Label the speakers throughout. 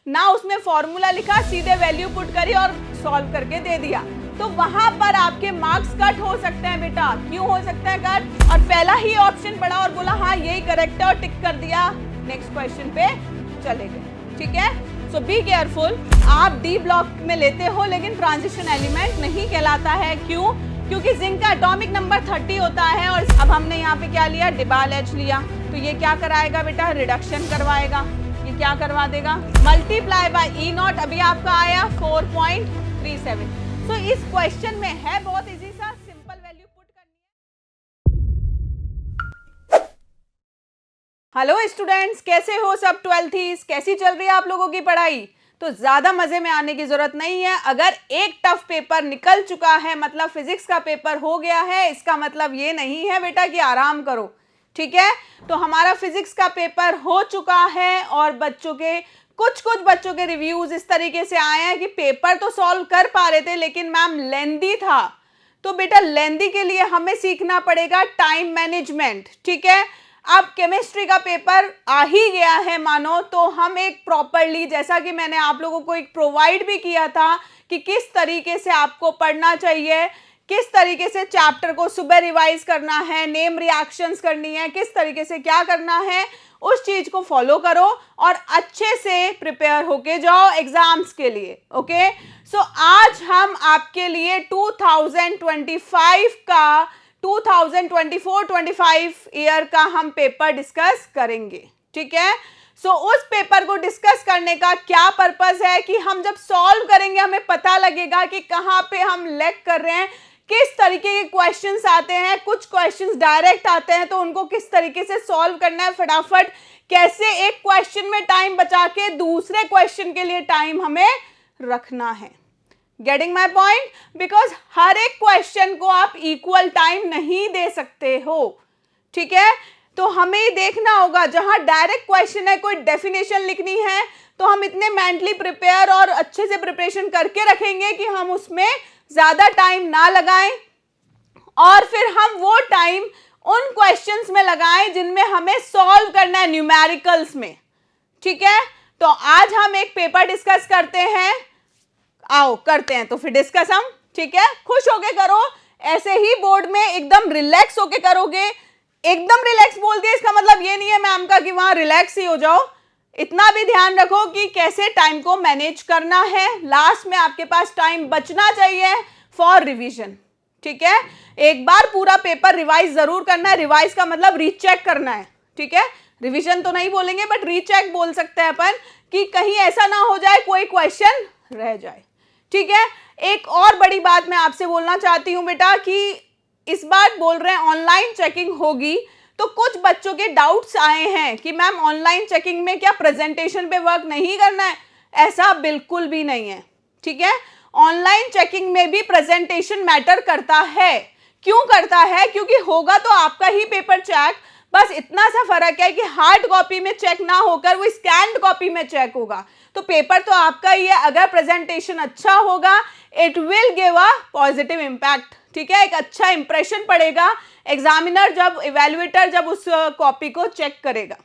Speaker 1: ना उसमें फॉर्मूला लिखा, सीधे वैल्यू पुट करी और सॉल्व करके दे दिया, तो वहां पर आपके मार्क्स कट हो सकते हैं बेटा। क्यों हो सकता है कट? और पहला ही ऑप्शन पढ़ा और बोला हाँ यही करेक्ट है और टिक कर दिया, नेक्स्ट क्वेश्चन पे चले गए। ठीक है, सो बी केयरफुल। आप डी ब्लॉक में लेते हो लेकिन ट्रांजिशन एलिमेंट नहीं कहलाता है। क्यों? क्योंकि जिंक का एटॉमिक नंबर 30 होता है और अब हमने यहाँ पे क्या लिया, डिबाल एच लिया, तो ये क्या कराएगा बेटा, रिडक्शन करवाएगा। ये क्या करवा देगा, मल्टीप्लाई बाय ई नॉट। अभी आपका आया 4.37। सो इस क्वेश्चन में है बहुत इजी सा, सिंपल वैल्यू पुट करनी है। हेलो स्टूडेंट्स, कैसे हो सब? 12th कैसी चल रही है आप लोगों की पढ़ाई? तो ज्यादा मजे में आने की जरूरत नहीं है। अगर एक टफ पेपर निकल चुका है मतलब फिजिक्स का पेपर हो गया है, इसका मतलब ये नहीं है बेटा कि आराम करो। ठीक है, तो हमारा फिजिक्स का पेपर हो चुका है और बच्चों के कुछ बच्चों के रिव्यूज इस तरीके से आए हैं कि पेपर तो सॉल्व कर पा रहे थे लेकिन मैम लेंदी था। तो बेटा लेंदी के लिए हमें सीखना पड़ेगा टाइम मैनेजमेंट। ठीक है, अब केमिस्ट्री का पेपर आ ही गया है मानो, तो हम एक प्रॉपरली, जैसा कि मैंने आप लोगों को एक प्रोवाइड भी किया था कि किस तरीके से आपको पढ़ना चाहिए, किस तरीके से चैप्टर को सुबह रिवाइज करना है, नेम रिएक्शंस करनी है, किस तरीके से क्या करना है, उस चीज को फॉलो करो और अच्छे से प्रिपेयर होके जाओ एग्जाम्स के लिए। ओके, सो आज हम आपके लिए 2025 का 2024-25 ईयर का हम पेपर डिस्कस करेंगे। ठीक है, सो उस पेपर को डिस्कस करने का क्या पर्पस है कि हम जब सॉल्व करेंगे हमें पता लगेगा कि कहाँ पे हम लैग कर रहे हैं, किस तरीके के क्वेश्चंस आते हैं, कुछ क्वेश्चंस डायरेक्ट आते हैं तो उनको किस तरीके से सॉल्व करना है फटाफट, कैसे एक क्वेश्चन में टाइम बचा के दूसरे क्वेश्चन के लिए टाइम हमें रखना है। Getting my point? बिकॉज हर एक क्वेश्चन को आप इक्वल टाइम नहीं दे सकते हो। ठीक है, तो हमें देखना होगा जहां डायरेक्ट क्वेश्चन है, कोई डेफिनेशन लिखनी है तो हम इतने मेंटली प्रिपेयर और अच्छे से प्रिपरेशन करके रखेंगे कि हम उसमें ज्यादा टाइम ना लगाएं और फिर हम वो टाइम उन क्वेश्चंस में लगाएं जिनमें हमें सॉल्व करना है, न्यूमेरिकल्स में। ठीक है, तो आज हम एक पेपर डिस्कस करते हैं। आओ करते हैं तो फिर डिस्कस हम। ठीक है, खुश होके करो, ऐसे ही बोर्ड में एकदम रिलैक्स होके करोगे। एकदम रिलैक्स बोल दिया इसका मतलब ये नहीं है मैम का कि वहां रिलैक्स ही हो जाओ। इतना भी ध्यान रखो कि कैसे टाइम को मैनेज करना है। लास्ट में आपके पास टाइम बचना चाहिए फॉर रिवीजन। ठीक है, एक बार पूरा पेपर रिवाइज जरूर करना है। रिवाइज का मतलब रीचेक करना है। ठीक है, रिवीजन तो नहीं बोलेंगे बट रीचेक बोल सकते हैं अपन कि कहीं ऐसा ना हो जाए कोई क्वेश्चन रह जाए। ठीक है, एक और बड़ी बात मैं आपसे बोलना चाहती हूं बेटा कि इस बार बोल रहे हैं ऑनलाइन चेकिंग होगी, तो कुछ बच्चों के डाउट्स आए हैं कि मैम ऑनलाइन चेकिंग में क्या प्रेजेंटेशन पे वर्क नहीं करना है? ऐसा बिल्कुल भी नहीं है। ठीक है, ऑनलाइन चेकिंग में भी प्रेजेंटेशन मैटर करता है। क्यों करता है? क्योंकि होगा तो आपका ही पेपर चेक, बस इतना सा फर्क है कि हार्ड कॉपी में चेक ना होकर वो स्कैन्ड कॉपी में चेक होगा। तो पेपर तो आपका ही है, अगर प्रेजेंटेशन अच्छा होगा it will give a positive impact. ठीक है, एक अच्छा इंप्रेशन पड़ेगा एग्जामिनर जब, इवेल्युएटर जब उस कॉपी को चेक करेगा।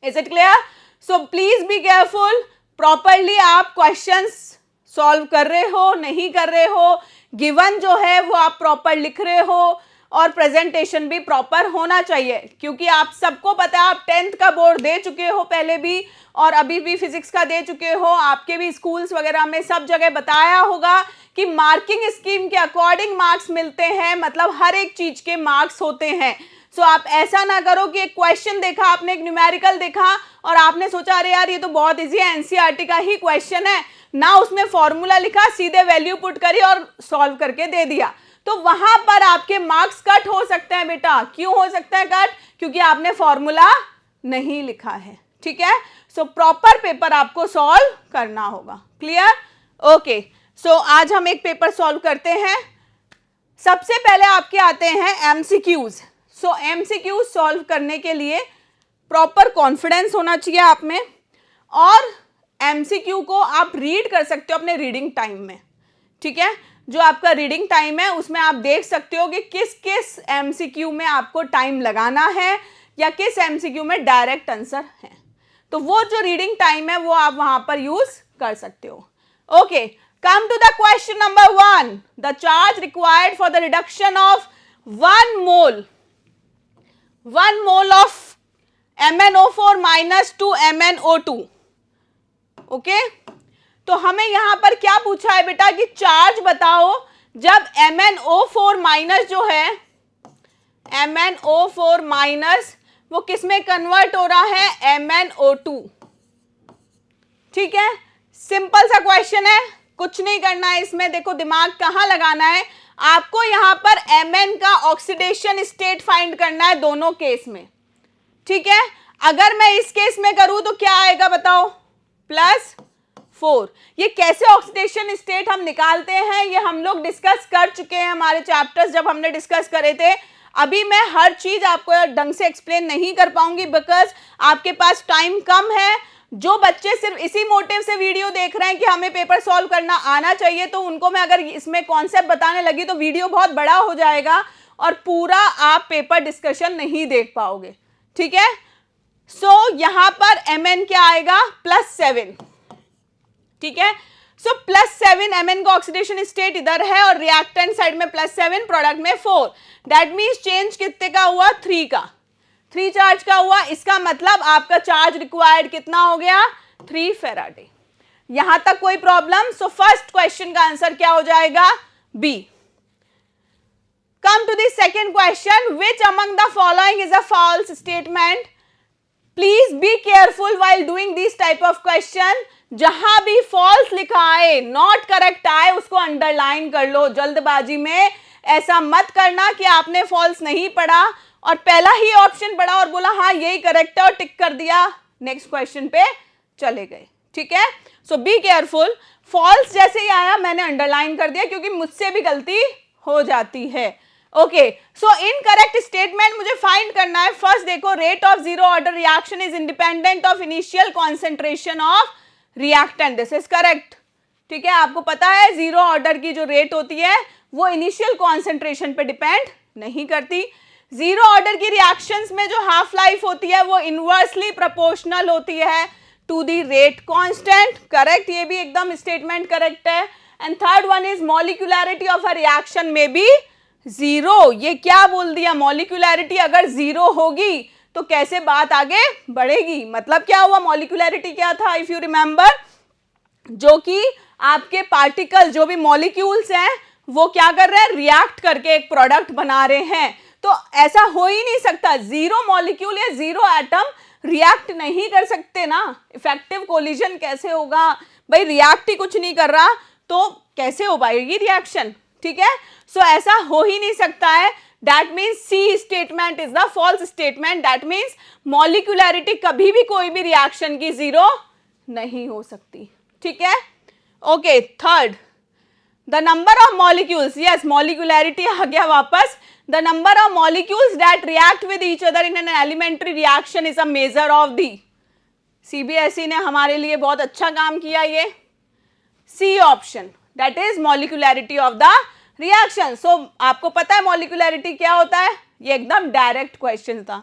Speaker 1: Is it clear? So please be careful, properly आप क्वेश्चंस सॉल्व कर रहे हो नहीं कर रहे हो, गिवन जो है वो आप प्रॉपर लिख रहे हो और प्रेजेंटेशन भी प्रॉपर होना चाहिए। क्योंकि आप सबको पता है आप 10th का बोर्ड दे चुके हो पहले भी और अभी भी फिजिक्स का दे चुके हो, आपके भी स्कूल्स वगैरह में सब जगह बताया होगा कि मार्किंग स्कीम के अकॉर्डिंग मार्क्स मिलते हैं, मतलब हर एक चीज के मार्क्स होते हैं। सो आप ऐसा ना करो कि एक क्वेश्चन देखा आपने, एक न्यूमेरिकल देखा और आपने सोचा अरे यार ये तो बहुत इजी है, एनसीईआरटी का ही क्वेश्चन है, ना उसमें फॉर्मूला लिखा, सीधे वैल्यू पुट करी और सॉल्व करके दे दिया, तो वहां पर आपके मार्क्स कट हो सकते हैं बेटा। क्यों हो सकता है कट? क्योंकि आपने फॉर्मूला नहीं लिखा है। ठीक है, सो प्रॉपर पेपर आपको सॉल्व करना होगा। क्लियर? ओके, सो आज हम एक पेपर सॉल्व करते हैं। सबसे पहले आपके आते हैं एमसीक्यूज। सो एमसीक्यूज सॉल्व करने के लिए प्रॉपर कॉन्फिडेंस होना चाहिए आप में और एमसीक्यू को आप रीड कर सकते हो अपने रीडिंग टाइम में। ठीक है, जो आपका रीडिंग टाइम है उसमें आप देख सकते हो कि किस किस एमसीक्यू में आपको टाइम लगाना है या किस एमसीक्यू में डायरेक्ट आंसर है। तो वो जो रीडिंग टाइम है वो आप वहां पर यूज कर सकते हो। Okay, come to the question number 1, the charge required for the reduction of 1 mole of MnO4 minus to MnO2। Okay, तो हमें यहां पर क्या पूछा है बेटा कि चार्ज बताओ जब MnO4 माइनस जो है, MnO4 माइनस वो किस में कन्वर्ट हो रहा है, MnO2। ठीक है, सिंपल सा क्वेश्चन है, कुछ नहीं करना है इसमें। देखो दिमाग कहां लगाना है आपको, यहां पर Mn का ऑक्सीडेशन स्टेट फाइंड करना है दोनों केस में। ठीक है, अगर मैं इस केस में करूं तो क्या आएगा बताओ, +4। ये कैसे ऑक्सीडेशन स्टेट हम निकालते हैं ये हम लोग डिस्कस कर चुके हैं हमारे चैप्टर्स जब हमने डिस्कस करे थे। अभी मैं हर चीज आपको ढंग से एक्सप्लेन नहीं कर पाऊंगी बिकॉज आपके पास टाइम कम है। जो बच्चे सिर्फ इसी मोटिव से वीडियो देख रहे हैं कि हमें पेपर सॉल्व करना आना चाहिए, तो उनको मैं अगर इसमें कॉन्सेप्ट बताने लगी तो वीडियो बहुत बड़ा हो जाएगा और पूरा आप पेपर डिस्कशन नहीं देख पाओगे। ठीक है, सो यहां पर Mn क्या आएगा, +7। ठीक है, सो +7 Mn का ऑक्सीडेशन स्टेट इधर है और रिएक्टेंट साइड में +7, प्रोडक्ट में 4। दैट मीन्स चेंज कितने का हुआ, 3 का, 3 चार्ज का हुआ। इसका मतलब आपका चार्ज रिक्वायर्ड कितना हो गया, 3 फेराडे। यहां तक कोई प्रॉब्लम? सो फर्स्ट क्वेश्चन का आंसर क्या हो जाएगा, B. Come to the second question, which among the following is a false statement. Please be careful while doing this type of question. जहां भी फॉल्स लिखा आए, नॉट करेक्ट आए, उसको अंडरलाइन कर लो। जल्दबाजी में ऐसा मत करना कि आपने फॉल्स नहीं पढ़ा और पहला ही ऑप्शन पढ़ा और बोला हाँ यही करेक्ट है और टिक कर दिया, नेक्स्ट क्वेश्चन पे चले गए। ठीक है, सो बी केयरफुल। फॉल्स जैसे ही आया मैंने अंडरलाइन कर दिया क्योंकि मुझसे भी गलती हो जाती है। ओके, सो इनकरेक्ट स्टेटमेंट मुझे फाइंड करना है। फर्स्ट देखो, rate of zero order reaction is independent of initial concentration of reactant, this is correct. ठीक है, आपको पता है जीरो ऑर्डर की जो रेट होती है वो इनिशियल कॉन्सेंट्रेशन पे डिपेंड नहीं करती। जीरो ऑर्डर की रिएक्शंस में जो हाफ लाइफ होती है वो इनवर्सली प्रोपोर्शनल होती है to the rate constant, correct, ये भी एकदम स्टेटमेंट करेक्ट है। And third one is molecularity of a reaction may be zero. ये क्या बोल दिया, मॉलिक्यूलैरिटी अगर जीरो होगी तो कैसे बात आगे बढ़ेगी। मतलब क्या हुआ, मॉलिक्यूलैरिटी क्या था, इफ यू रिमेंबर, जो कि आपके पार्टिकल जो भी मॉलिक्यूल्स हैं वो क्या कर रहे हैं, रिएक्ट करके एक प्रोडक्ट बना रहे हैं। तो ऐसा हो ही नहीं सकता, जीरो मॉलिक्यूल या जीरो एटम रिएक्ट नहीं कर सकते ना। इफेक्टिव कोलिजन कैसे होगा भाई, रिएक्ट ही कुछ नहीं कर रहा तो कैसे हो पाएगी रिएक्शन। ठीक है, सो ऐसा हो ही नहीं सकता है। That means C statement is the false statement. That means molecularity कभी भी कोई भी रिएक्शन की जीरो नहीं हो सकती। ठीक है, okay, third, the number of molecules, yes molecularity आ गया वापस। The number of molecules that react with each other in an elementary reaction is a measure of the. CBSE ने हमारे लिए बहुत अच्छा काम किया, ये C option, that is molecularity of the reaction. So आपको पता है मॉलिक्यूलैरिटी क्या होता है, ये एकदम डायरेक्ट क्वेश्चन था।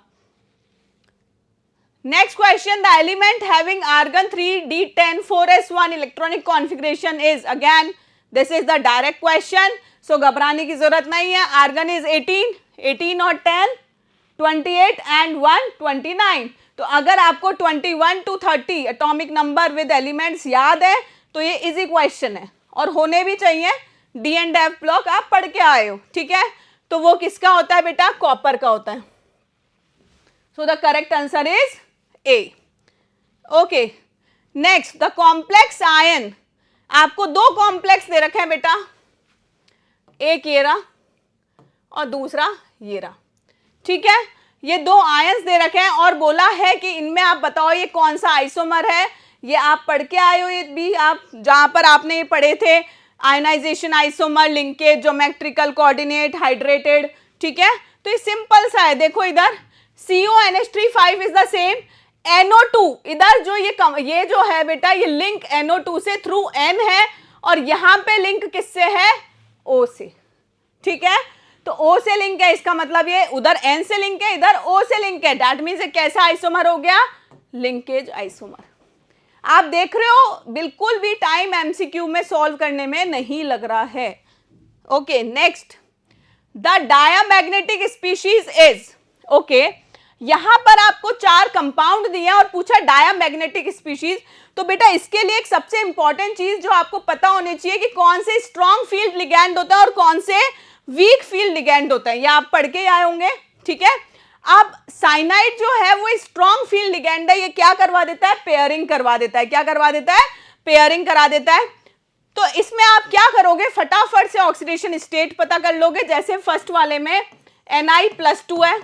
Speaker 1: Next question, the element having argon 3d10 electronic configuration is, again this is the direct question, so घबराने की जरूरत नहीं है। आर्गन इज 18 और 10 28 एंड 1 29। तो अगर आपको 21 to 30 atomic number with elements याद है तो ये इजी क्वेश्चन है और होने भी चाहिए। डी एंड एफ ब्लॉक आप पढ़ के आए हो। ठीक है, तो वो किसका होता है बेटा, कॉपर का होता है। So the correct answer is a. Okay, next, the complex ion, आपको दो कॉम्प्लेक्स दे रखे हैं बेटा, एक ये रहा और दूसरा ये रहा। ठीक है, ये दो आयंस दे रखे हैं और बोला है कि इनमें आप बताओ ये कौन सा आइसोमर है। ये आप पढ़ के आए हो, ये भी आप जहां पर आपने ये पढ़े थे, ionisation, isomer, linkage, geometrical coordinate, hydrated. ठीक है, तो ये सिंपल सा है। देखो इधर CONH3 is the same, NO2 इधर जो ये जो है बेटा, ये लिंक NO2 से थ्रू N है और यहां पे लिंक किससे है, O से। ठीक है, तो O से लिंक है, इसका मतलब ये उधर N से लिंक है, इधर O से लिंक है। दैट मीन्स ये कैसा आइसोमर हो गया, लिंकेज आइसोमर। आप देख रहे हो बिल्कुल भी टाइम एमसीक्यू में सॉल्व करने में नहीं लग रहा है। Okay next, the diamagnetic species is, okay यहां पर आपको 4 कंपाउंड दिए और पूछा डायामैग्नेटिक स्पीशीज, तो बेटा इसके लिए एक सबसे इंपॉर्टेंट चीज जो आपको पता होनी चाहिए कि कौन से स्ट्रॉन्ग फील्ड लिगैंड होता है और कौन से वीक फील्ड लिगैंड होता है, ये आप पढ़ के आए होंगे, ठीक है। अब साइनाइड जो है वो स्ट्रॉन्ग फील्ड लिगैंड है, ये क्या करवा देता है, पेयरिंग करवा देता है, क्या करवा देता है, पेयरिंग करा देता है। तो इसमें आप क्या करोगे, फटाफट से ऑक्सीडेशन स्टेट पता कर लोगे, जैसे फर्स्ट वाले में Na+2 है,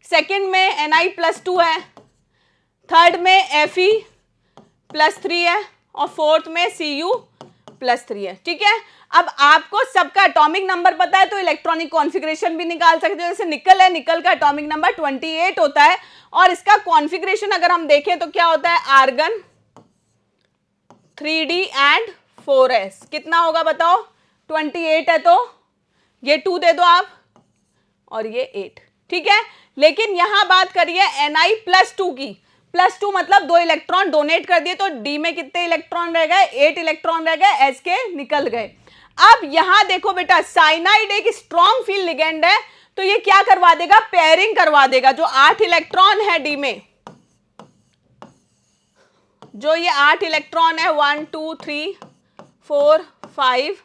Speaker 1: सेकंड में Na+2 है, थर्ड में Fe+3 है और फोर्थ में Cu+3 है, ठीक है। अब आपको सबका एटॉमिक नंबर पता है तो इलेक्ट्रॉनिक कॉन्फ़िगरेशन भी निकाल सकते हो। जैसे निकल है, निकल का एटॉमिक नंबर 28 होता है और इसका कॉन्फ़िगरेशन अगर हम देखें तो क्या होता है, आर्गन 3d एंड 4s, कितना होगा बताओ, 28 है तो ये 2 दे दो आप और ये 8, ठीक है। लेकिन यहां बात करिए Na+2 की, +2 मतलब 2 इलेक्ट्रॉन डोनेट कर दिए तो डी में कितने इलेक्ट्रॉन रह गए, 8 इलेक्ट्रॉन रह गए, एस के निकल गए। अब यहां देखो बेटा, साइनाइड एक स्ट्रॉन्ग फील्ड लिगेंड है तो ये क्या करवा देगा, पेयरिंग करवा देगा। जो 8 इलेक्ट्रॉन है डी में, जो ये 8 इलेक्ट्रॉन है 1 2 3 4 5,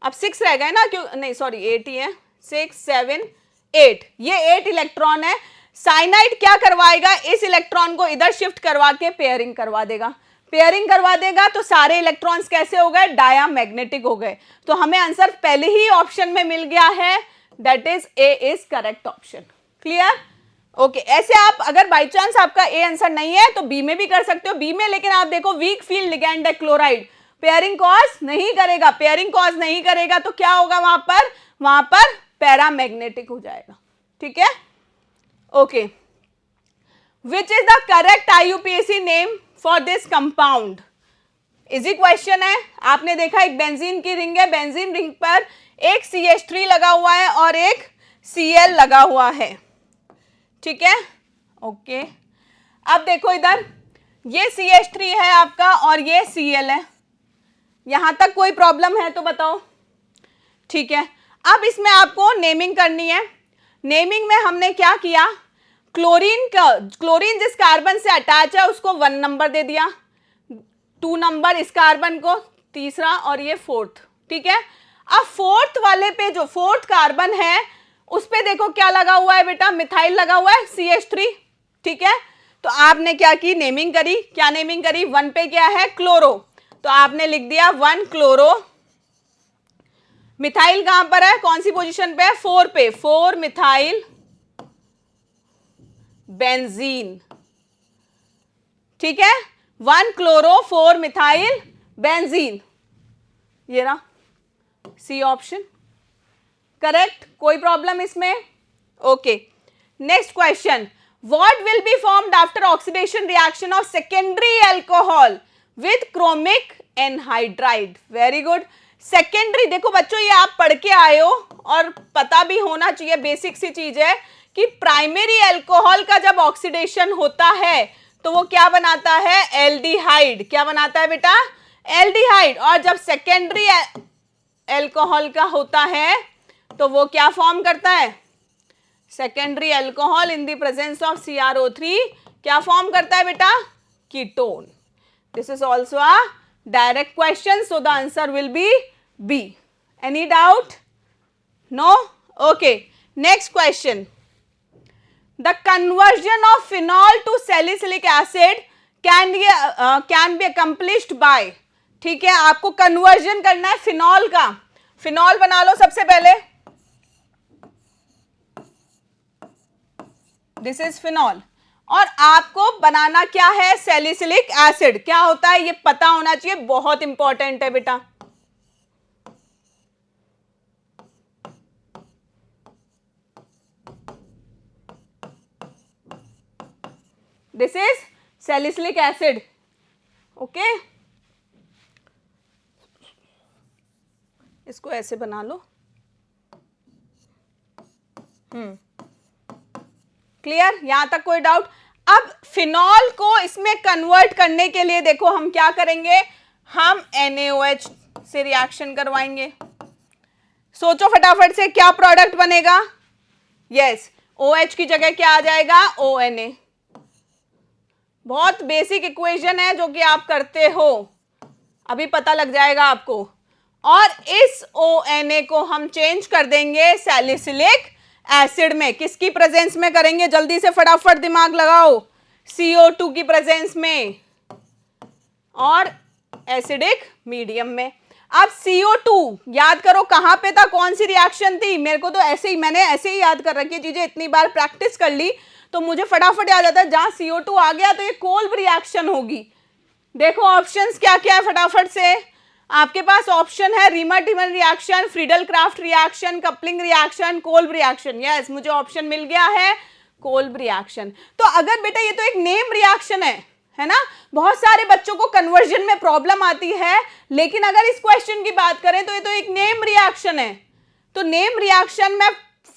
Speaker 1: अब 6 रह गए ना, क्यों नहीं सॉरी 8 ही है, 6 7 8, ये 8 इलेक्ट्रॉन है। साइनाइड क्या करवाएगा, इस इलेक्ट्रॉन को इधर शिफ्ट करवा के पेयरिंग करवा देगा। पेयरिंग करवा देगा तो सारे इलेक्ट्रॉन्स कैसे हो गए, डायामैग्नेटिक हो गए। तो हमें आंसर पहले ही ऑप्शन में मिल गया है, that is a is correct option. Clear, okay. ऐसे आप अगर बाई चांस आपका ए आंसर नहीं है तो बी में भी कर सकते हो, बी में लेकिन आप देखो वीक फील्ड लिगैंड है क्लोराइड, पेयरिंग कॉज नहीं करेगा, पेयरिंग कॉज नहीं करेगा तो क्या होगा, वहां पर पैरामैग्नेटिक हो जाएगा, ठीक है। Okay, which is the correct IUPAC name for this compound, easy question है। आपने देखा एक बेंजीन की रिंग है, बेंजीन रिंग पर एक CH3 लगा हुआ है और एक Cl लगा हुआ है, ठीक है। ओके, अब देखो इधर ये CH3 है आपका और ये Cl है, यहां तक कोई प्रॉब्लम है तो बताओ, ठीक है। अब इसमें आपको नेमिंग करनी है। नेमिंग में हमने क्या किया, क्लोरीन जिस कार्बन से अटैच है उसको 1 नंबर दे दिया, 2 नंबर इस कार्बन को, तीसरा और ये 4th, ठीक है। अब 4th वाले पे जो 4th कार्बन है उस पे देखो क्या लगा हुआ है बेटा, मिथाइल लगा हुआ है CH3, ठीक है। तो आपने क्या की, नेमिंग करी, क्या नेमिंग करी, 1 पे क्या है, क्लोरो, तो आपने लिख दिया 1 क्लोरो। मिथाइल कहां पर है, कौन सी पोजीशन पे है, 4 पे, 4 मिथाइल बेंजीन, ठीक है। 1 क्लोरो 4 मिथाइल बेंजीन, ये रहा सी ऑप्शन करेक्ट, कोई प्रॉब्लम इसमें, okay. Next question, what will be formed after oxidation reaction of secondary alcohol with chromic anhydride, very good. Secondary, देखो बच्चों ये आप पढ़ के आए हो और पता भी होना चाहिए, बेसिक सी चीज है कि प्राइमरी अल्कोहल का जब ऑक्सीडेशन होता है तो वो क्या बनाता है, एल्डिहाइड, क्या बनाता है बेटा, एल्डिहाइड। और जब सेकेंडरी अल्कोहल का होता है तो वो क्या फॉर्म करता है, secondary alcohol in the presence of CrO3 क्या फॉर्म करता है बेटा, ketone. This is also a direct question, so the answer will be B. Any doubt, no, okay. Next question, the conversion of phenol to salicylic acid can be accomplished by, ठीक है। आपको conversion करना है phenol का, phenol बना लो सबसे पहले, this is phenol, और आपको बनाना क्या है, सैलिसिलिक एसिड। क्या होता है ये पता होना चाहिए, बहुत इंपॉर्टेंट है बेटा। This is salicylic acid, okay. इसको ऐसे बना लो, क्लियर, यहां तक कोई डाउट। अब फिनॉल को इसमें कन्वर्ट करने के लिए देखो हम क्या करेंगे, हम NaOH से रिएक्शन करवाएंगे। सोचो फटाफट से क्या प्रोडक्ट बनेगा, यस OH की जगह क्या आ जाएगा, ONA। बहुत बेसिक इक्वेशन है जो कि आप करते हो, अभी पता लग जाएगा आपको। और इस ONA को हम चेंज कर देंगे सैलिसिलिक एसिड में। किसकी प्रेजेंस में करेंगे, जल्दी से फटाफट दिमाग लगाओ, CO2 की प्रेजेंस में और एसिडिक मीडियम में। अब CO2 याद करो कहां पे था, कौन सी रिएक्शन थी, मेरे को तो मैंने ऐसे ही याद कर रखी है चीजें, इतनी बार प्रैक्टिस कर ली तो मुझे फटाफट याद आता है। जहां CO2 आ गया तो ये कोल्ब रिएक्शन होगी। देखो ऑप्शंस क्या क्या है फटाफट से, आपके पास ऑप्शन है Reimer Tiemann reaction, Friedel Craft reaction, coupling reaction, Kolbe reaction. Yes मुझे ऑप्शन मिल गया है कोल्ब रिएक्शन। तो अगर बेटा ये तो एक नेम रिएक्शन है ना, बहुत सारे बच्चों को कन्वर्जन में प्रॉब्लम आती है, लेकिन अगर इस क्वेश्चन की बात करें तो ये तो एक नेम रिएक्शन है। तो नेम रिएक्शन में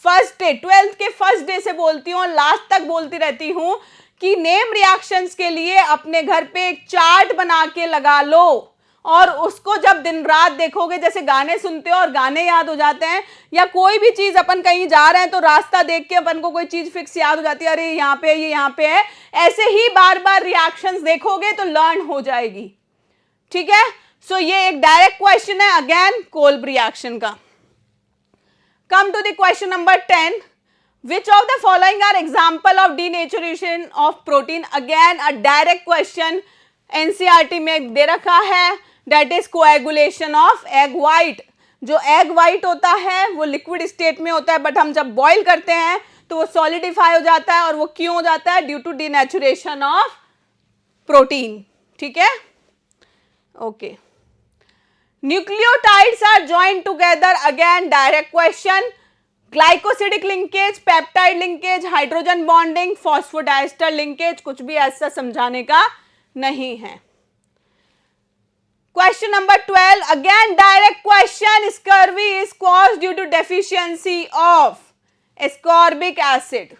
Speaker 1: फर्स्ट डे 12th के फर्स्ट डे से बोलती हूँ, लास्ट तक बोलती रहती हूँ कि नेम रिएक्शंस के लिए अपने घर पे एक चार्ट बना के लगा लो, और उसको जब दिन रात देखोगे, जैसे गाने सुनते हो और गाने याद हो जाते हैं, या कोई भी चीज अपन कहीं जा रहे हैं तो रास्ता देख के अपन को कोई चीज फिक्स याद हो जाती है, अरे यहाँ पे ये यहाँ पे है, ऐसे ही बार बार रिएक्शंस देखोगे तो लर्न हो जाएगी। ठीक है, सो ये एक डायरेक्ट क्वेश्चन है अगेन कोल्ब रिएक्शन का। Come to the question number 10, which of the following are example of denaturation of protein? Again a direct question, NCERT में दे रखा है, that is coagulation of egg white। जो egg white होता है वो liquid state में होता है, बट हम जब बॉईल करते हैं तो वो सॉलिडिफाई हो जाता है, और वो क्यों हो जाता है, due to denaturation of protein. ठीक है, okay. Nucleotides are joined together, again direct question, glycosidic linkage, peptide linkage, hydrogen bonding, phosphodiester linkage, कुछ भी ऐसा समझाने का नहीं है। Question number 12, again direct question, scurvy is caused due to deficiency of ascorbic acid.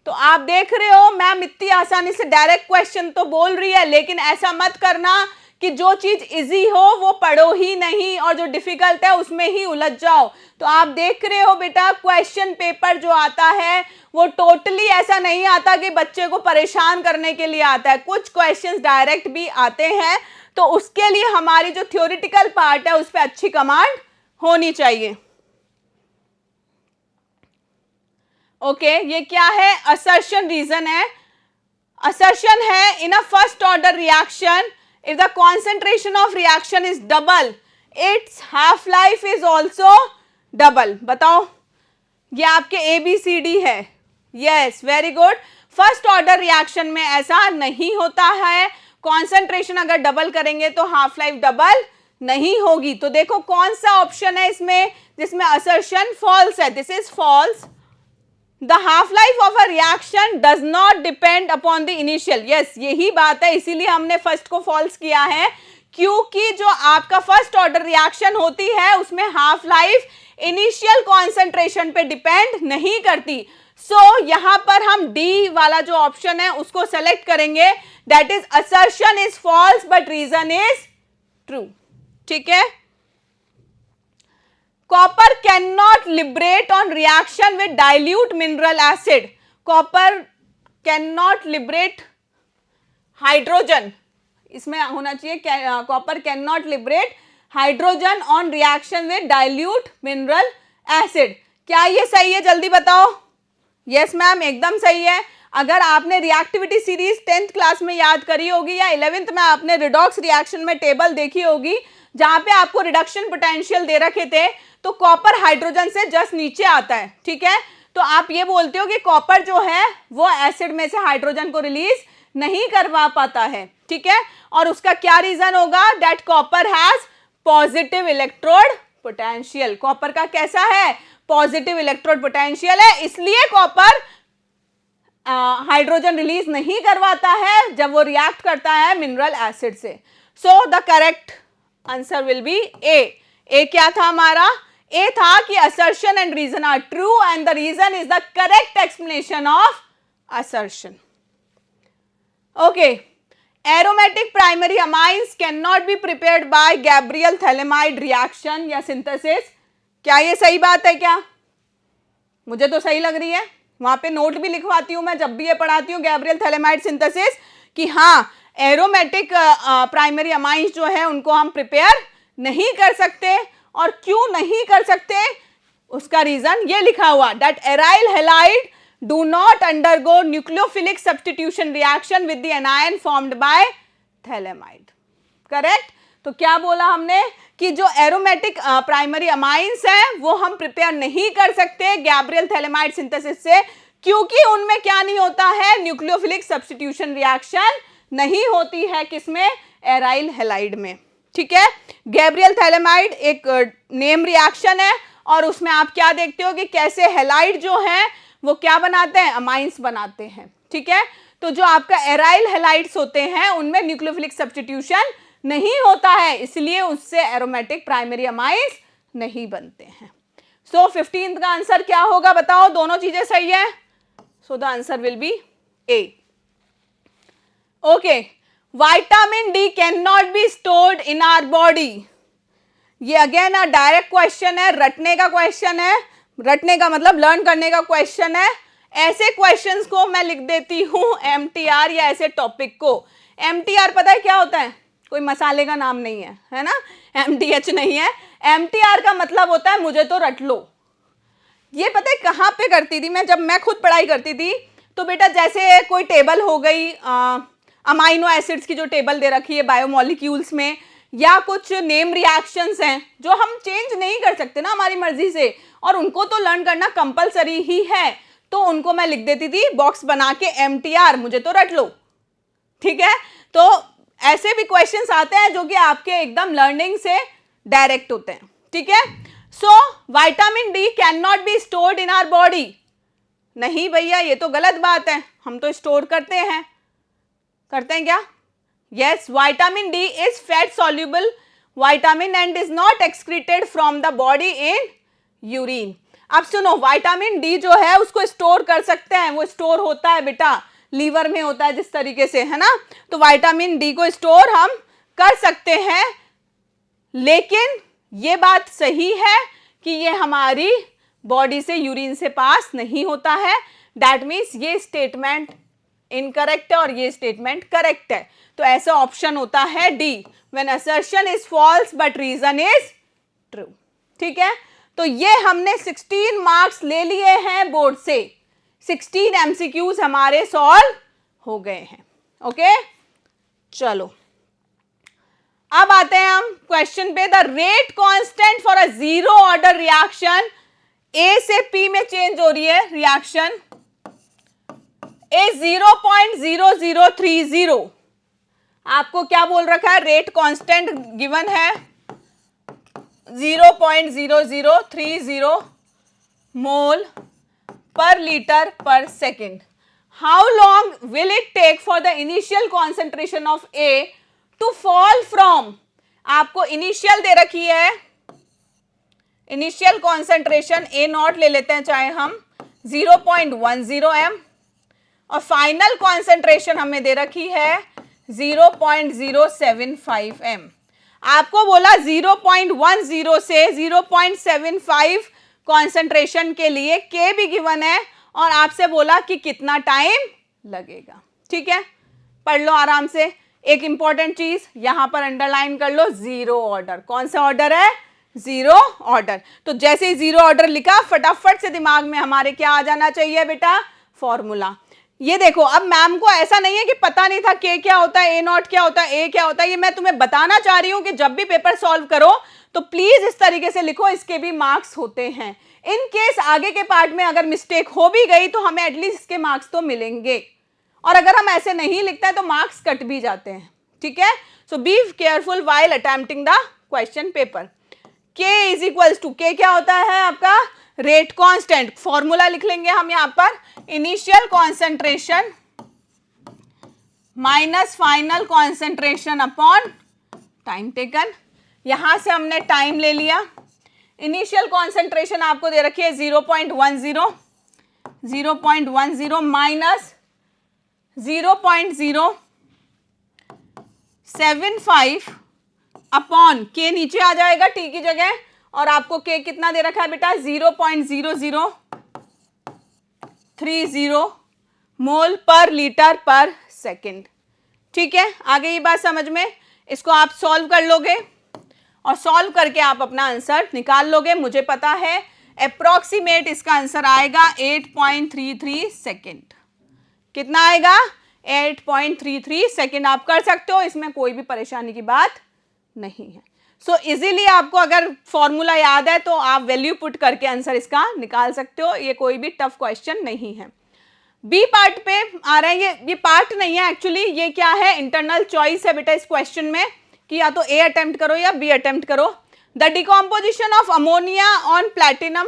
Speaker 1: तो आप देख रहे हो मैम इतनी आसानी से डायरेक्ट क्वेश्चन तो बोल रही है, लेकिन ऐसा मत करना कि जो चीज इजी हो वो पढ़ो ही नहीं और जो डिफिकल्ट है उसमें ही उलझ जाओ। तो आप देख रहे हो बेटा क्वेश्चन पेपर जो आता है वो टोटली ऐसा नहीं आता कि बच्चे को परेशान करने के लिए आता है, कुछ क्वेश्चंस डायरेक्ट भी आते हैं, तो उसके लिए हमारी जो थ्योरेटिकल पार्ट है उस पर अच्छी कमांड होनी चाहिए। ओके, ये क्या है, असर्शन रीजन है। असर्शन है in a first order reaction if the concentration of reaction is double its half life is also double। बताओ, ये आपके ABCD है। Yes very good, first order reaction में ऐसा नहीं होता है, कॉन्सेंट्रेशन अगर डबल करेंगे तो हाफ लाइफ डबल नहीं होगी। तो देखो कौन सा ऑप्शन है इसमें जिसमें असर्शन फॉल्स है, this is false. The half life of a reaction does not depend upon the initial। yes, यही बात है, इसीलिए हमने फर्स्ट को फॉल्स किया है, क्योंकि जो आपका फर्स्ट ऑर्डर रिएक्शन होती है उसमें हाफ लाइफ इनिशियल कॉन्सेंट्रेशन पे डिपेंड नहीं करती। सो यहां पर हम डी वाला जो ऑप्शन है उसको सेलेक्ट करेंगे, that is assertion is false but reason is true. ठीक है, copper cannot liberate on reaction with dilute mineral acid। copper cannot liberate hydrogen, इसमें होना चाहिए copper cannot liberate hydrogen on reaction with dilute mineral acid। क्या ये सही है, जल्दी बताओ। यस मैम एकदम सही है। अगर आपने रिएक्टिविटी सीरीज 10th क्लास में याद करी होगी या 11th में आपने रिडॉक्स रिएक्शन में टेबल देखी होगी जहां पे आपको रिडक्शन पोटेंशियल दे रखे थे, तो कॉपर हाइड्रोजन से जस्ट नीचे आता है। ठीक है, तो आप ये बोलते हो कि कॉपर जो है वो एसिड में से हाइड्रोजन को रिलीज नहीं करवा पाता है। ठीक है, और उसका क्या रीजन होगा, that copper has positive electrode potential. Copper का कैसा है, पॉजिटिव इलेक्ट्रोड पोटेंशियल है, इसलिए कॉपर हाइड्रोजन रिलीज नहीं करवाता है जब वो रिएक्ट करता है मिनरल एसिड से। So the correct answer will be A. A क्या था हमारा, ए था कि assertion and reason are true and the reason is the correct explanation of assertion। Okay, aromatic primary amines can not be prepared by Gabriel phthalimide reaction या synthesis. क्या ये सही बात है क्या? मुझे तो सही लग रही है, वहां पे नोट भी लिखवाती हूं मैं जब भी ये पढ़ाती हूँ गैब्रियल थैलेमाइड सिंथेसिस, कि हाँ एरोमेटिक प्राइमरी अमाइंस जो है उनको हम प्रिपेयर नहीं कर सकते। और क्यों नहीं कर सकते, उसका रीजन ये लिखा हुआ, that aryl halide do not undergo nucleophilic substitution reaction with the anion formed by phthalimide. Correct. तो क्या बोला हमने कि जो एरोमेटिक प्राइमरी अमाइंस है वो हम प्रिपेयर नहीं कर सकते गैब्रियल थैलेमाइड सिंथेसिस से, क्योंकि उनमें क्या नहीं होता है, न्यूक्लियोफिलिक सब्स्टिट्यूशन रिएक्शन नहीं होती है किसमें, एराइल हैलाइड में। ठीक है, गैब्रियल थैलेमाइड एक नेम रिएक्शन है और उसमें आप क्या देखते हो कि कैसे हैलाइड जो है वो क्या बनाते हैं, अमाइंस बनाते हैं। ठीक है, तो जो आपका एराइल हैलाइड्स होते हैं उनमें न्यूक्लियोफिलिक सब्स्टिट्यूशन नहीं होता है, इसलिए उससे एरोमेटिक प्राइमरी अमाइंस नहीं बनते हैं। सो 15th का आंसर क्या होगा बताओ, दोनों चीजें सही है, so the answer will be A. Okay, vitamin D can not be stored in our body. ये अगेन अ डायरेक्ट क्वेश्चन है, रटने का क्वेश्चन है, रटने का मतलब लर्न करने का क्वेश्चन है। ऐसे क्वेश्चंस को मैं लिख देती हूं एमटीआर, या ऐसे टॉपिक को। एमटीआर पता है क्या होता है, कोई मसाले का नाम नहीं है ना, एमटीएच नहीं है। एमटीआर का मतलब होता है मुझे तो रट लो। ये पता है कहाँ पे करती थी मैं, जब मैं खुद पढ़ाई करती थी तो बेटा जैसे कोई टेबल हो गई, अमाइनो एसिड्स की जो टेबल दे रखी है बायोमोलिक्यूल्स में, या कुछ नेम रिएक्शंस हैं जो हम चेंज नहीं कर सकते ना हमारी मर्जी से, और उनको तो लर्न करना कंपलसरी ही है, तो उनको मैं लिख देती थी बॉक्स बना के एमटीआर, मुझे तो रट लो। ठीक है, तो ऐसे भी क्वेश्चंस आते हैं जो कि आपके एकदम लर्निंग से डायरेक्ट होते हैं। ठीक है, so vitamin D can not be stored in our body. नहीं भैया ये तो गलत बात है, हम तो स्टोर करते हैं क्या? Yes, vitamin D is fat soluble vitamin and is not excreted from the body in urine. अब सुनो, विटामिन डी जो है उसको स्टोर कर सकते हैं, वो स्टोर होता है बेटा लीवर में होता है जिस तरीके से, है ना, तो विटामिन डी को स्टोर हम कर सकते हैं, लेकिन ये बात सही है कि ये हमारी बॉडी से यूरिन से पास नहीं होता है। दैट मीन्स ये स्टेटमेंट इनकरेक्ट है और ये स्टेटमेंट करेक्ट है। तो ऐसा ऑप्शन होता है D, when assertion is false but reason is true. ठीक है, तो ये हमने 16 मार्क्स ले लिए हैं बोर्ड से, 16 एमसीक्यूज हमारे सॉल्व हो गए हैं। ओके, चलो अब आते हैं हम क्वेश्चन पे। The rate constant for a zero order reaction, A से पी में चेंज हो रही है रिएक्शन, ए 0.0030। आपको क्या बोल रखा है, रेट कांस्टेंट गिवन है 0.0030 मोल per litre per second. How long will it take for the initial concentration of A to fall from, आपको इनिशियल दे रखी है, इनिशियल कॉन्सेंट्रेशन ए नॉट ले लेते हैं चाहे हम 0.10 m, और फाइनल कॉन्सेंट्रेशन हमें दे रखी है 0.075 m। आपको बोला 0.10 से 0.75 कॉन्सेंट्रेशन के लिए के भी गिवन है, और आपसे बोला कि कितना टाइम लगेगा। ठीक है, पढ़ लो आराम से। एक इंपॉर्टेंट चीज यहां पर अंडरलाइन कर लो, जीरो ऑर्डर। कौन सा ऑर्डर है, जीरो ऑर्डर। तो जैसे ही जीरो ऑर्डर लिखा फटाफट से दिमाग में हमारे क्या आ जाना चाहिए बेटा, फॉर्मूला। ये देखो, अब मैम को ऐसा नहीं है कि पता नहीं था के क्या होता है, ए नॉट क्या होता है, ए क्या होता है, ये मैं तुम्हें बताना चाह रही हूं कि जब भी पेपर सॉल्व करो तो प्लीज इस तरीके से लिखो, इसके भी मार्क्स होते हैं। इन केस आगे के पार्ट में अगर मिस्टेक हो भी गई तो हमें एटलीस्ट इसके मार्क्स तो मिलेंगे, और अगर हम ऐसे नहीं लिखते हैं तो मार्क्स कट भी जाते हैं। ठीक है, so be careful while attempting the question paper. K is equals to, K क्या होता है आपका, रेट कांस्टेंट। फॉर्मूला लिख लेंगे हम यहां पर, initial concentration minus final concentration upon time taken. यहां से हमने टाइम ले लिया, इनिशियल कॉन्सेंट्रेशन आपको दे रखी है 0.10 माइनस 0.075 अपॉन के नीचे आ जाएगा टी की जगह, और आपको के कितना दे रखा है बेटा 0.0030 मोल पर लीटर पर सेकेंड। ठीक है, आगे ये बात समझ में, इसको आप सॉल्व कर लोगे और सॉल्व करके आप अपना आंसर निकाल लोगे। मुझे पता है अप्रोक्सीमेट इसका आंसर आएगा 8.33 सेकेंड। कितना आएगा 8.33 सेकेंड। आप कर सकते हो, इसमें कोई भी परेशानी की बात नहीं है। सो इजीली आपको अगर फॉर्मूला याद है तो आप वैल्यू पुट करके आंसर इसका निकाल सकते हो, ये कोई भी टफ क्वेश्चन नहीं है। बी पार्ट पे आ रहा है, ये पार्ट नहीं है एक्चुअली, ये क्या है इंटरनल चॉइस है बेटा इस क्वेश्चन में कि या तो ए अटेम्प्ट करो या बी अटेम्प्ट करो। The decomposition of ammonia on platinum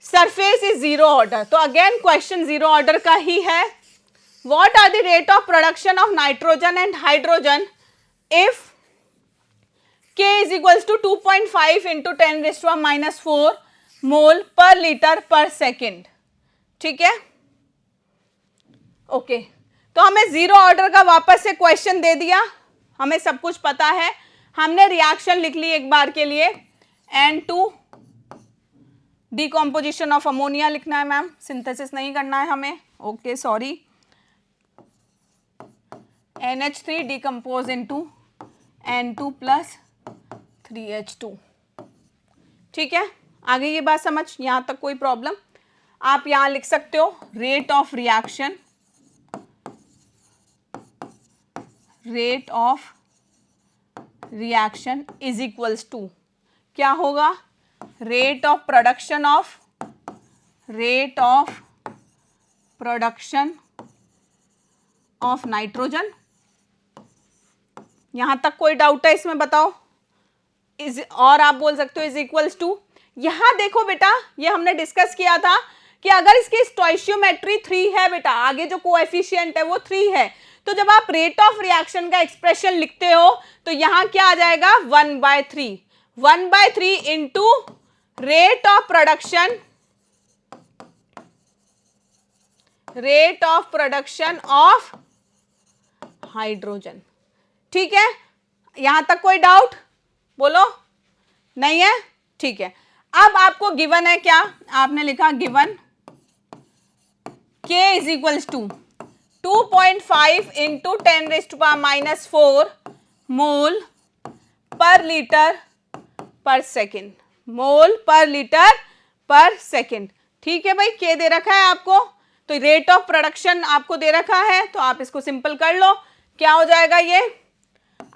Speaker 1: surface is zero order. तो अगेन क्वेश्चन जीरो ऑर्डर का ही है। What are the rate of production of nitrogen and hydrogen if K is equals to 2.5 into 10⁻⁻⁴ mole per litre per second. ठीक है, okay. तो हमें zero order का वापस से क्वेश्चन दे दिया, हमें सब कुछ पता है, हमने रिएक्शन लिख ली एक बार के लिए। N2 डिकम्पोजिशन ऑफ अमोनिया लिखना है मैम, सिंथेसिस नहीं करना है हमें, okay sorry. NH3 decompose into N2 plus 3H2। ठीक है, आगे ये बात समझ, यहां तक कोई प्रॉब्लम? आप यहां लिख सकते हो rate of reaction, rate of reaction is equals to क्या होगा, rate of production of nitrogen. यहां तक कोई डाउट है इसमें बताओ? और आप बोल सकते हो इज इक्वल्स टू, यहां देखो बेटा ये हमने डिस्कस किया था कि अगर इसकी स्टोइशियोमेट्री 3 है बेटा, आगे जो कोएफिशिएंट है वो 3 है, तो जब आप रेट ऑफ रिएक्शन का एक्सप्रेशन लिखते हो तो यहां क्या आ जाएगा 1/3 into rate of production of hydrogen. ठीक है, यहां तक कोई डाउट बोलो? नहीं है, ठीक है। अब आपको गिवन है क्या, आपने लिखा given K is equals to 2.5 into 10⁻⁴ mole per litre per second, mole per litre per second. ठीक है भाई, K दे रखा है आपको, तो रेट ऑफ प्रोडक्शन आपको दे रखा है, तो आप इसको सिंपल कर लो। क्या हो जाएगा ये,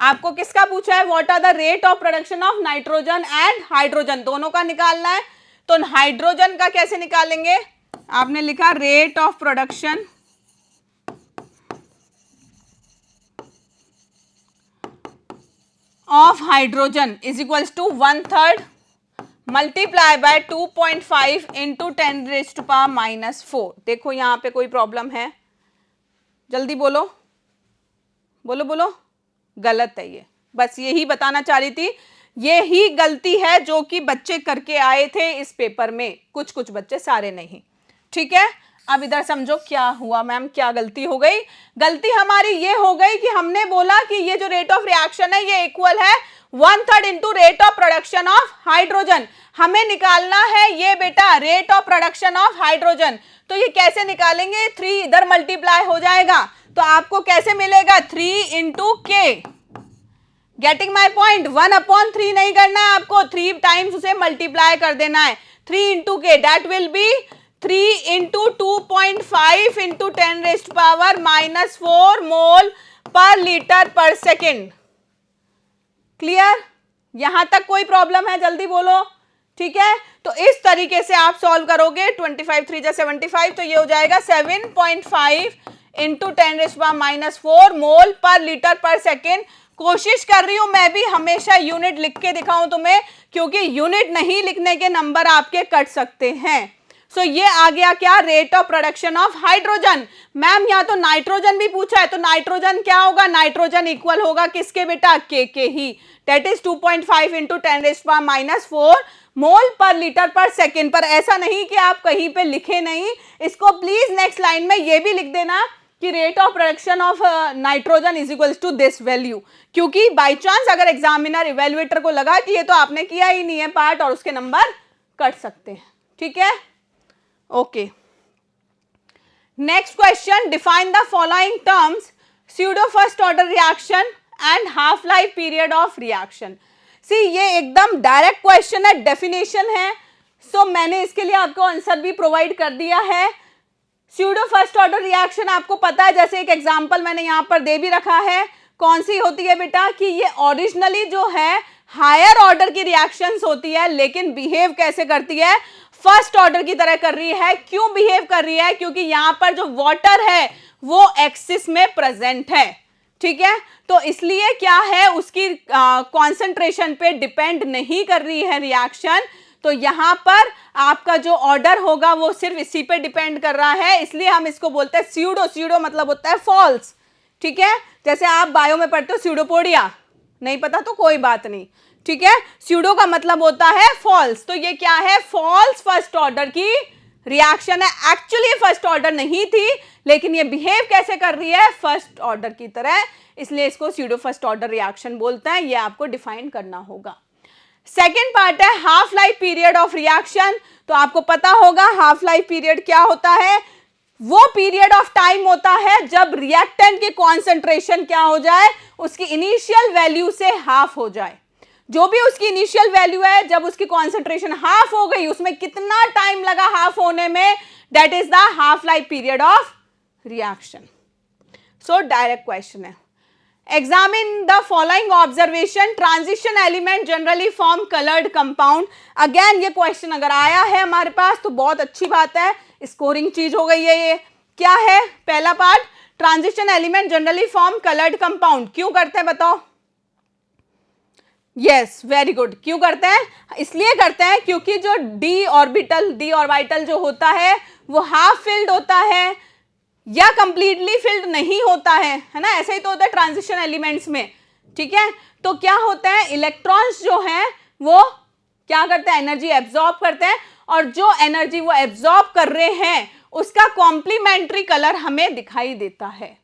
Speaker 1: आपको किसका पूछा है, what are the rate of production of nitrogen and hydrogen, दोनों का निकालना है। तो हाइड्रोजन का कैसे निकालेंगे, आपने लिखा rate of production of hydrogen is equals to 1/3 multiply by 2.5 into 10⁻⁻⁴। देखो यहां पे कोई प्रॉब्लम है? जल्दी बोलो बोलो बोलो। गलत है ये, बस यही बताना चाह रही थी, यही गलती है जो कि बच्चे करके आए थे इस पेपर में, कुछ कुछ बच्चे, सारे नहीं। ठीक है, अब इधर समझो क्या हुआ मैम, क्या गलती हो गई। गलती हमारी ये हो गई कि हमने बोला कि ये जो रेट ऑफ रिएक्शन है ये इक्वल है 1/3 into rate of production of hydrogen. हमें निकालना है ये बेटा rate of production of hydrogen, तो ये कैसे निकालेंगे, 3 इधर मल्टीप्लाई हो जाएगा, तो आपको कैसे मिलेगा 3 इंटू के। गेटिंग माई पॉइंट, 1/3 नहीं करना है आपको, 3 टाइम्स उसे मल्टीप्लाई कर देना है, 3 इंटू के, that will be 3 into 2.5 into 10⁻⁻⁴ mole per litre per second. Clear? यहां तक कोई प्रॉब्लम है? जल्दी बोलो। ठीक है, तो इस तरीके से आप सॉल्व करोगे, 25 3 75, तो ये हो जाएगा 7.5 into 10⁻⁻⁴ mole per litre per second. कोशिश कर रही हूं मैं भी हमेशा यूनिट लिख के दिखाऊं तुम्हें, क्योंकि यूनिट नहीं लिखने के नंबर आपके कट सकते हैं। सो ये आ गया क्या, rate of production of hydrogen. Ma'am यहाँ तो नाइट्रोजन भी पूछा है, तो नाइट्रोजन क्या होगा, नाइट्रोजन इक्वल होगा किसके बेटा, के ही, that is 2.5 into 10⁻⁴ mole per litre per second. पर ऐसा नहीं कि आप कहीं पे लिखे नहीं, इसको प्लीज नेक्स्ट लाइन में ये भी लिख देना कि rate of production of nitrogen is equals to this value, क्योंकि बाय चांस अगर एग्जामिनर इवेल्युएटर को लगा कि ये तो आपने किया ही नहीं है पार्ट और उसके नंबर कट सकते हैं, ठीक है। Okay, next question, define the following terms pseudo first order reaction and half life period of reaction. See ये एकदम डायरेक्ट क्वेश्चन है, डेफिनेशन है, सो मैंने इसके लिए आपको आंसर भी प्रोवाइड कर दिया है। स्यूडो फर्स्ट ऑर्डर रिएक्शन आपको पता है, जैसे एक एग्जांपल मैंने यहां पर दे भी रखा है, कौन सी होती है बेटा, कि ये ओरिजिनली जो है हायर ऑर्डर की रिएक्शंस होती है, लेकिन बिहेव कैसे करती है, फर्स्ट ऑर्डर की तरह कर रही है। क्यों बिहेव कर रही है, क्योंकि यहां पर जो वाटर है वो एक्सिस में प्रेजेंट है, ठीक है, तो इसलिए क्या है, उसकी कॉन्सेंट्रेशन पे डिपेंड नहीं कर रही है रिएक्शन, तो यहां पर आपका जो ऑर्डर होगा वो सिर्फ इसी पे डिपेंड कर रहा है, इसलिए हम इसको बोलते हैं स्यूडो। स्यूडो मतलब होता है फॉल्स, ठीक है, जैसे आप बायो में पढ़ते हो स्यूडोपोडिया, नहीं पता तो कोई बात नहीं, ठीक है, स्यूडो का मतलब होता है फॉल्स, तो ये क्या है, फॉल्स फर्स्ट ऑर्डर की रिएक्शन है। एक्चुअली फर्स्ट ऑर्डर नहीं थी, लेकिन ये बिहेव कैसे कर रही है, फर्स्ट ऑर्डर की तरह, इसलिए इसको स्यूडो फर्स्ट ऑर्डर रिएक्शन बोलते हैं, ये आपको डिफाइन करना होगा। सेकेंड पार्ट है half life period of reaction, तो आपको पता होगा हाफ लाइफ पीरियड क्या होता है, वो पीरियड ऑफ टाइम होता है जब रिएक्टेंट की कॉन्सेंट्रेशन क्या हो जाए, उसकी इनिशियल वैल्यू से हाफ हो जाए। जो भी उसकी इनिशियल वैल्यू है, जब उसकी कॉन्सेंट्रेशन हाफ हो गई, उसमें कितना टाइम लगा हाफ होने में, that is the half life period of reaction. So direct question है, examine the following observation, transition element generally form coloured compound. Again ये क्वेश्चन अगर आया है हमारे पास तो बहुत अच्छी बात है, स्कोरिंग चीज हो गई है। ये क्या है, पहला part, transition element generally form coloured compound, क्यों करते हैं बताओ, यस वेरी गुड, क्यों करते हैं, इसलिए करते हैं क्योंकि जो डी ऑर्बिटल जो होता है वो हाफ फिल्ड होता है या कंप्लीटली फिल्ड नहीं होता है ना, ऐसे ही तो होता है ट्रांजिशन एलिमेंट्स में, ठीक है, तो क्या होता है, इलेक्ट्रॉन्स जो हैं वो क्या करते हैं, एनर्जी एब्जॉर्ब करते हैं, और जो एनर्जी वो एब्जॉर्ब कर रहे हैं उसका कॉम्प्लीमेंट्री कलर हमें दिखाई देता है,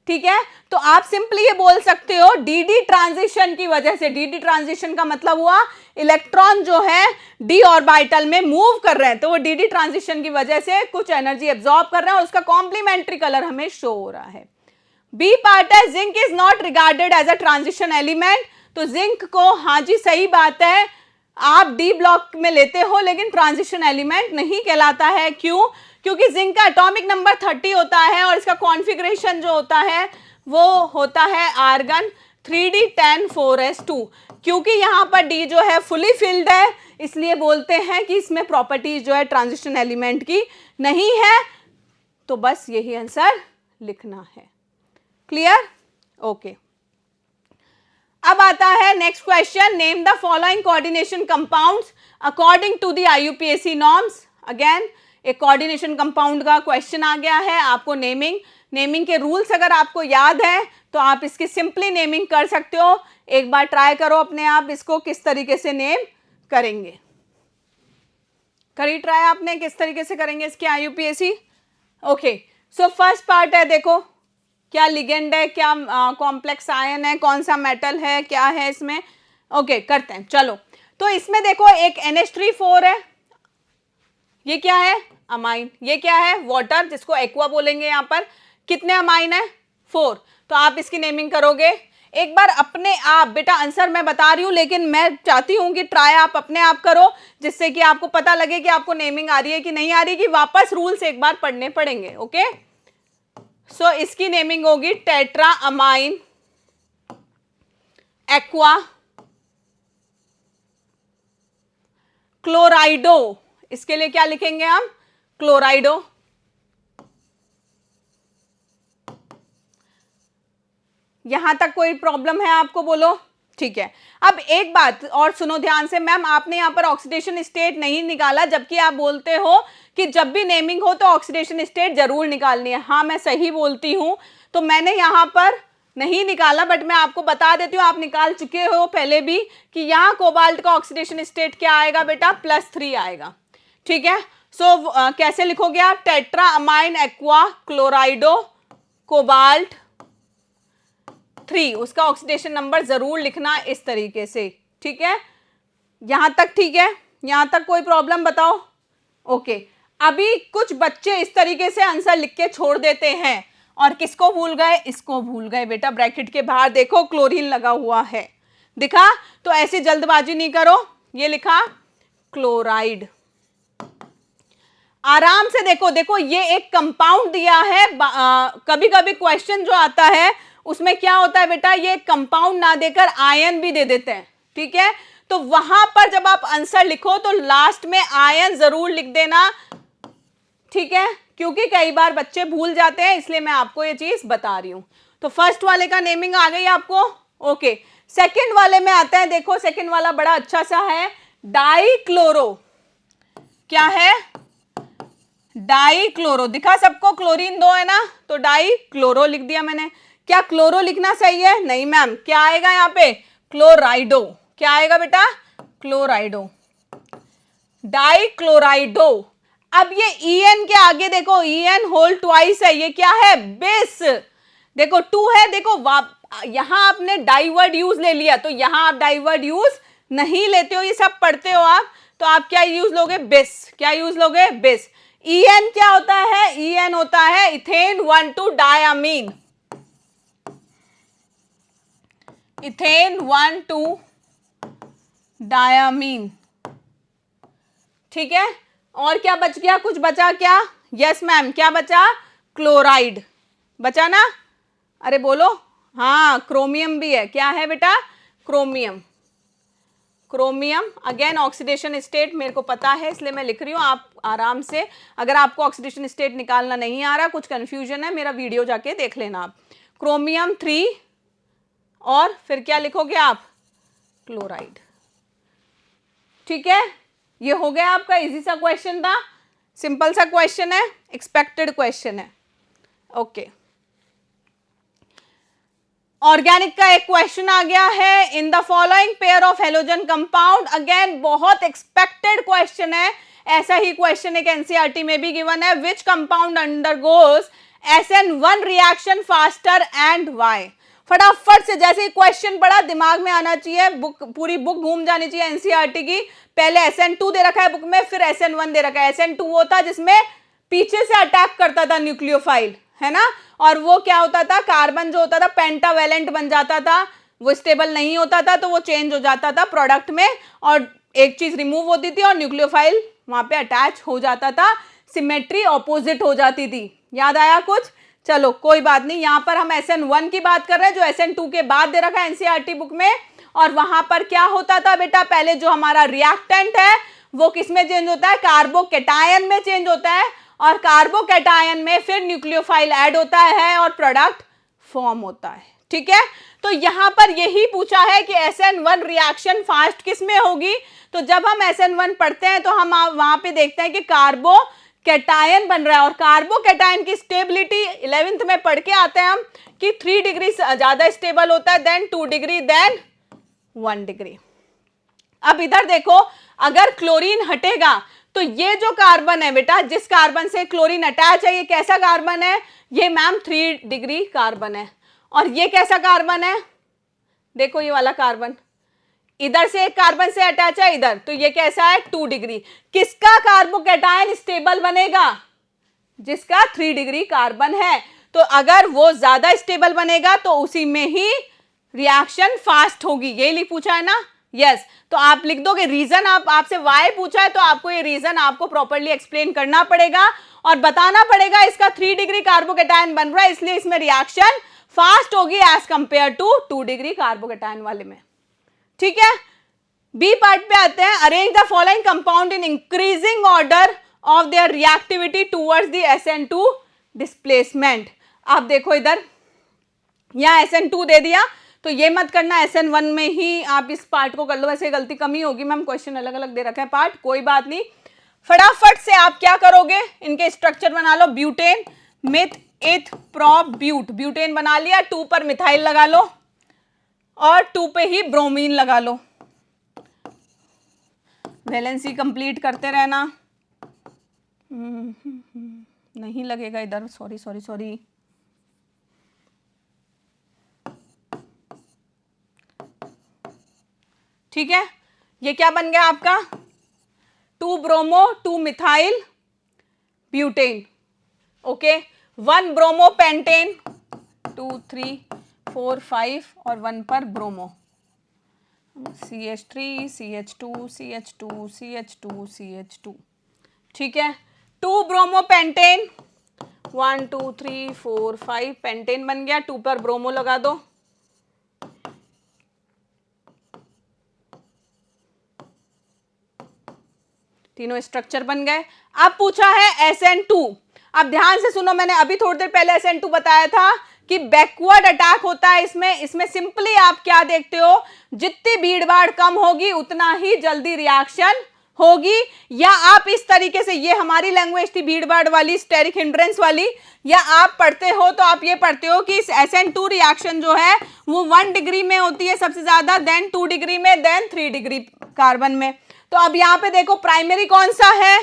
Speaker 1: ठीक है, तो आप सिंपली ये बोल सकते हो डी ट्रांजिशन की वजह से, डी ट्रांजिशन का मतलब हुआ इलेक्ट्रॉन जो है डी ऑर्बिटल में मूव कर रहे हैं, तो वो डी ट्रांजिशन की वजह से कुछ एनर्जी एब्जॉर्ब कर रहे हैं और उसका कॉम्प्लीमेंट्री कलर हमें शो हो रहा है। बी पार्ट है, zinc is not regarded as a transition element, तो जिंक को, हाँ जी सही बात है, आप डी ब्लॉक में लेते हो लेकिन ट्रांजिशन एलिमेंट नहीं कहलाता है। क्यों, क्योंकि जिंक का एटॉमिक नंबर 30 होता है और इसका कॉन्फ़िगरेशन जो होता है वो होता है आर्गन 3d10 4s2, क्योंकि यहाँ पर डी जो है फुली फिल्ड है, इसलिए बोलते हैं कि इसमें प्रॉपर्टीज जो है ट्रांजिशन एलिमेंट की नहीं है, तो बस यही आंसर लिखना है। Clear, okay. अब आता है next question, name the following coordination compounds according to the IUPAC norms. Again एक कोऑर्डिनेशन कंपाउंड का क्वेश्चन आ गया है, आपको नेमिंग के रूल्स अगर आपको याद है तो आप इसकी सिंपली नेमिंग कर सकते हो। एक बार ट्राई करो अपने आप इसको किस तरीके से नेम करेंगे, करी ट्राई आपने किस तरीके से करेंगे इसके IUPAC। Okay, so first part है, देखो क्या लिगेंड है, क्या कॉम्प्लेक्स आयन है, कौन सा मेटल है, क्या है इसमें। ओके करते हैं, चलो। तो इसमें देखो एक NH3 4 है, ये क्या है, अमाइन, ये क्या है, वाटर, जिसको एक्वा बोलेंगे यहाँ पर। कितने अमाइन है, 4, तो आप इसकी नेमिंग करोगे। एक बार अपने आप, बेटा आंसर मैं बता रही हूँ लेकिन मैं चाहती हूँ कि ट्राई आप अपने आप करो, जिससे कि आपको पता लगे कि आपको नेमिंग आ रही है कि नहीं आ रही, कि वापस रूल्स एक बार पढ़ने पड़ेंगे। ओके, सो इसकी नेमिंग होगी टेट्रा अमाइन एक्वा क्लोराइडो। इसके लिए क्या लिखेंगे हम, क्लोराइडो। यहां तक कोई प्रॉब्लम है आपको, बोलो, ठीक है। अब एक बात और सुनो ध्यान से, मैम आपने यहां पर ऑक्सीडेशन स्टेट नहीं निकाला, जबकि आप बोलते हो कि जब भी नेमिंग हो तो ऑक्सीडेशन स्टेट जरूर निकालनी है। हाँ मैं सही बोलती हूं, तो मैंने यहां पर नहीं निकाला, बट मैं आपको बता देती हूँ, आप निकाल चुके हो पहले भी, कि यहाँ कोबाल्ट का ऑक्सीडेशन स्टेट क्या आएगा बेटा, +3 आएगा, ठीक है। सो कैसे लिखोगे आप, टेट्रा अमाइन एक्वा क्लोराइडो कोबाल्ट 3, उसका ऑक्सीडेशन नंबर जरूर लिखना इस तरीके से, ठीक है। यहां तक ठीक है, यहां तक कोई प्रॉब्लम बताओ? ओके। अभी कुछ बच्चे इस तरीके से आंसर लिख के छोड़ देते हैं और किसको भूल गए? इसको भूल गए बेटा। ब्रैकेट के बाहर देखो क्लोरीन लगा हुआ है, दिखा? तो ऐसे जल्दबाजी नहीं करो। ये लिखा क्लोराइड। आराम से देखो, देखो ये एक कंपाउंड दिया है। कभी कभी क्वेश्चन जो आता है उसमें क्या होता है बेटा, ये कंपाउंड ना देकर आयन भी दे देते हैं, ठीक है। तो वहां पर जब आप आंसर लिखो तो लास्ट में आयन जरूर लिख देना, ठीक है, क्योंकि कई बार बच्चे भूल जाते हैं, इसलिए मैं आपको ये चीज बता रही हूं। तो फर्स्ट वाले का नेमिंग आ गई आपको, ओके। सेकंड वाले में आते हैं। देखो सेकंड वाला बड़ा अच्छा सा है, डाइक्लोरो। क्या है? डाइक्लोरो। दिखा सबको? क्लोरीन 2 है ना, तो डाइक्लोरो लिख दिया मैंने। क्या क्लोरो लिखना सही है? नहीं मैम, क्या आएगा यहाँ पे? क्लोराइडो। क्या आएगा बेटा? क्लोराइडो, डाइक्लोराइडो। अब ये EN के आगे देखो, EN होल ट्वाइस है, ये क्या है? बेस। देखो 2 है, देखो यहां आपने डाई वर्ड यूज ले लिया, तो यहां आप डाई वर्ड यूज नहीं लेते हो, ये सब पढ़ते हो आप, तो आप क्या यूज लोगे? बेस। क्या यूज लोगे? बेस। EN क्या होता है? EN होता है इथेन 1,2 डायामीन। इथेन 1,2 डायामीन, ठीक है। और क्या बच गया? कुछ बचा क्या? यस मैम, क्या बचा? क्लोराइड बचा ना? अरे बोलो। हाँ, क्रोमियम भी है। क्या है बेटा? Chromium. Chromium again oxidation state मेरे को पता है, इसलिए मैं लिख रही हूं। आप आराम से, अगर आपको ऑक्सीडेशन स्टेट निकालना नहीं आ रहा, कुछ कंफ्यूजन है, मेरा वीडियो जाके देख लेना आप। क्रोमियम 3 और फिर क्या लिखोगे आप? क्लोराइड, ठीक है। ये हो गया आपका, इजी सा क्वेश्चन था, सिंपल सा क्वेश्चन है, एक्सपेक्टेड क्वेश्चन है, ओके। ऑर्गेनिक का एक क्वेश्चन आ गया है, in the following pair of halogen compound. Again बहुत एक्सपेक्टेड क्वेश्चन है, ऐसा ही क्वेश्चन एक एनसीईआरटी में भी गिवन है। Which compound undergoes SN1 reaction faster and why? फटाफट से, जैसे ही क्वेश्चन पढ़ा दिमाग में आना चाहिए, बुक पूरी बुक घूम जानी चाहिए एनसीईआरटी की। पहले SN2 दे रखा है बुक में, फिर SN1 दे रखा है। SN2 वो था जिसमें पीछे से अटैक करता था न्यूक्लियोफाइल, है ना, और वो क्या होता था? कार्बन जो होता था पेंटावेलेंट बन जाता था, वो स्टेबल नहीं होता था, तो वो चेंज हो जाता था प्रोडक्ट में, और एक चीज रिमूव होती थी और न्यूक्लियोफाइल वहां पे अटैच हो जाता था, सिमेट्री ऑपोजिट हो जाती थी। याद आया कुछ? चलो कोई बात नहीं, यहां पर हम SN1 की बात कर रहे हैं जो SN2 के बाद दे रखा है एनसीईआरटी बुक में। और वहां पर क्या होता था बेटा? पहले जो हमारा रिएक्टेंट है वो किस में चेंज होता है? कार्बोकैटायन में चेंज होता है, और कार्बोकैटायन में फिर न्यूक्लियोफाइल ऐड होता है और प्रोडक्ट फॉर्म होता है, ठीक है। तो यहां पर यही पूछा है कि SN1 रिएक्शन फास्ट किस में होगी। तो जब हम SN1 पढ़ते हैं तो हम वहां पे देखते हैं कि कार्बोकैटायन बन रहा है, और कार्बोकैटायन की स्टेबिलिटी 11th में पढ़ के आते हैं हम कि 3 डिग्री ज्यादा स्टेबल होता है, देन 2 डिग्री, देन 1 डिग्री। अब इधर देखो, अगर क्लोरीन हटेगा तो ये जो कार्बन है बेटा, जिस कार्बन से क्लोरीन अटैच है, ये कैसा कार्बन है? ये मैम 3 डिग्री कार्बन है। और ये कैसा कार्बन है? देखो ये वाला कार्बन, इधर से एक कार्बन से अटैच है इधर, तो ये कैसा है? 2 डिग्री। किसका कार्बोकैटायन स्टेबल बनेगा? जिसका 3 डिग्री कार्बन है। तो अगर वो ज्यादा स्टेबल बनेगा तो उसी में ही रिएक्शन फास्ट होगी। यही पूछा है ना? यस। तो आप लिख दोगे रीजन, आपसे वाई पूछा है तो आपको ये रीजन आपको प्रॉपर्ली एक्सप्लेन करना पड़ेगा और बताना पड़ेगा इसका 3 डिग्री कार्बोकैटायन बन रहा है, इसलिए इसमें रिएक्शन फास्ट होगी as compare to 2 degree carbocation वाले में, ठीक है। बी पार्ट पे आते हैं, arrange the following compound in increasing order of their reactivity towards the SN2 displacement. आप देखो इधर, यहां SN2 दे दिया, तो ये मत करना, SN1 में ही आप इस पार्ट को कर लो। वैसे गलती कमी होगी मैम, क्वेश्चन अलग अलग दे रखा है पार्ट, कोई बात नहीं। फटाफट से आप क्या करोगे? इनके स्ट्रक्चर बना लो। Butane, myth, eth, prop, ब्यूट। Butane बना लिया, 2 पर मिथाइल लगा लो और 2 पे ही ब्रोमीन लगा लो। वैलेंसी कंप्लीट करते रहना। नहीं लगेगा इधर, सॉरी सॉरी सॉरी, ठीक है, ये क्या बन गया आपका 2 bromo 2 methyl butane, okay, 1 bromo pentane 2 3 4 5 और 1 पर bromo CH3 CH2 CH2 CH2 CH2, ठीक है, 2 ब्रोमो पेंटेन 1 2 3 4 5 पेंटेन बन गया, 2 पर ब्रोमो लगा दो, तीनों स्ट्रक्चर बन गए। अब पूछा है SN2, अब ध्यान से सुनो, मैंने अभी थोड़ी देर पहले SN2 बताया था कि बैकवर्ड अटैक होता है इसमें सिंपली आप क्या देखते हो, जितनी भीड़ भाड़ कम होगी उतना ही जल्दी रिएक्शन होगी, या आप इस तरीके से, ये हमारी लैंग्वेज थी भीड़ भाड़ वाली, स्टेरिक हिंड्रेंस वाली, या आप पढ़ते हो तो आप ये पढ़ते हो कि SN2 रिएक्शन जो है वो 1 डिग्री में होती है सबसे ज्यादा, देन 2 डिग्री में, देन 3 डिग्री कार्बन में। तो अब यहां पे देखो प्राइमरी कौन सा है,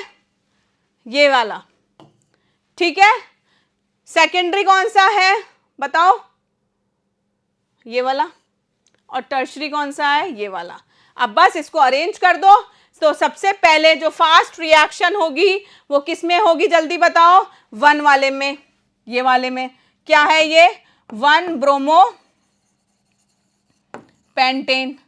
Speaker 1: ये वाला, ठीक है, सेकेंडरी कौन सा है बताओ, ये वाला, और टर्शरी कौन सा है, ये वाला। अब बस इसको अरेंज कर दो, तो सबसे पहले जो फास्ट रिएक्शन होगी वो किस में होगी जल्दी बताओ, 1 वाले में, ये वाले में, क्या है ये 1 ब्रोमो पेंटेन,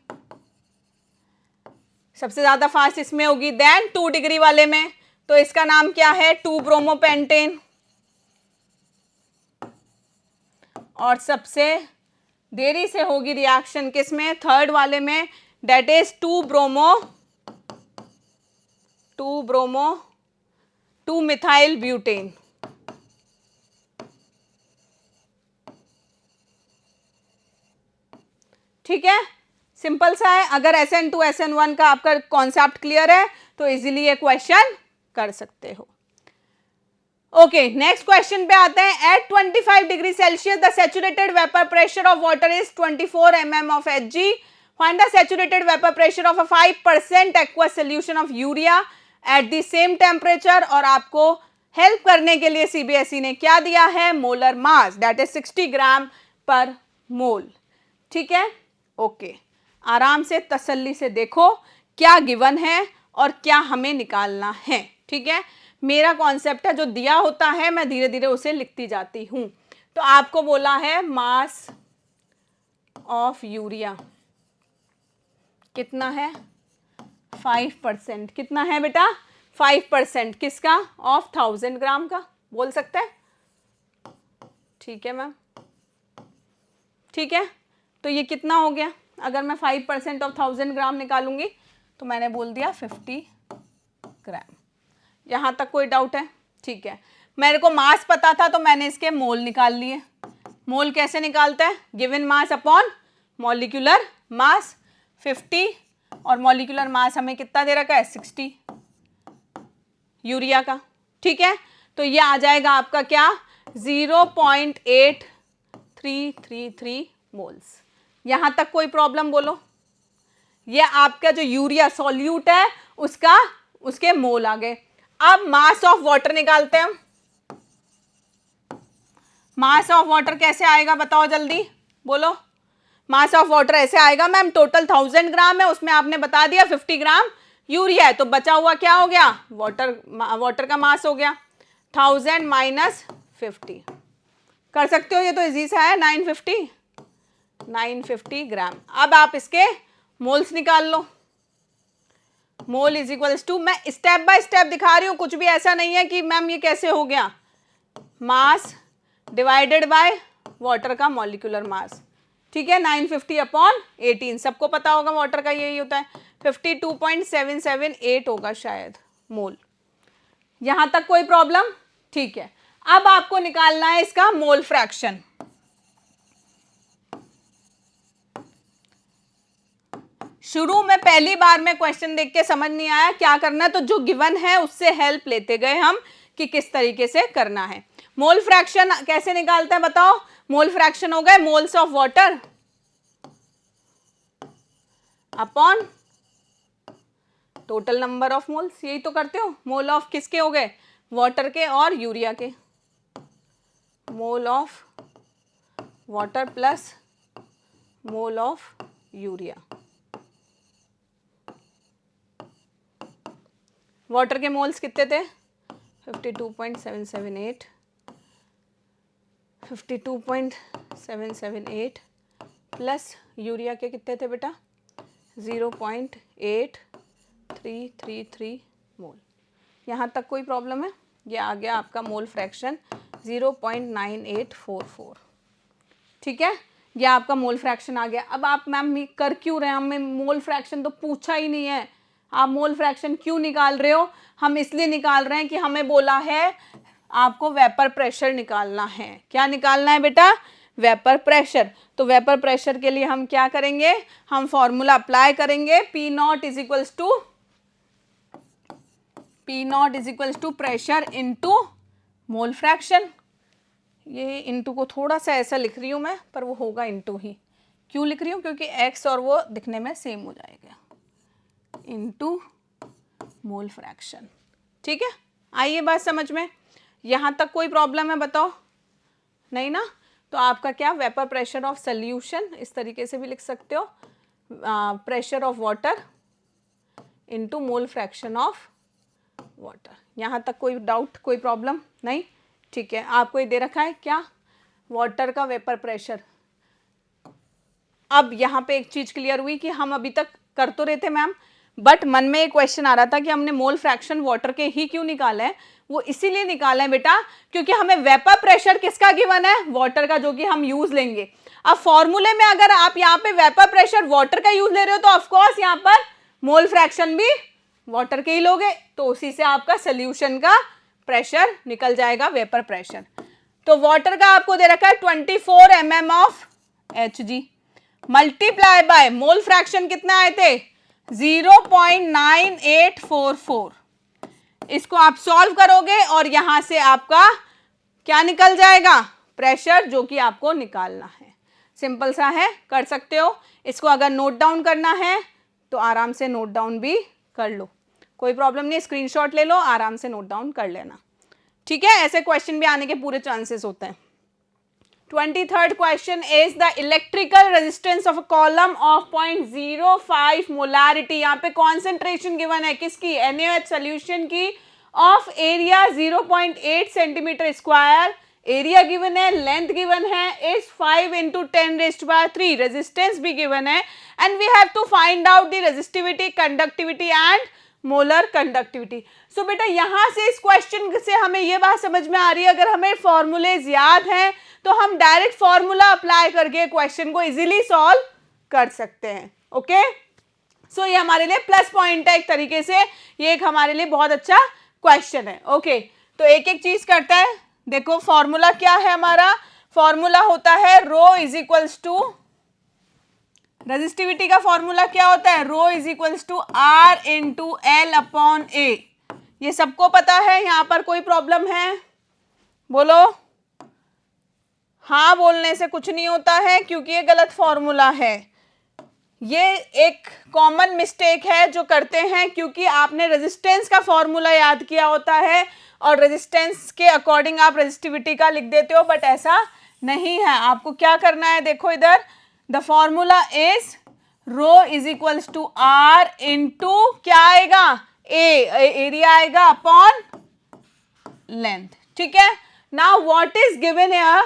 Speaker 1: सबसे ज्यादा फास्ट इसमें होगी, देन 2 डिग्री वाले में, तो इसका नाम क्या है 2 ब्रोमो पेंटेन, और सबसे देरी से होगी रिएक्शन किसमें, 3rd वाले में, that is 2 bromo 2 methyl butane. ठीक है, सिंपल सा है। अगर SN2 SN1 का आपका कॉन्सेप्ट क्लियर है तो इजीली ये क्वेश्चन कर सकते हो। ओके, नेक्स्ट क्वेश्चन पे आते हैं। At 25 degree Celsius the saturated vapour pressure of water is 24 mm of Hg. Find the saturated vapour pressure of a 5% aqueous solution of urea at the same temperature. और आपको help करने के लिए CBSE ने क्या दिया है, मोलर मास, दैट इज 60 ग्राम पर मोल। ठीक है, ओके, आराम से तसल्ली से देखो क्या गिवन है और क्या हमें निकालना है। ठीक है, मेरा कॉन्सेप्ट है जो दिया होता है मैं धीरे धीरे उसे लिखती जाती हूं। तो आपको बोला है मास ऑफ यूरिया कितना है, 5%। कितना है बेटा, 5%। किसका, ऑफ 1000 ग्राम का, बोल सकते हैं। ठीक है मैम, ठीक है, तो ये कितना हो गया, अगर मैं 5% ऑफ 1000 ग्राम निकालूंगी तो मैंने बोल दिया 50 ग्राम। यहां तक कोई डाउट है? ठीक है, मेरे को मास पता था तो मैंने इसके मोल निकाल लिए। मोल कैसे निकालते हैं, given mass upon molecular mass 50, और मॉलिक्यूलर मास हमें कितना दे रखा है 60 यूरिया का। ठीक है, तो ये आ जाएगा आपका क्या, 0.8333 मोल्स। यहां तक कोई प्रॉब्लम बोलो। ये आपका जो यूरिया सॉल्यूट है उसके मोल आ गए। अब मास ऑफ वाटर निकालते हैं। मास ऑफ वाटर कैसे आएगा बताओ जल्दी बोलो। मास ऑफ वाटर ऐसे आएगा मैम, टोटल 1000 ग्राम है, उसमें आपने बता दिया 50 ग्राम यूरिया है, तो बचा हुआ क्या हो गया, वाटर का मास हो गया 1000 माइनस 50। कर सकते हो, ये तो इजी सा है, 950 ग्राम। अब आप इसके मोल्स निकाल लो। मोल इज इक्वल्स टू, मैं स्टेप बाय स्टेप दिखा रही हूं, कुछ भी ऐसा नहीं है कि मैम ये कैसे हो गया, मास डिवाइडेड बाय वाटर का मॉलिक्यूलर मास। ठीक है, 950 अपॉन 18, सबको पता होगा वाटर का यही होता है, 52.778 होगा शायद मोल। यहां तक कोई प्रॉब्लम? ठीक है, अब आपको निकालना है इसका मोल फ्रैक्शन। शुरू में पहली बार में क्वेश्चन देख के समझ नहीं आया क्या करना है, तो जो गिवन है उससे हेल्प लेते गए हम कि किस तरीके से करना है। मोल फ्रैक्शन कैसे निकालते हैं बताओ। मोल फ्रैक्शन हो गए moles of water upon total number of moles, यही तो करते हो। मोल ऑफ किसके हो गए, वाटर के और यूरिया के। Mole of water plus mole of urea. Water के मोल्स कितने थे? 52.778 52.778 प्लस यूरिया के कितने थे बेटा? 0.8333 मोल। यहाँ तक कोई प्रॉब्लम है? ये आ गया आपका मोल फ्रैक्शन 0.9844। ठीक है, ये आपका मोल फ्रैक्शन आ गया। अब आप मैम कर क्यों रहे हैं? हमें मोल फ्रैक्शन तो पूछा ही नहीं है, आप मोल फ्रैक्शन क्यों निकाल रहे हो? हम इसलिए निकाल रहे हैं कि हमें बोला है आपको वेपर प्रेशर निकालना है। क्या निकालना है बेटा? Vapour pressure. तो वेपर प्रेशर के लिए हम क्या करेंगे? हम फॉर्मूला अप्लाई करेंगे, P nought is equals to pressure into mole fraction. ये इनटू को थोड़ा सा ऐसा लिख रही हूँ मैं, पर वो होगा इनटू ही। क्यों लिख रही हूँ? क्योंकि एक्स और वो दिखने में सेम हो जाएगा, इनटू मोल फ्रैक्शन। ठीक है, आइए बात समझ में। यहाँ तक कोई प्रॉब्लम है बताओ? नहीं ना? तो आपका क्या, वेपर प्रेशर ऑफ सोल्यूशन, इस तरीके से भी लिख सकते हो, pressure of water into mole fraction of water. यहाँ तक कोई डाउट, कोई प्रॉब्लम नहीं? ठीक है, आपको ये दे रखा है क्या, वाटर का वेपर प्रेशर। अब यहाँ पे एक चीज क्लियर हुई कि हम अभी तक कर तो रहे थे मैम, बट मन में एक क्वेश्चन आ रहा था कि हमने मोल फ्रैक्शन वाटर के ही क्यों निकाला है? वो इसीलिए निकाला है बेटा क्योंकि हमें वेपर प्रेशर किसका गिवन है? वाटर का, जो कि हम यूज लेंगे। अब फॉर्मूले में अगर आप यहाँ पे वेपर प्रेशर वाटर का यूज ले रहे हो तो ऑफकोर्स यहाँ पर मोल फ्रैक्शन भी वाटर के ही लोगे, तो उसी से आपका सोल्यूशन का प्रेशर निकल जाएगा, वेपर प्रेशर। तो वाटर का आपको दे रखा है 24 mm of Hg multiply by mole fraction कितना आए थे? 0.9844। इसको आप सॉल्व करोगे और यहां से आपका क्या निकल जाएगा? प्रेशर, जो कि आपको निकालना है। सिंपल सा है, कर सकते हो। इसको अगर नोट डाउन करना है तो आराम से नोट डाउन भी कर लो, कोई प्रॉब्लम नहीं, स्क्रीनशॉट ले लो, आराम से नोट डाउन कर लेना। ठीक है, ऐसे क्वेश्चन भी आने के पूरे चांसेस होते हैं। 23rd question is the electrical resistance of a column of 0.05 molarity. यहाँ पे कॉन्सेंट्रेशन गिवन है किसकी? NaOH सोल्यूशन की, of area 0.8 centimetre square. Area given है, लेंथ गिवन है इज 5 × 10⁻3। रेजिस्टेंस भी गिवन है and we have to find out the resistivity, conductivity and molar conductivity. So बेटा यहाँ से इस क्वेश्चन से हमें ये बात समझ में आ रही है, अगर हमें फॉर्मूलेज याद हैं तो हम डायरेक्ट फॉर्मूला अप्लाई करके क्वेश्चन को इजीली सॉल्व कर सकते हैं। ओके, सो ये हमारे लिए प्लस पॉइंट है एक तरीके से, ये एक हमारे लिए बहुत अच्छा क्वेश्चन है। ओके, तो एक एक चीज करता है। देखो फॉर्मूला क्या है हमारा? फॉर्मूला होता है rho is equals to, resistivity का फॉर्मूला क्या होता है? Rho is equals to R × L/A। ये सबको पता है, यहाँ पर कोई प्रॉब्लम है? बोलो। हाँ बोलने से कुछ नहीं होता है क्योंकि ये गलत फॉर्मूला है। ये एक कॉमन मिस्टेक है जो करते हैं, क्योंकि आपने रेजिस्टेंस का फॉर्मूला याद किया होता है और रेजिस्टेंस के अकॉर्डिंग आप रेजिस्टिविटी का लिख देते हो, बट ऐसा नहीं है। आपको क्या करना है? देखो इधर, the formula is rho is equals to R into क्या आएगा? एरिया आएगा अपॉन लेंथ। ठीक है, नाउ व्हाट इज गिवन है?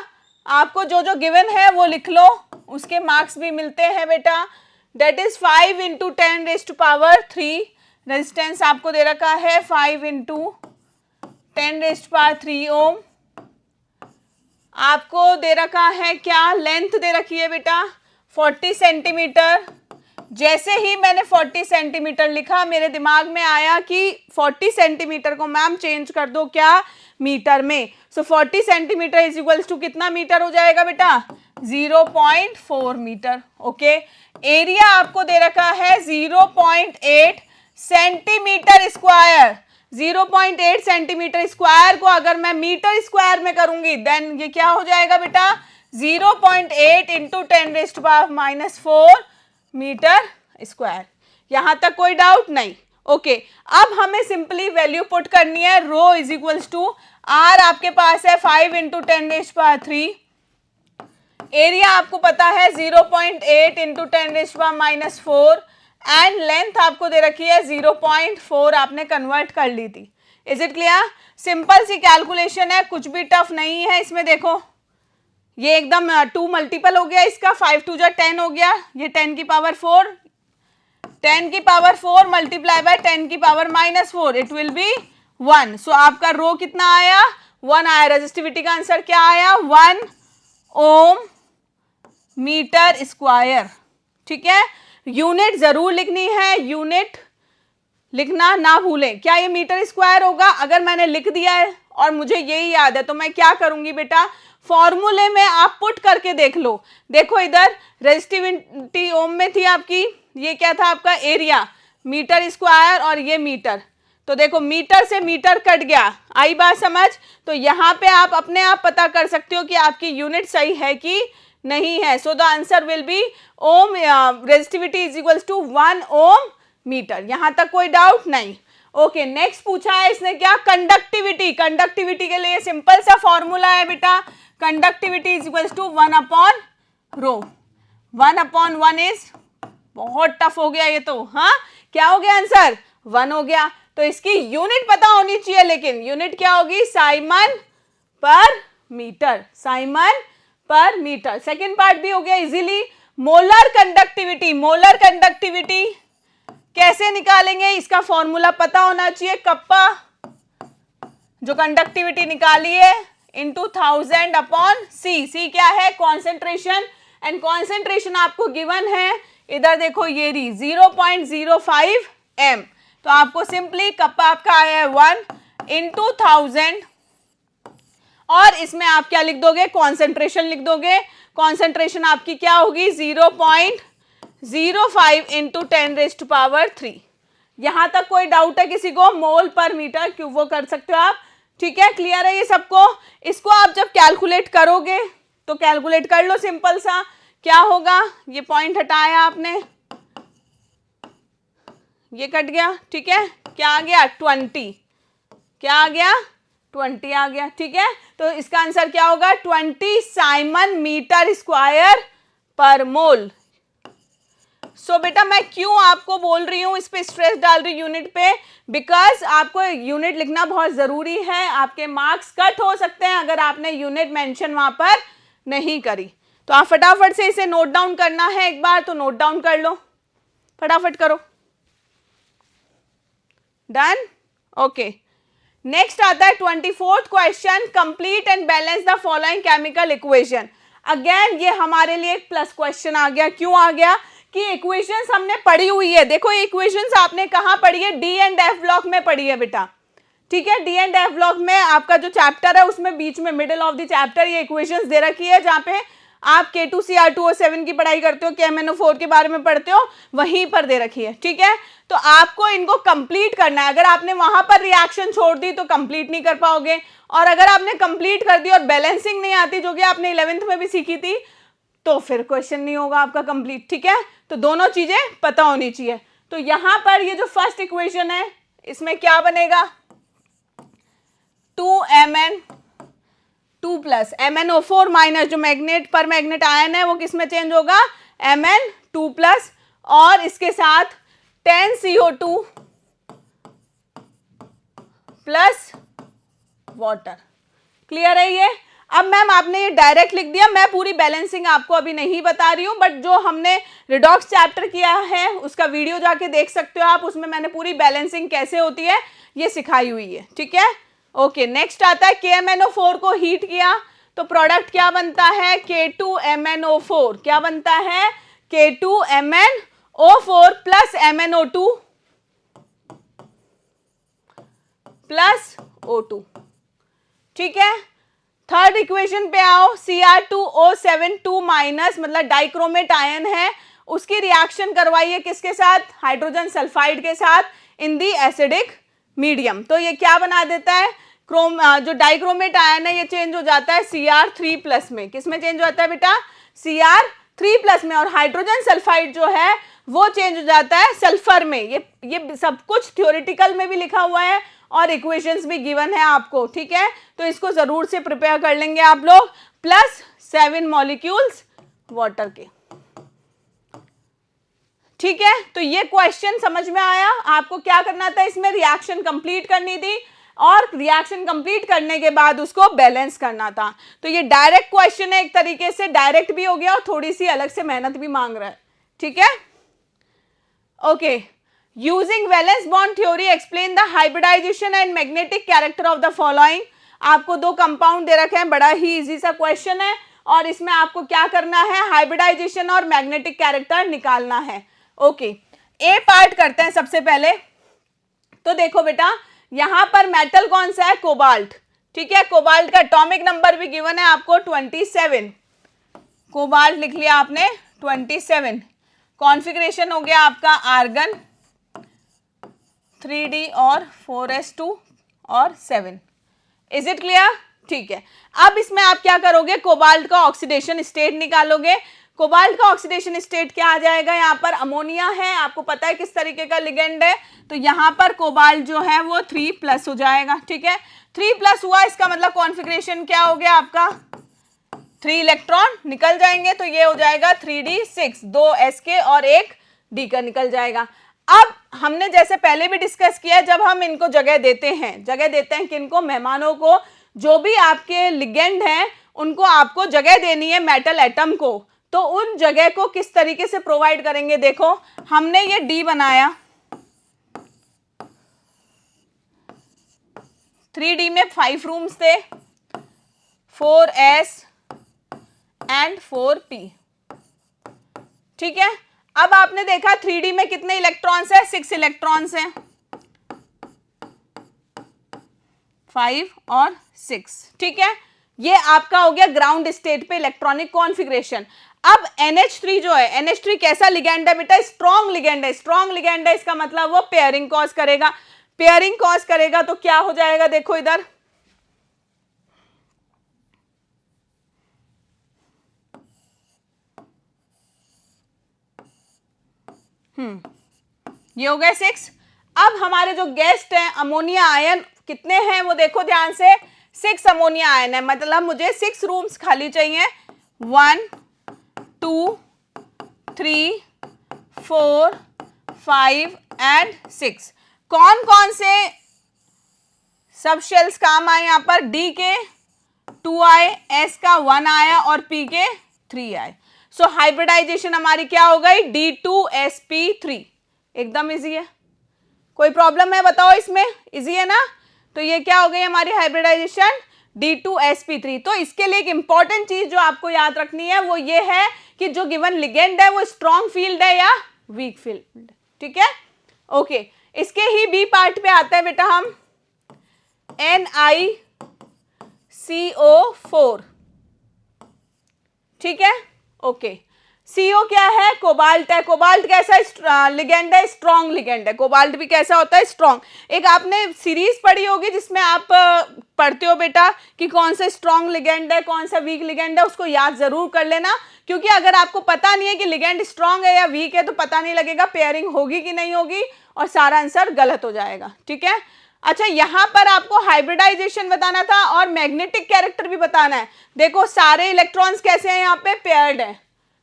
Speaker 1: आपको जो जो गिवन है वो लिख लो, उसके मार्क्स भी मिलते हैं बेटा। Date is 5 × 10⁻3। रेजिस्टेंस आपको दे रखा है 5 × 10⁻3 ओम। आपको दे रखा है क्या? लेंथ दे रखी है बेटा 40 सेंटीमीटर। जैसे ही मैंने 40 सेंटीमीटर लिखा, मेरे दिमाग में आया कि 40 सेंटीमीटर को मैम चेंज कर दो क्या? मीटर में। सो 40 सेंटीमीटर इज इक्वल्स टू कितना मीटर हो जाएगा बेटा? 0.4 मीटर। ओके, एरिया आपको दे रखा है 0.8 सेंटीमीटर स्क्वायर। 0.8 सेंटीमीटर स्क्वायर को अगर मैं मीटर स्क्वायर में करूंगी देन ये क्या हो जाएगा बेटा? 0.8 × 10⁻⁴ मीटर स्क्वायर। यहां तक कोई डाउट नहीं? ओके, अब हमें सिंपली वैल्यू पुट करनी है। Rho is equals to R आपके पास है 5 × 10⁻3। एरिया आपको पता है 0.8 × 10⁻⁴ एंड लेंथ आपको दे रखी है 0.4, आपने कन्वर्ट कर ली थी। Is it clear? सिंपल सी कैलकुलेशन है, कुछ भी टफ नहीं है इसमें। देखो ये एकदम 2 मल्टीपल हो गया इसका, 5 2 जा 10 हो गया, ये 10 की पावर 4, 10 की पावर 4 मल्टीप्लाई बाय 10 की पावर -4, इट विल बी 1। सो आपका रो कितना आया? 1 आया। रेजिस्टिविटी का आंसर क्या आया? 1 ओम मीटर स्क्वायर। ठीक है, यूनिट जरूर लिखनी है, यूनिट लिखना ना भूलें। क्या ये मीटर स्क्वायर होगा? अगर मैंने लिख दिया है और मुझे यही याद है तो मैं क्या करूंगी बेटा, फॉर्मूले में आप पुट करके देख लो। देखो इधर रेजिस्टिविटी ओम में थी आपकी, ये क्या था आपका एरिया मीटर स्क्वायर, और ये मीटर। तो देखो मीटर से मीटर कट गया, आई बात समझ? तो यहाँ पे आप अपने आप पता कर सकते हो कि आपकी यूनिट सही है कि नहीं है। So the answer will be ohm, resistivity is equals to 1 ohm metre. यहां तक कोई डाउट नहीं? ओके, नेक्स्ट पूछा है इसने क्या? कंडक्टिविटी। कंडक्टिविटी के लिए सिंपल सा फॉर्मूला है बेटा, conductivity is equals to 1 upon rho. 1 upon 1 is, बहुत टफ हो गया ये तो, हाँ क्या हो गया आंसर? 1 हो गया। तो इसकी यूनिट पता होनी चाहिए, लेकिन यूनिट क्या होगी? साइमन पर मीटर, साइमन पर मीटर। सेकेंड पार्ट भी हो गया easily. Molar conductivity, molar conductivity कैसे निकालेंगे? इसका फॉर्मूला पता होना चाहिए। कप्पा जो कंडक्टिविटी निकाली है इंटू 1000 अपॉन सी। सी क्या है? कॉन्सेंट्रेशन, एंड कॉन्सेंट्रेशन आपको गिवन है इधर देखो ये रही 0.05 m। तो आपको सिंपली कप्पा आपका आया है 1 इंटू 1000, और इसमें आप क्या लिख दोगे? कॉन्सेंट्रेशन लिख दोगे। कॉन्सेंट्रेशन आपकी क्या होगी? 0.05 इंटू 10⁻³ यहां तक कोई डाउट है किसी को? मोल पर मीटर क्यूब वो कर सकते हो आप। ठीक है, क्लियर है ये सबको? इसको आप जब कैलकुलेट करोगे तो कैलकुलेट कर लो सिंपल सा, क्या होगा? ये पॉइंट हटाया आपने, ये कट गया। ठीक है, क्या आ गया? 20। क्या आ गया? 20 आ गया। ठीक है, तो इसका आंसर क्या होगा? 20 साइमन मीटर स्क्वायर पर मोल। सो बेटा मैं क्यों आपको बोल रही हूं, इस पे स्ट्रेस डाल रही हूं यूनिट पे, बिकॉज आपको यूनिट लिखना बहुत जरूरी है। आपके मार्क्स कट हो सकते हैं अगर आपने यूनिट मेंशन वहां पर नहीं करी। तो आप फटाफट से इसे नोट डाउन करना है एक बार, तो नोट डाउन कर लो, फटाफट करो। डन? ओके, नेक्स्ट आता है 24th question, complete and balance the following chemical equation. Again ये हमारे लिए एक प्लस क्वेश्चन आ गया। क्यों आ गया? कि इक्वेशंस हमने पढ़ी हुई है। देखो ये इक्वेशंस आपने कहाँ पढ़ी है? डी एंड एफ ब्लॉक में पढ़ी है बेटा। ठीक है, डी एंड एफ ब्लॉक में आपका जो चैप्टर है उसमें बीच में मिडिल ऑफ द चैप्टर ये इक्वेशंस दे रखी है, जहाँ पे आप K2Cr2O7 की पढ़ाई करते हो, KMnO4 के बारे में पढ़ते हो, वहीं पर दे रखी है। ठीक है, तो आपको इनको कंप्लीट करना है। अगर आपने वहां पर रिएक्शन छोड़ दी तो कंप्लीट नहीं कर पाओगे, और अगर आपने कंप्लीट कर दी और बैलेंसिंग नहीं आती जो कि आपने 11th में भी सीखी थी, तो फिर क्वेश्चन नहीं होगा आपका कंप्लीट। ठीक है, तो दोनों चीजें पता होनी चाहिए। तो यहां पर ये जो फर्स्ट इक्वेशन है इसमें क्या बनेगा? 2Mn2 प्लस MnO4 माइनस जो मैग्नेट पर मैग्नेट आयन है वो किस में चेंज होगा? Mn2 प्लस, और इसके साथ 10CO2 प्लस वाटर। क्लियर है ये? अब मैम आपने ये डायरेक्ट लिख दिया, मैं पूरी बैलेंसिंग आपको अभी नहीं बता रही हूं, बट जो हमने रिडॉक्स चैप्टर किया है उसका वीडियो जाके देख सकते हो आप, उसमें मैंने पूरी बैलेंसिंग कैसे होती है ये सिखाई हुई है। ठीक है, ओके। नेक्स्ट आता है KMnO4 को हीट किया तो प्रोडक्ट क्या बनता है? K2MnO4। क्या बनता है? K2MnO4 plus MnO2 plus O2। ठीक है, थर्ड इक्वेशन पे आओ। Cr2O7 2 माइनस मतलब डाइक्रोमेट आयन है, उसकी रिएक्शन करवाइए किसके साथ? हाइड्रोजन सल्फाइड के साथ इन दी एसिडिक मीडियम। तो ये क्या बना देता है? जो डाइक्रोमेट आयन है ये चेंज हो जाता है Cr3 प्लस में। किस में चेंज होता है बेटा? Cr3 प्लस में। और हाइड्रोजन सल्फाइड जो है वो चेंज हो जाता है सल्फर में। ये सब कुछ थ्योरेटिकल में भी लिखा हुआ है और इक्वेशंस भी गिवन है आपको। ठीक है, तो इसको जरूर से प्रिपेयर कर लेंगे आप लोग। प्लस 7 मॉलिक्यूल्स वाटर के। ठीक है, तो ये क्वेश्चन समझ में आया। आपको क्या करना था, इसमें रिएक्शन कंप्लीट करनी थी और रिएक्शन कंप्लीट करने के बाद उसको बैलेंस करना था। तो ये डायरेक्ट क्वेश्चन है, एक तरीके से डायरेक्ट भी हो गया और थोड़ी सी अलग से मेहनत भी मांग रहा है। ठीक है, okay. Using valence bond theory explain the hybridization and magnetic character of the following. आपको दो कंपाउंड दे रखे हैं, बड़ा ही इजी सा क्वेश्चन है और इसमें आपको क्या करना है, हाइब्रिडाइजेशन और मैग्नेटिक कैरेक्टर निकालना है। ओके, ए पार्ट करते हैं सबसे पहले। तो देखो बेटा, यहां पर मेटल कौन सा है, कोबाल्ट। ठीक है, कोबाल्ट का एटॉमिक नंबर भी गिवन है आपको 27। कोबाल्ट लिख लिया आपने 27। कॉन्फ़िगरेशन हो गया आपका आर्गन 3D और 4s2 और 7। Is it clear? ठीक है, अब इसमें आप क्या करोगे, कोबाल्ट का ऑक्सीडेशन स्टेट निकालोगे। कोबाल्ट का ऑक्सीडेशन स्टेट क्या आ जाएगा, यहाँ पर अमोनिया है, आपको पता है किस तरीके का लिगेंड है, तो यहाँ पर कोबाल्ट जो है वो 3+ हो जाएगा। ठीक है, 3+ हुआ, इसका मतलब कॉन्फ़िगरेशन क्या हो गया आपका, 3 इलेक्ट्रॉन निकल जाएंगे, तो ये हो जाएगा 3d6, 2 Sk और 1 D का निकल जाएगा। अब हमने जैसे पहले भी डिस्कस किया, जब हम इनको जगह देते हैं किनको, मेहमानों को, जो भी आपके लिगेंड हैं उनको आपको जगह देनी है मेटल एटम को, तो उन जगह को किस तरीके से प्रोवाइड करेंगे। देखो, हमने ये D बनाया, 3D में 5 रूम्स थे, 4s एंड 4p। ठीक है, अब आपने देखा 3D में कितने इलेक्ट्रॉन्स है, 6 इलेक्ट्रॉन्स हैं, 5 और 6। ठीक है, ये आपका हो गया ग्राउंड स्टेट पे इलेक्ट्रॉनिक कॉन्फ़िगरेशन। अब NH3 जो है, NH3 कैसा लिगेंड है बेटा, स्ट्रॉन्ग लिगेंड है। स्ट्रॉन्ग लिगेंड है, इसका मतलब वो पेयरिंग कॉज करेगा। पेयरिंग कॉज करेगा तो क्या हो जाएगा, देखो इधर, ये हो गए 6। अब हमारे जो गेस्ट हैं अमोनिया आयन कितने हैं वो देखो ध्यान से, 6 अमोनिया आयन है, मतलब मुझे 6 रूम्स खाली चाहिए, 1 2 3 4 5 एंड 6। कौन कौन से सब शेल्स काम आए यहाँ पर, D के 2 आए, S का 1 आया और P के 3 आए। सो हाइब्रिडाइजेशन हमारी क्या हो गई, D2sp3। एकदम इजी है, कोई प्रॉब्लम है बताओ इसमें, इजी है ना। तो ये क्या हो गई हमारी हाइब्रिडाइजेशन, D2sp3। तो इसके लिए एक इंपॉर्टेंट चीज जो आपको याद रखनी है वो ये है कि जो गिवन लिगेंड है वो स्ट्रॉन्ग फील्ड है या वीक फील्ड। ठीक है, ओके। इसके ही बी पार्ट पे आता है बेटा, हम NiCO4। ठीक है, ओके। CO क्या है, कोबाल्ट है। कोबाल्ट कैसा लिगेंड है, स्ट्रॉन्ग लिगेंड है। कोबाल्ट भी कैसा होता है, स्ट्रॉन्ग। एक आपने सीरीज पढ़ी होगी जिसमें आप पढ़ते हो बेटा कि कौन सा स्ट्रॉन्ग लिगेंड है, कौन सा वीक लिगेंड है, उसको याद जरूर कर लेना, क्योंकि अगर आपको पता नहीं है कि लिगेंड स्ट्रॉन्ग है या वीक है तो पता नहीं लगेगा पेयरिंग होगी कि नहीं होगी और सारा आंसर गलत हो जाएगा। ठीक है, अच्छा, यहां पर आपको हाइब्रिडाइजेशन बताना था और मैग्नेटिक कैरेक्टर भी बताना है। देखो सारे इलेक्ट्रॉन्स कैसे हैं, यहाँ पे पेयर्ड है,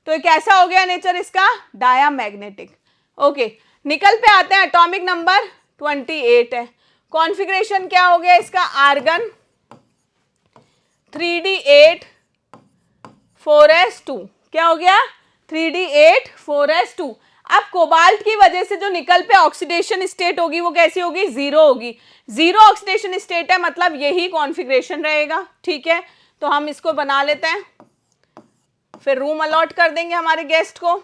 Speaker 1: तो ये कैसा हो गया नेचर इसका, डायामैग्नेटिक। ओके, निकल पे आते हैं, एटॉमिक नंबर 28 है। कॉन्फ़िगरेशन क्या हो गया इसका, आर्गन 3d8 4s2। क्या हो गया, 3d8 4s2। अब कोबाल्ट की वजह से जो निकल पे ऑक्सीडेशन स्टेट होगी वो कैसी होगी, 0 होगी। 0 ऑक्सीडेशन स्टेट है, मतलब यही कॉन्फ़िगरेशन रहेगा। ठीक है, तो हम इसको बना लेते हैं, फिर रूम अलॉट कर देंगे हमारे गेस्ट को।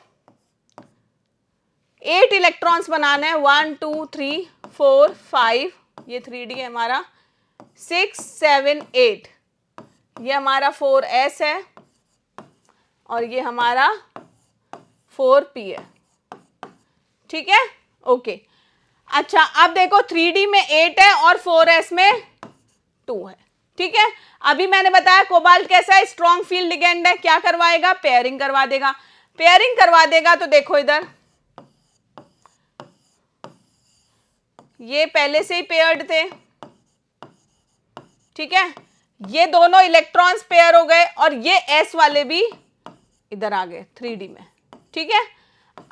Speaker 1: 8 इलेक्ट्रॉन्स बनाने हैं, 1 2 3 4 5, ये 3D है हमारा, 6 7 8, ये हमारा 4s है और ये हमारा 4p है। ठीक है, ओके। अच्छा, अब देखो 3D में 8 है और 4s में 2 है। ठीक है, अभी मैंने बताया कोबाल्ट कैसा है, स्ट्रॉन्ग फील्ड लिगेंड है, क्या करवाएगा, पेयरिंग करवा देगा। पेयरिंग करवा देगा तो देखो इधर, ये पहले से ही पेयर्ड थे। ठीक है, ये दोनों इलेक्ट्रॉन्स पेयर हो गए और ये S वाले भी इधर आ गए 3D में। ठीक है,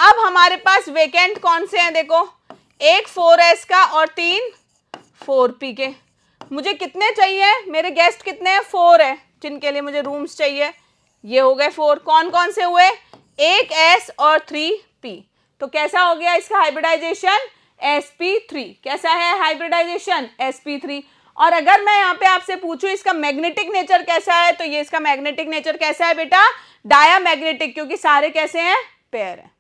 Speaker 1: अब हमारे पास वेकेंट कौन से हैं, देखो एक 4s का और 3 4p के। मुझे कितने चाहिए, मेरे गेस्ट कितने हैं, 4 है, जिनके लिए मुझे रूम्स चाहिए। ये हो गए 4, कौन कौन से हुए, एक s और 3p। तो कैसा हो गया इसका हाइब्रिडाइजेशन, sp3। कैसा है हाइब्रिडाइजेशन, sp3। और अगर मैं यहाँ पे आपसे पूछूं इसका मैग्नेटिक नेचर कैसा है, तो ये इसका मैग्नेटिक नेचर कैसा है बेटा, डायामैग्नेटिक, क्योंकि सारे कैसे हैं, पेयर है।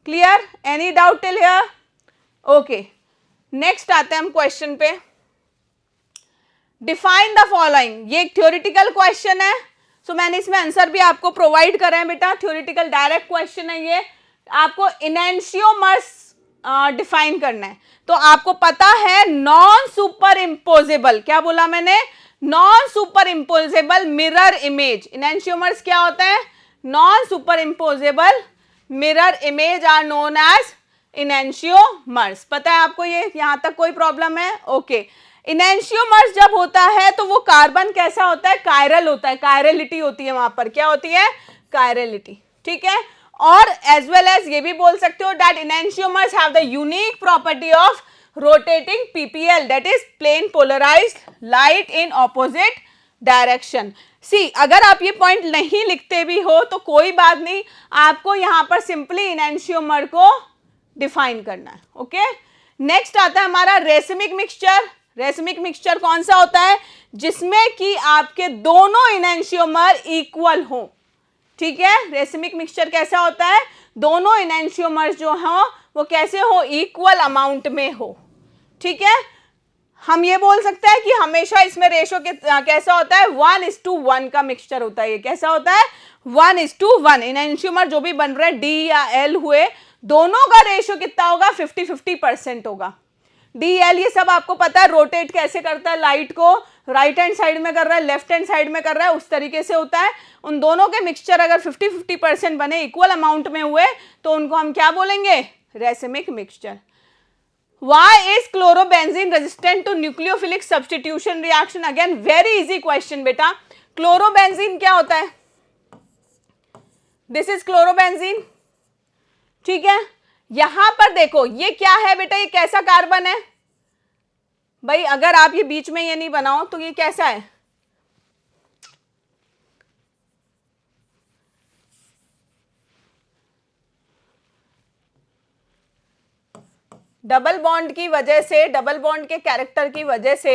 Speaker 1: Clear, any doubt till here? Okay, next आते हैं हम क्वेश्चन पे। डिफाइन द फॉलोइंग, ये एक थ्योरेटिकल क्वेश्चन है, सो मैंने इसमें आंसर भी आपको प्रोवाइड करा है बेटा। थ्योरेटिकल डायरेक्ट क्वेश्चन है ये, आपको इनैंशियोमर्स डिफाइन करना है। तो आपको पता है नॉन सुपर इम्पोजेबल, क्या बोला मैंने, non super imposable mirror image. Enantiomers क्या होता है, non super imposable mirror image are known as enantiomers. पता है आपको ये, यहां तक कोई प्रॉब्लम है? ओके। इनैंशियोमर्स जब होता है तो वो कार्बन कैसा होता है, कायरल होता है, कायरलिटी होती है वहां पर, क्या होती है, कायरलिटी, ठीक है। और एज वेल एज ये भी बोल सकते हो that enantiomers have the unique property of rotating PPL, that is plane polarised light in opposite direction. See, अगर आप ये पॉइंट नहीं लिखते भी हो तो कोई बात नहीं, आपको यहां पर सिंपली इनैंशियोमर को डिफाइन करना है। ओके, नेक्स्ट आता है हमारा रेसिमिक मिक्सचर। रेसिमिक मिक्सचर कौन सा होता है, जिसमें कि आपके दोनों इनैंशियोमर इक्वल हो, ठीक है। रेसिमिक मिक्सचर कैसा होता है, दोनों इनैंशियोमर्स जो हो वो कैसे हो, इक्वल अमाउंट में हो, ठीक है। हम ये बोल सकते हैं कि हमेशा इसमें रेशो कैसा होता है, 1:1 का मिक्सचर होता है। ये कैसा होता है, 1:1। इनैंशियोमर जो भी बन रहे हैं डी या एल हुए, दोनों का रेशो कितना होगा, 50-50% होगा। डी एल ये सब आपको पता है, रोटेट कैसे करता है लाइट को, राइट हैंड साइड में कर रहा है, लेफ्ट हैंड साइड में कर रहा है, उस तरीके से होता है। उन दोनों के मिक्सचर अगर 50-50% बने, इक्वल अमाउंट में हुए, तो उनको हम क्या बोलेंगे, racemic mixture. Why is chlorobenzene resistant to nucleophilic substitution reaction? Again very easy question बेटा। क्लोरोबेंजीन क्या होता है, दिस इज क्लोरोबेंजीन, ठीक है। यहां पर देखो ये क्या है बेटा, ये कैसा कार्बन है भाई, अगर आप ये बीच में ये नहीं बनाओ तो ये कैसा है, डबल बॉन्ड की वजह से, डबल बॉन्ड के कैरेक्टर की वजह से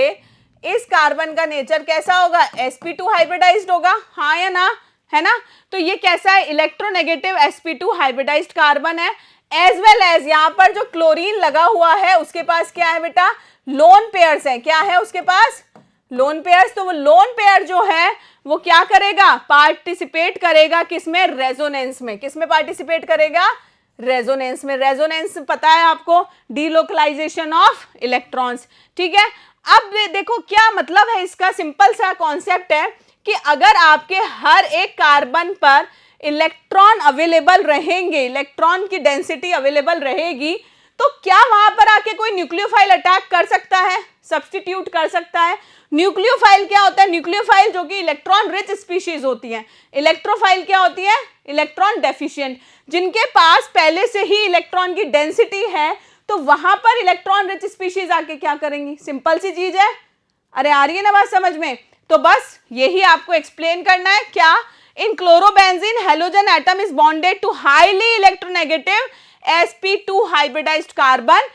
Speaker 1: इस कार्बन का नेचर कैसा होगा, sp2 हाइब्रिडाइज्ड होगा, हाँ या ना, है ना। तो ये कैसा है, इलेक्ट्रोनेगेटिव sp2 हाइब्रिडाइज्ड कार्बन है। एज वेल एज यहाँ पर जो क्लोरीन लगा हुआ है उसके पास क्या है बेटा, लोन पेयर्स है, क्या है उसके पास, लोन पेयर्स। तो वो लोन पेयर जो है वो क्या करेगा, पार्टिसिपेट करेगा किसमें, रेजोनेंस में। किसमें पार्टिसिपेट करेगा, रेजोनेंस में। रेजोनेंस पता है आपको, डीलोकलाइजेशन ऑफ इलेक्ट्रॉन्स, ठीक है। अब देखो क्या मतलब है इसका, सिंपल सा कॉन्सेप्ट है कि अगर आपके हर एक कार्बन पर इलेक्ट्रॉन अवेलेबल रहेंगे, इलेक्ट्रॉन की डेंसिटी अवेलेबल रहेगी, तो क्या वहां पर आके कोई न्यूक्लियोफाइल अटैक कर सकता है, सब्स्टिट्यूट कर सकता है। न्यूक्लियोफाइल क्या होता है, न्यूक्लियोफाइल जो कि इलेक्ट्रॉन रिच स्पीशीज होती है। इलेक्ट्रोफाइल क्या होती है, इलेक्ट्रॉन डेफिशिएंट, जिनके पास पहले से ही इलेक्ट्रॉन की डेंसिटी है, तो वहां पर इलेक्ट्रॉन रिच स्पीशीज आके क्या करेंगी, सिंपल सी चीज है। अरे आ रही है ना बात समझ में, तो बस यही आपको एक्सप्लेन करना है। क्या, in chlorobenzene halogen atom is bonded to highly electronegative sp2 hybridized carbon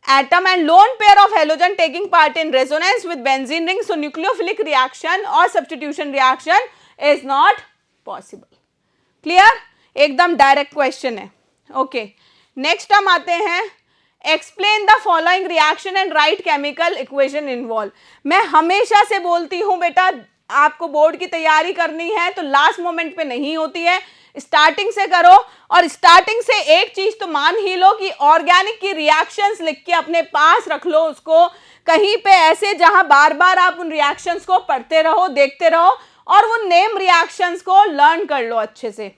Speaker 1: atom and lone pair of halogen taking part in resonance with benzene ring, so nucleophilic reaction or substitution reaction is not possible. Clear? एकदम direct question है। Okay, next हम आते हैं, explain the following reaction and right chemical equation involve. मैं हमेशा से बोलती हूं बेटा, आपको बोर्ड की तैयारी करनी है तो लास्ट मोमेंट पे नहीं होती है, स्टार्टिंग से करो। और स्टार्टिंग से एक चीज तो मान ही लो कि ऑर्गेनिक की रिएक्शंस लिख के अपने पास रख लो उसको कहीं पे ऐसे, जहां बार बार आप उन रिएक्शंस को पढ़ते रहो, देखते रहो, और वो नेम रिएक्शंस को लर्न कर लो अच्छे से,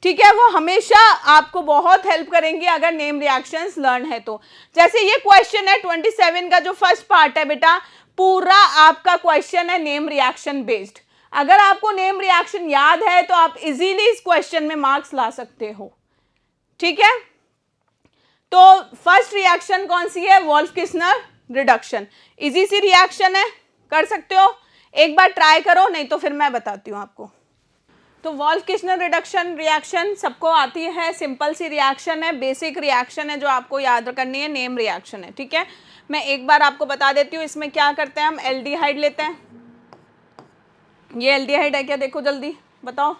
Speaker 1: ठीक है। वो हमेशा आपको बहुत हेल्प करेंगे अगर नेम रिएक्शंस लर्न है तो। जैसे ये क्वेश्चन है 27 का जो फर्स्ट पार्ट है बेटा, पूरा आपका क्वेश्चन है नेम रिएक्शन बेस्ड। अगर आपको नेम रिएक्शन याद है तो आप इजीली इस क्वेश्चन में मार्क्स ला सकते हो, ठीक है। तो फर्स्ट रिएक्शन कौन सी है, वोल्फ-किस्नर रिडक्शन। इजी सी रिएक्शन है, कर सकते हो, एक बार ट्राई करो, नहीं तो फिर मैं बताती हूँ आपको। तो वोल्फ-किस्नर रिडक्शन रिएक्शन सबको आती है, सिंपल सी रिएक्शन है, बेसिक रिएक्शन है जो आपको याद करनी है, नेम रिएक्शन है, ठीक है। मैं एक बार आपको बता देती हूँ इसमें क्या करते हैं। हम एल्डिहाइड लेते हैं, ये एल्डिहाइड है क्या, देखो जल्दी बताओ।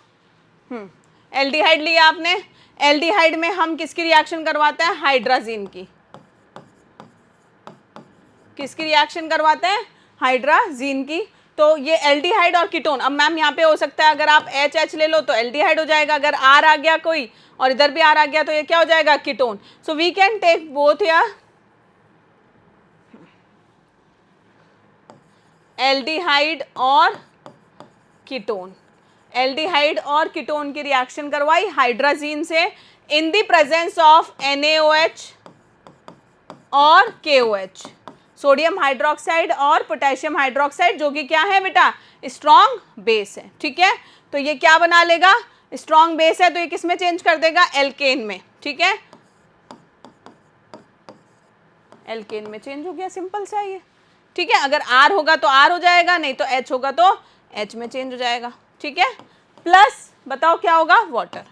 Speaker 1: एल्डिहाइड लिया आपने, एल्डिहाइड में हम किसकी रिएक्शन करवाते हैं, हाइड्राजीन की। किसकी रिएक्शन करवाते हैं, हाइड्राजीन की। तो ये एल्डिहाइड और कीटोन, अब मैम यहाँ पे हो सकता है अगर आप एच ले लो तो एल्डिहाइड हो जाएगा, अगर आर आ गया कोई और इधर भी आर आ गया तो ये क्या हो जाएगा, ketone. So we can take both here, aldehyde और कीटोन। एल्डिहाइड और कीटोन की रिएक्शन करवाई हाइड्राजीन से in the presence of NaOH और KOH, सोडियम हाइड्रोक्साइड और पोटेशियम हाइड्रोक्साइड, जो कि क्या है बेटा, स्ट्रॉन्ग बेस है, ठीक है। तो ये क्या बना लेगा, स्ट्रॉन्ग बेस है, तो ये किस में चेंज कर देगा, एल्केन में, ठीक है। एल्केन में चेंज हो गया, सिंपल सा ये, ठीक है। अगर R होगा तो R हो जाएगा, नहीं तो H होगा तो H में चेंज हो जाएगा, ठीक है। प्लस बताओ क्या होगा, वाटर,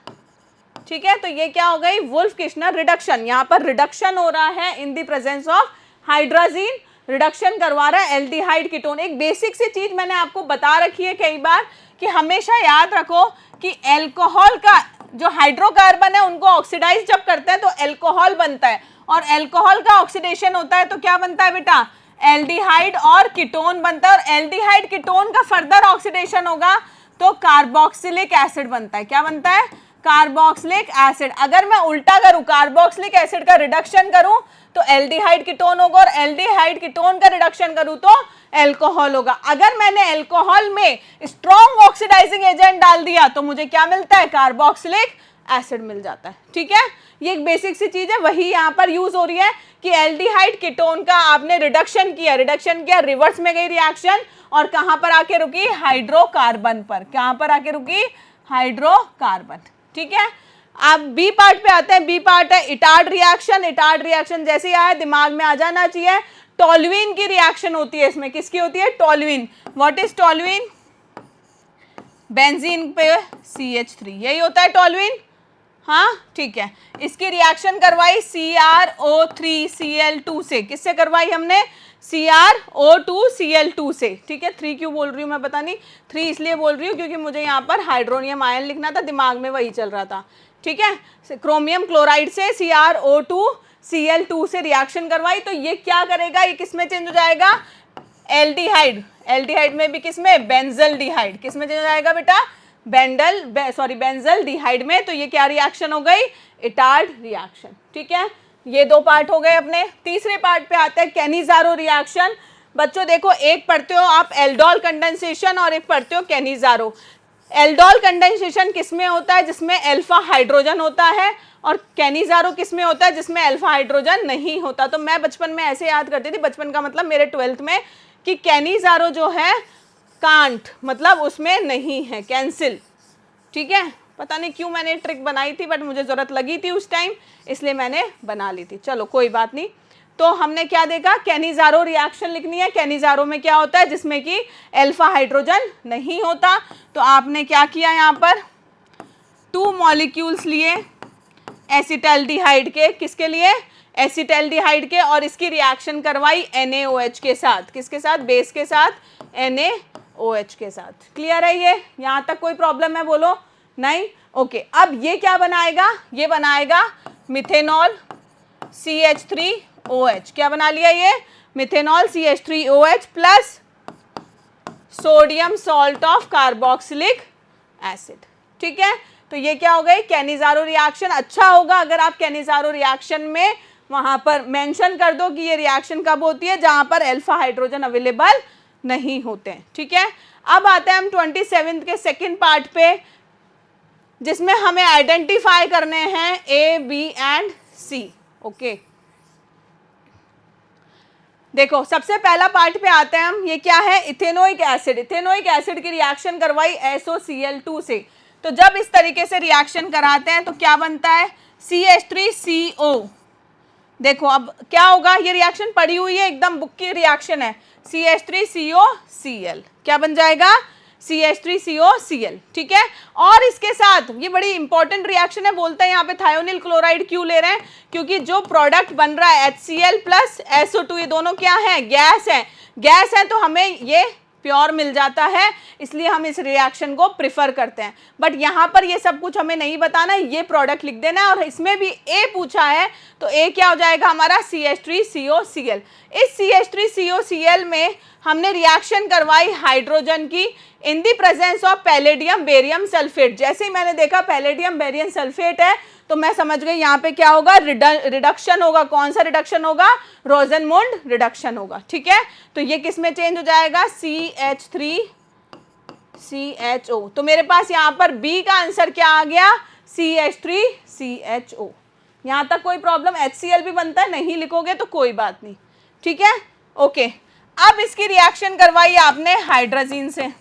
Speaker 1: ठीक है। तो ये क्या हो गई, वोल्फ-किस्नर रिडक्शन। यहाँ पर रिडक्शन हो रहा है इन the presence of hydrazine, reduction करवा रहा है एल्डिहाइड कीटोन। एक बेसिक सी चीज मैंने आपको बता रखी है कई बार कि हमेशा याद रखो कि एल्कोहल का जो हाइड्रोकार्बन है उनको ऑक्सीडाइज जब करते हैं तो एल्कोहल बनता है, और एल्कोहल का ऑक्सीडेशन होता है तो क्या बनता है बेटा, एल्डिहाइड और कीटोन बनता है, और एल्डिहाइड कीटोन का फर्दर ऑक्सीडेशन होगा तो कार्बोक्सिलिक एसिड बनता है। क्या बनता है, कार्बोक्सिलिक एसिड। अगर मैं उल्टा करूं, कार्बोक्सिलिक एसिड का रिडक्शन करूं तो एल्डिहाइड कीटोन होगा, और एल्डिहाइड कीटोन का रिडक्शन करूं तो एल्कोहल होगा। अगर मैंने एल्कोहल में स्ट्रॉन्ग ऑक्सीडाइजिंग एजेंट डाल दिया तो मुझे क्या मिलता है, कार्बोक्सिलिक एसिड मिल जाता है, ठीक है। ये एक बेसिक सी चीज है, वही यहाँ पर यूज हो रही है कि एल्डिहाइड कीटोन का आपने रिडक्शन किया, रिवर्स में गई रिएक्शन, और कहां पर आके रुकी, हाइड्रोकार्बन पर। कहां पर आके रुकी, हाइड्रोकार्बन, ठीक है। अब बी पार्ट पे आते हैं। बी पार्ट है इटार्ड रिएक्शन। इटार्ड रिएक्शन जैसे ही आया दिमाग में आ जाना चाहिए, टोल्यूइन की रिएक्शन होती है इसमें। किसकी होती है, toluene. What is toluene, benzene पे CH3, यही होता है टोल्यूइन, हाँ ठीक है। इसकी रिएक्शन करवाई CrO3Cl2 से। किससे करवाई हमने, CrO2Cl2 से, ठीक है। 3 क्यों बोल रही हूँ मैं, पता नहीं, 3 इसलिए बोल रही हूँ क्योंकि मुझे यहाँ पर हाइड्रोनियम आयन लिखना था, दिमाग में वही चल रहा था, ठीक है। क्रोमियम क्लोराइड से CrO2Cl2 से रिएक्शन करवाई, तो ये क्या करेगा, ये किस में चेंज हो जाएगा, एल्डिहाइड। एल्डिहाइड में भी किस में, बेंजल्डिहाइड। किस में चेंज हो जाएगा बेटा, बेंजल्डिहाइड में। तो ये क्या रिएक्शन हो गई, इटार्ड रिएक्शन, ठीक है। ये 2 पार्ट हो गए अपने। तीसरे पार्ट पे आते हैं कैनिजारो रिएक्शन। बच्चों देखो, एक पढ़ते हो आप एल्डोल कंडेंसेशन और एक पढ़ते हो कैनिजारो। एल्डोल कंडेंसेशन किसमें होता है, जिसमें अल्फा हाइड्रोजन होता है, और कैनिजारो किसमें होता है, जिसमें अल्फा हाइड्रोजन नहीं होता। तो मैं बचपन में ऐसे याद करती थी, बचपन का मतलब मेरे 12th में, कि कैनिजारो जो है कांट, मतलब उसमें नहीं है, कैंसिल, ठीक है। पता नहीं क्यों मैंने ट्रिक बनाई थी, बट मुझे जरूरत लगी थी उस टाइम, इसलिए मैंने बना ली थी। चलो कोई बात नहीं। तो हमने क्या देखा, कैनिजारो रिएक्शन लिखनी है। कैनिजारो में क्या होता है, जिसमें कि अल्फा हाइड्रोजन नहीं होता। तो आपने क्या किया, यहाँ पर 2 मॉलिक्यूल्स लिए एसिटल्डिहाइड के। किसके लिए, एसिटल्डिहाइड के, और इसकी रिएक्शन करवाई NaOH के साथ। किसके साथ, बेस के साथ, NaOH के साथ। क्लियर है ये, यहाँ तक कोई प्रॉब्लम है, बोलो नहीं, ओके। अब ये क्या बनाएगा, ये बनाएगा मिथेनॉल CH3OH। क्या बना लिया ये, methanol CH3OH plus sodium salt of carboxylic acid, ठीक है। तो ये क्या हो गई, कैनिजारो रिएक्शन। अच्छा होगा अगर आप कैनिजारो रिएक्शन में वहां पर मेंशन कर दो कि ये रिएक्शन कब होती है, जहां पर अल्फा हाइड्रोजन अवेलेबल नहीं होते हैं, ठीक है। अब आते हैं हम 27 के सेकंड पार्ट पे, जिसमें हमें आइडेंटिफाई करने हैं A, B and C, okay. देखो सबसे पहला पार्ट पे आते हैं हम, ये क्या है, इथेनोइक एसिड। इथेनोइक एसिड की रिएक्शन करवाई SOCl2 से। तो जब इस तरीके से रिएक्शन कराते हैं तो क्या बनता है, CH3CO। देखो अब क्या होगा, ये रिएक्शन पड़ी हुई है, एकदम बुक की रिएक्शन है। CH3COCl क्या बन जाएगा, CH3COCl, ठीक है। और इसके साथ ये बड़ी इंपॉर्टेंट रिएक्शन है, बोलते हैं यहाँ पे थायोनिल क्लोराइड क्यों ले रहे हैं, क्योंकि जो प्रोडक्ट बन रहा है HCl प्लस SO2, ये दोनों क्या है, गैस है। गैस है तो हमें ये प्योर मिल जाता है, इसलिए हम इस रिएक्शन को प्रिफर करते हैं। बट यहाँ पर ये सब कुछ हमें नहीं बताना, ये प्रोडक्ट लिख देना है। और इसमें भी ए पूछा है तो ए क्या हो जाएगा हमारा, CH3COCl। इस CH3COCl में हमने रिएक्शन करवाई हाइड्रोजन की in the presence of palladium barium sulphate. जैसे ही मैंने देखा पैलेडियम बेरियम सल्फेट है तो मैं समझ गई यहाँ पे क्या होगा, रिडक्शन होगा। कौन सा रिडक्शन होगा, रोजनमुंड रिडक्शन होगा, ठीक है। तो ये किस में चेंज हो जाएगा, CH3CHO। तो मेरे पास यहाँ पर बी का आंसर क्या आ गया, CH3CHO। यहाँ तक कोई प्रॉब्लम, HCl भी बनता है, नहीं लिखोगे तो कोई बात नहीं, ठीक है, ओके। अब इसकी रिएक्शन करवाई आपने हाइड्रोजीन से।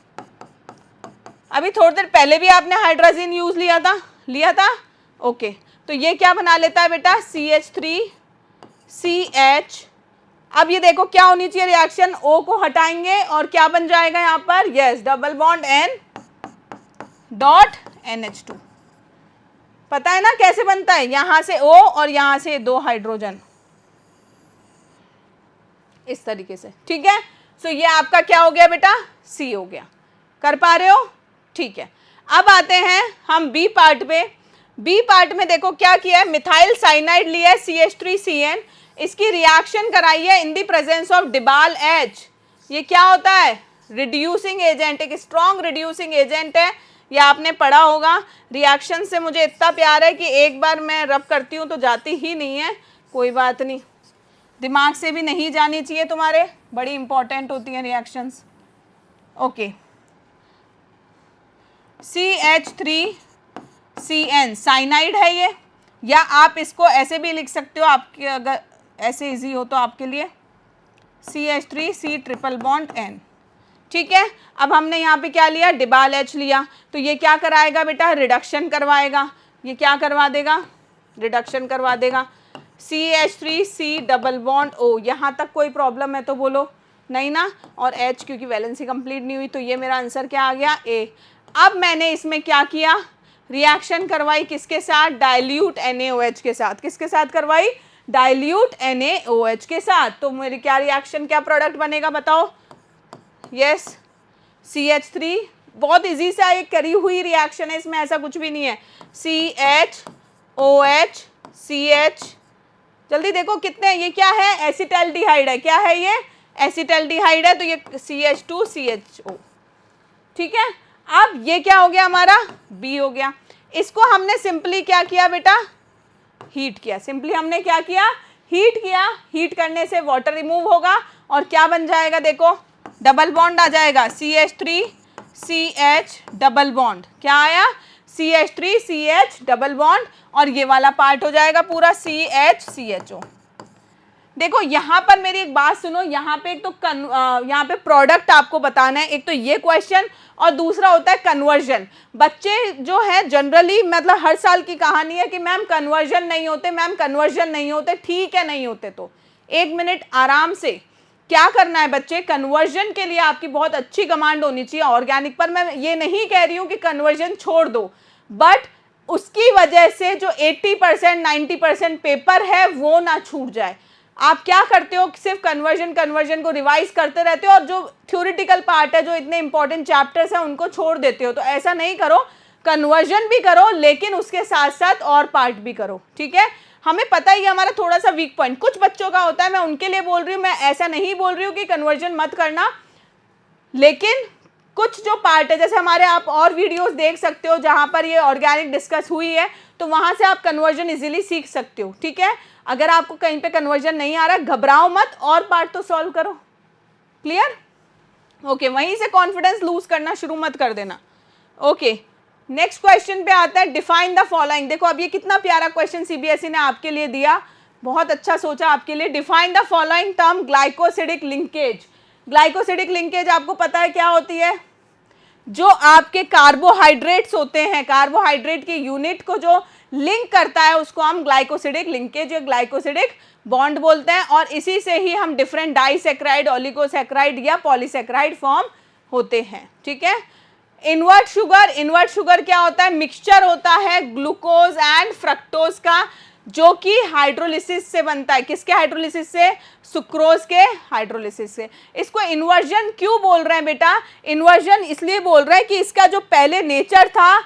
Speaker 1: अभी थोड़ी देर पहले भी आपने हाइड्रोजीन यूज लिया था, ओके। तो ये क्या बना लेता है बेटा, CH3CH। अब ये देखो क्या होनी चाहिए रिएक्शन, O को हटाएंगे और क्या बन जाएगा यहाँ पर, yes, double bond N dot NH2। पता है ना कैसे बनता है, यहां से O और यहां से 2 हाइड्रोजन, इस तरीके से, ठीक है। सो ये आपका क्या हो गया बेटा, C हो गया। कर पा रहे हो, ठीक है। अब आते हैं हम बी पार्ट पे। बी पार्ट में देखो क्या किया है, मिथाइल साइनाइड लिया है CH3CN, इसकी रिएक्शन कराई है इन दी प्रेजेंस ऑफ डिबाल H। ये क्या होता है, रिड्यूसिंग एजेंट, एक स्ट्रॉन्ग रिड्यूसिंग एजेंट है, ये आपने पढ़ा होगा। रिएक्शन से मुझे इतना प्यार है कि एक बार मैं रब करती हूँ तो जाती ही नहीं है, कोई बात नहीं, दिमाग से भी नहीं जानी चाहिए तुम्हारे, बड़ी इंपॉर्टेंट होती हैं रिएक्शंस, ओके। CH3CN साइनाइड है ये, या आप इसको ऐसे भी लिख सकते हो, आपके अगर ऐसे इजी हो तो आपके लिए, CH3C ट्रिपल बॉन्ड N, ठीक है। अब हमने यहाँ पे क्या लिया, डिबाल H लिया, तो ये क्या कराएगा बेटा, रिडक्शन करवाएगा। ये क्या करवा देगा, रिडक्शन करवा देगा। CH3C डबल बॉन्ड O, यहाँ तक कोई प्रॉब्लम है तो बोलो, नहीं ना, और H क्योंकि वैलेंसी कंप्लीट नहीं हुई, तो ये मेरा आंसर क्या आ गया, A। अब मैंने इसमें क्या किया, रिएक्शन करवाई किसके साथ, डाइल्यूट NaOH के साथ। किसके साथ करवाई, डाइल्यूट NaOH के साथ। तो मेरी क्या रिएक्शन, क्या प्रोडक्ट बनेगा बताओ, यस, CH3। बहुत इजी सा एक करी हुई रिएक्शन है, इसमें ऐसा कुछ भी नहीं है, CHOH CH, जल्दी देखो कितने हैं, ये क्या है, एसिटाल्डिहाइड है, क्या है ये, एसिटाल्डिहाइड है, तो ये CH2CHO, ठीक है। अब ये क्या हो गया हमारा, B हो गया। इसको हमने सिंपली क्या किया बेटा, हीट किया। सिंपली हमने क्या किया, हीट किया। हीट करने से वाटर रिमूव होगा और क्या बन जाएगा, देखो डबल बॉन्ड आ जाएगा, CH3CH डबल बॉन्ड, क्या आया, CH3CH डबल बॉन्ड, और ये वाला पार्ट हो जाएगा पूरा CHCHO। देखो यहाँ पर मेरी एक बात सुनो, यहाँ पे एक तो यहाँ पे प्रोडक्ट आपको बताना है, एक तो ये क्वेश्चन, और दूसरा होता है कन्वर्जन। बच्चे जो है जनरली, मतलब हर साल की कहानी है कि मैम कन्वर्जन नहीं होते, मैम कन्वर्जन नहीं होते, ठीक है नहीं होते तो 1 मिनट आराम से क्या करना है बच्चे, कन्वर्जन के लिए आपकी बहुत अच्छी कमांड होनी चाहिए ऑर्गेनिक पर। मैं ये नहीं कह रही हूँ कि कन्वर्जन छोड़ दो, बट उसकी वजह से जो 80% 90% पेपर है वो ना छूट जाए। आप क्या करते हो, सिर्फ कन्वर्जन को रिवाइज करते रहते हो, और जो थ्योरेटिकल पार्ट है, जो इतने इंपॉर्टेंट चैप्टर्स हैं, उनको छोड़ देते हो। तो ऐसा नहीं करो, कन्वर्जन भी करो, लेकिन उसके साथ साथ और पार्ट भी करो, ठीक है। हमें पता ही है हमारा थोड़ा सा वीक पॉइंट कुछ बच्चों का होता है, मैं उनके लिए बोल रही हूँ, मैं ऐसा नहीं बोल रही हूँ कि कन्वर्जन मत करना, लेकिन कुछ जो पार्ट है, जैसे हमारे आप और वीडियोस देख सकते हो जहाँ पर ये ऑर्गेनिक डिस्कस हुई है, तो वहाँ से आप कन्वर्जन इजीली सीख सकते हो, ठीक है। अगर आपको कहीं पे कन्वर्जन नहीं आ रहा, घबराओ मत, और पार्ट तो सॉल्व करो, क्लियर, ओके। वहीं से कॉन्फिडेंस लूज करना शुरू मत कर देना, ओके। नेक्स्ट क्वेश्चन पे आता है, डिफाइन द फॉलोइंग। देखो अब ये कितना प्यारा क्वेश्चन सीबीएसई ने आपके लिए दिया, बहुत अच्छा सोचा आपके लिए। Define the following term glycosidic linkage. Glycosidic linkage आपको पता है क्या होती है, जो आपके कार्बोहाइड्रेट्स होते हैं, कार्बोहाइड्रेट की यूनिट को जो लिंक करता है उसको हम ग्लाइकोसिडिक लिंकेज या ग्लाइकोसिडिक बॉन्ड बोलते हैं, और इसी से ही हम डिफरेंट डाइसैकेराइड, ओलिगोसैकेराइड या पॉलीसैकेराइड फॉर्म होते हैं। ठीक है। इन्वर्ट शुगर क्या होता है? मिक्सचर होता है ग्लूकोज एंड फ्रक्टोज का, जो कि हाइड्रोलिसिस से बनता है। किसके हाइड्रोलिसिस से? सुक्रोज के हाइड्रोलिसिस से। इसको इन्वर्जन क्यों बोल रहे हैं बेटा? इन्वर्जन इसलिए बोल रहे हैं कि इसका जो पहले नेचर था,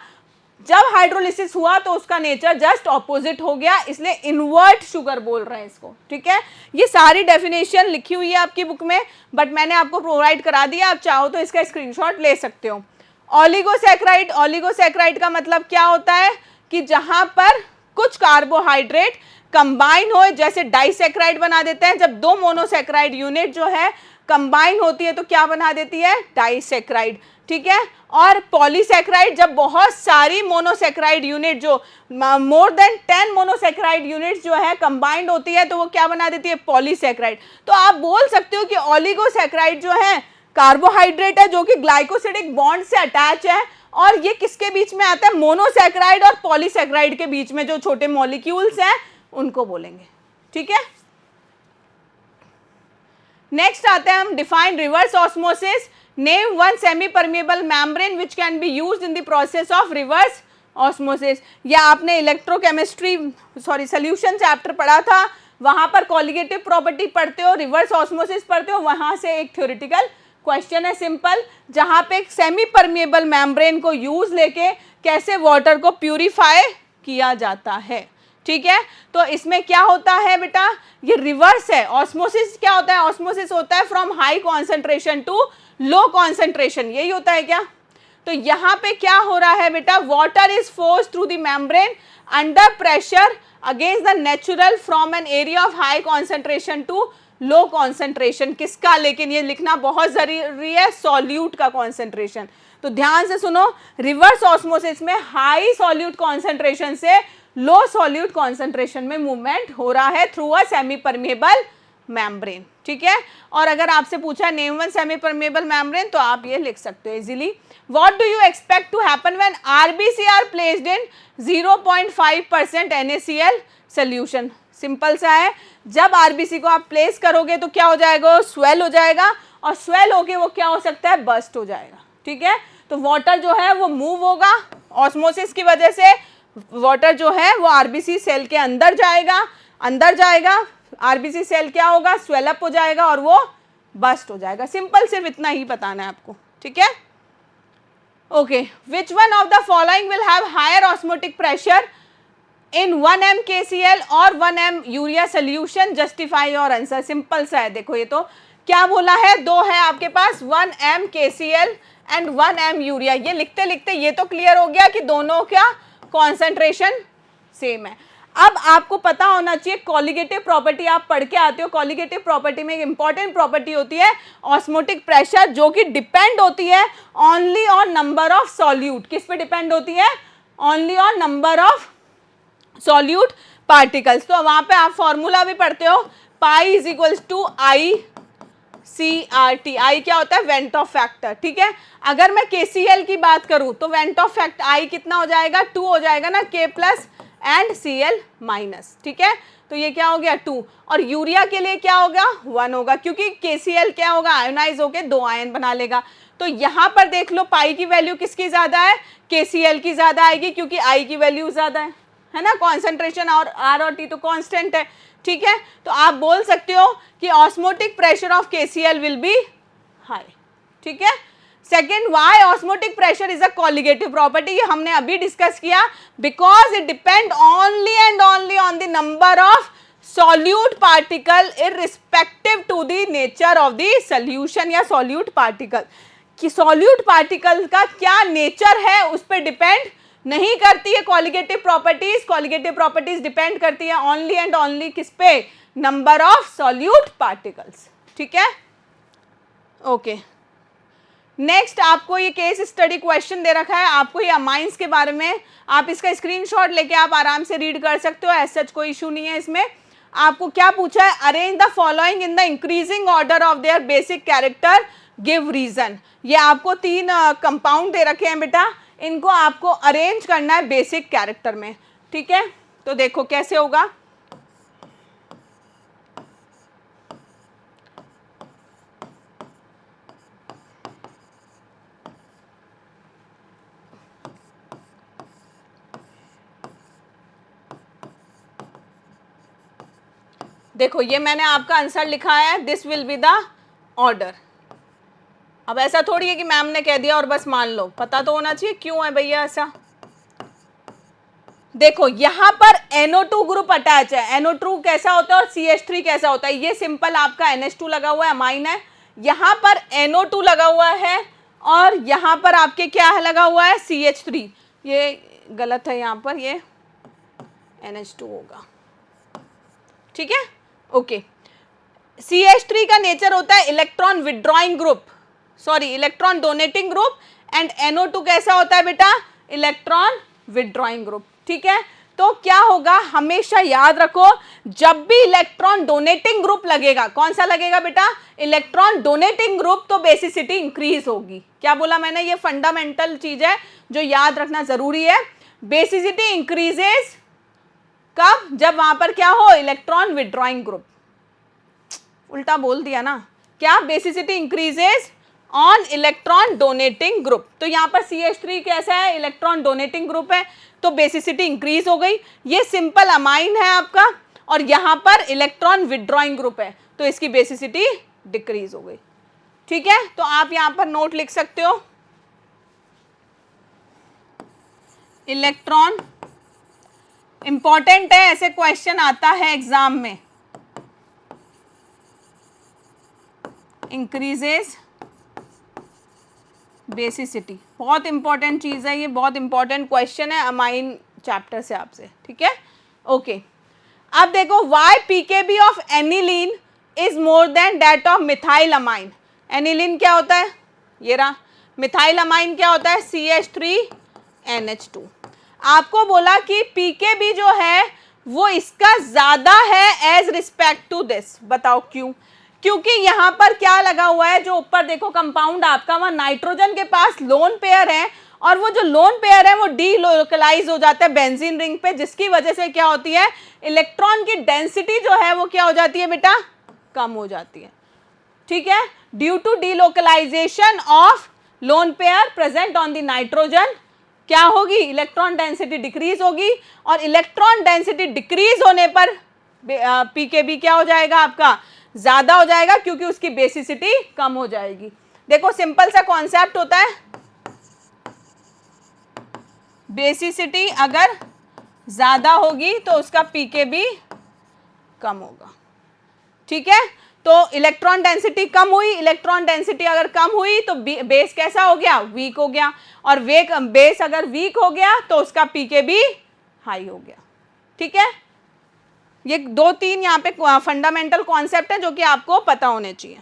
Speaker 1: जब हाइड्रोलिसिस हुआ तो उसका नेचर जस्ट ऑपोजिट हो गया, इसलिए इन्वर्ट शुगर बोल रहे हैं इसको। ठीक है। ये सारी डेफिनेशन लिखी हुई है आपकी बुक में, बट मैंने आपको प्रोवाइड करा दिया, आप चाहो तो इसका स्क्रीनशॉट ले सकते हो। ओलिगोसैकेराइड का मतलब क्या होता है? कि जहां पर कुछ कार्बोहाइड्रेट कंबाइन हो, जैसे डाइसैकेराइड बना देते हैं। जब दो मोनोसैकेराइड यूनिट जो है कंबाइन होती है तो क्या बना देती है? डाइसैकेराइड। ठीक है। और पॉलीसैकेराइड, जब बहुत सारी मोनोसैकेराइड यूनिट, जो मोर देन 10 मोनोसैकेराइड यूनिट्स जो है कंबाइंड होती है, तो वो क्या बना देती है? पॉलीसैकेराइड। तो आप बोल सकते हो कि ओलिगोसैकेराइड जो है कार्बोहाइड्रेट है जो कि ग्लाइकोसिडिक बॉन्ड से अटैच है, और ये किसके बीच में आता है? मोनोसैकेराइड और पॉलीसैकेराइड के बीच में जो छोटे मॉलिक्यूल्स हैं उनको बोलेंगे। ठीक है। नेक्स्ट आते हैं हम define reverse osmosis. Name one semi permeable membrane which can be used in the process of reverse osmosis. या आपने इलेक्ट्रोकेमिस्ट्री सॉल्यूशन चैप्टर पढ़ा था, वहां पर कॉलिगेटिव प्रॉपर्टी पढ़ते हो, रिवर्स ऑस्मोसिस पढ़ते हो, वहां से एक थ्योरेटिकल क्वेश्चन है सिंपल, जहां पे एक सेमी परमिएबल मेम्ब्रेन को यूज लेके कैसे वाटर को प्यूरिफाई किया जाता है। ठीक है। तो इसमें क्या होता है बेटा? ये रिवर्स है। ऑस्मोसिस क्या होता है? ऑस्मोसिस होता है from high concentration to low concentration, यही होता है क्या? तो यहाँ पे क्या हो रहा है बेटा? Water is force through the membrane under pressure against the natural from an area of high concentration to low concentration. किसका? लेकिन ये लिखना बहुत जरूरी है, सॉल्यूट का कॉन्सेंट्रेशन। तो ध्यान से सुनो, रिवर्स ऑस्मोसिस में हाई सॉल्यूट कॉन्सेंट्रेशन से लो सॉल्यूट कॉन्सेंट्रेशन में मूवमेंट हो रहा है through a semi permeable membrane. ठीक है। और अगर आपसे पूछा name one semi permeable membrane, तो आप ये लिख सकते हो easily. What do you expect to happen when RBC are placed in 0.5% NaCl solution? Simple सा है, जब आरबीसी को आप प्लेस करोगे तो क्या हो जाएगा? स्वेल हो जाएगा, और स्वेल होके वो क्या हो सकता है? बस्ट हो जाएगा। ठीक है। तो वाटर जो है वो मूव होगा, ऑस्मोसिस की वजह से वाटर जो है वो आरबीसी सेल के अंदर जाएगा, आरबीसी सेल क्या होगा? स्वेल अप हो जाएगा और वो बस्ट हो जाएगा। सिंपल, सिर्फ इतना ही बताना है आपको। ठीक है। Okay, which one of the following will have higher osmotic pressure in 1 mKCl और 1 m urea solution? Justify your answer. Simple सा है, देखो ये तो क्या बोला है, दो है आपके पास, 1 mKCl एंड 1 m यूरिया। ये लिखते लिखते ये तो क्लियर हो गया कि दोनों क्या कॉन्सेंट्रेशन सेम है। अब आपको पता होना चाहिए कॉलिगेटिव प्रॉपर्टी, आप पढ़ के आते हो, कॉलिगेटिव प्रॉपर्टी में एक इंपॉर्टेंट प्रॉपर्टी होती है ऑस्मोटिक प्रेशर, जो कि डिपेंड होती है only on number of solute. किस पे डिपेंड होती है? Only on number of solute particles. तो वहां पे आप फॉर्मूला भी पढ़ते हो, pi is equals to i CRT। I क्या होता है? Van't Hoff factor. ठीक है। अगर मैं KCl की बात करूं तो वेंट ऑफ फैक्टर आई कितना हो जाएगा? 2 हो जाएगा ना, K plus and Cl minus. ठीक है। तो ये क्या हो गया? 2। और यूरिया के लिए क्या होगा? 1 होगा, क्योंकि KCl क्या होगा? आयोनाइज होके 2 आयन बना लेगा। तो यहां पर देख लो, पाई की वैल्यू किसकी ज्यादा है? KCl की ज्यादा आएगी, क्योंकि आई की वैल्यू ज्यादा है ना, कॉन्सेंट्रेशन और R और T तो कांस्टेंट है। ठीक है। तो आप बोल सकते हो कि osmotic pressure of KCl will be high. ठीक है। Second, why osmotic pressure is a colligative property? ये हमने अभी डिस्कस किया, because it depend only and only on the number of solute particle irrespective to the nature of the solution या solute particle. कि solute particle का क्या nature है उस पर डिपेंड नहीं करती है colligative properties. Colligative properties depend करती है ओनली एंड ओनली किस पे? Number of solute particles. ठीक है। ओके, नेक्स्ट आपको ये केस स्टडी क्वेश्चन दे रखा है, आपको ये अमाइंस के बारे में, आप इसका स्क्रीनशॉट लेके आप आराम से रीड कर सकते हो, ऐसा कोई इशू नहीं है इसमें। आपको क्या पूछा है? Arrange the following in the increasing order of their basic character, give reason. ये आपको 3 कंपाउंड दे रखे हैं बेटा, इनको आपको अरेंज करना है बेसिक कैरेक्टर में। ठीक है, तो देखो कैसे होगा। देखो ये मैंने आपका आंसर लिखा है, this will be the order. अब ऐसा थोड़ी है कि मैम ने कह दिया और बस मान लो, पता तो होना चाहिए क्यों है भैया ऐसा। देखो यहां पर NO2 ग्रुप अटैच है, NO2 कैसा होता है और CH3 कैसा होता है, ये सिंपल आपका NH2 लगा हुआ है, अमाइन है, यहां पर NO2 लगा हुआ है और यहां पर आपके क्या है लगा हुआ है CH3, ये गलत है, यहां पर ये NH2 होगा, ठीक है, ओके। CH3 का नेचर होता है electron withdrawing group, sorry electron donating group, and NO2 कैसा होता है बेटा, इलेक्ट्रॉन विड्रॉइंग ग्रुप, ठीक है। तो क्या होगा, हमेशा याद रखो, जब भी इलेक्ट्रॉन डोनेटिंग ग्रुप लगेगा, कौन सा लगेगा बेटा, इलेक्ट्रॉन डोनेटिंग ग्रुप, तो बेसिसिटी इंक्रीज होगी। क्या बोला मैंने, ये फंडामेंटल चीज है जो याद रखना जरूरी है। बेसिसिटी इंक्रीजेस कब, जब वहां पर क्या हो, इलेक्ट्रॉन विड्रॉइंग ग्रुप, उल्टा बोल दिया ना, क्या, basicity increases on electron donating group. तो यहाँ पर CH3 कैसा है, इलेक्ट्रॉन डोनेटिंग ग्रुप है, तो बेसिसिटी इंक्रीज हो गई। ये सिंपल अमाइन है आपका, और यहाँ पर इलेक्ट्रॉन विड्रॉइंग ग्रुप है, तो इसकी बेसिसिटी डिक्रीज हो गई, ठीक है। तो आप यहाँ पर नोट लिख सकते हो, इलेक्ट्रॉन इंपॉर्टेंट है, ऐसे क्वेश्चन आता है एग्जाम में, इंक्रीजेस बेसिसिटी, बहुत इंपॉर्टेंट चीज है ये, बहुत इंपॉर्टेंट क्वेश्चन है अमाइन चैप्टर से आपसे, ठीक है, ओके। अब देखो, why pKb of aniline is more than that of methyl amine. Aniline क्या होता है, ये रहा, मिथाइल अमाइन क्या होता है, CH3NH2। आपको बोला कि पीकेबी जो है वो इसका ज्यादा है एज रिस्पेक्ट टू दिस, बताओ क्यों, क्योंकि यहां पर क्या लगा हुआ है, जो ऊपर देखो कंपाउंड आपका, वहां नाइट्रोजन के पास लोन पेयर है, और वो जो लोन पेयर है वो डीलोकलाइज हो जाता है बेंजीन रिंग पे, जिसकी वजह से क्या होती है, इलेक्ट्रॉन की डेंसिटी जो है वो क्या हो जाती है बेटा, कम हो जाती है, ठीक है। Due to delocalisation of lone pair present on the nitrogen, क्या होगी, इलेक्ट्रॉन डेंसिटी डिक्रीज होगी, और इलेक्ट्रॉन डेंसिटी डिक्रीज होने पर पीकेबी क्या हो जाएगा आपका, ज्यादा हो जाएगा, क्योंकि उसकी बेसिसिटी कम हो जाएगी। देखो सिंपल सा कॉन्सेप्ट होता है, बेसिसिटी अगर ज्यादा होगी तो उसका पीकेबी कम होगा, ठीक है। तो इलेक्ट्रॉन डेंसिटी कम हुई, इलेक्ट्रॉन डेंसिटी अगर कम हुई तो बेस कैसा हो गया, वीक हो गया, और बेस अगर वीक हो गया तो उसका पीकेबी हाई हो गया, ठीक है। ये 2-3 यहाँ पे फंडामेंटल कॉन्सेप्ट है जो कि आपको पता होने चाहिए।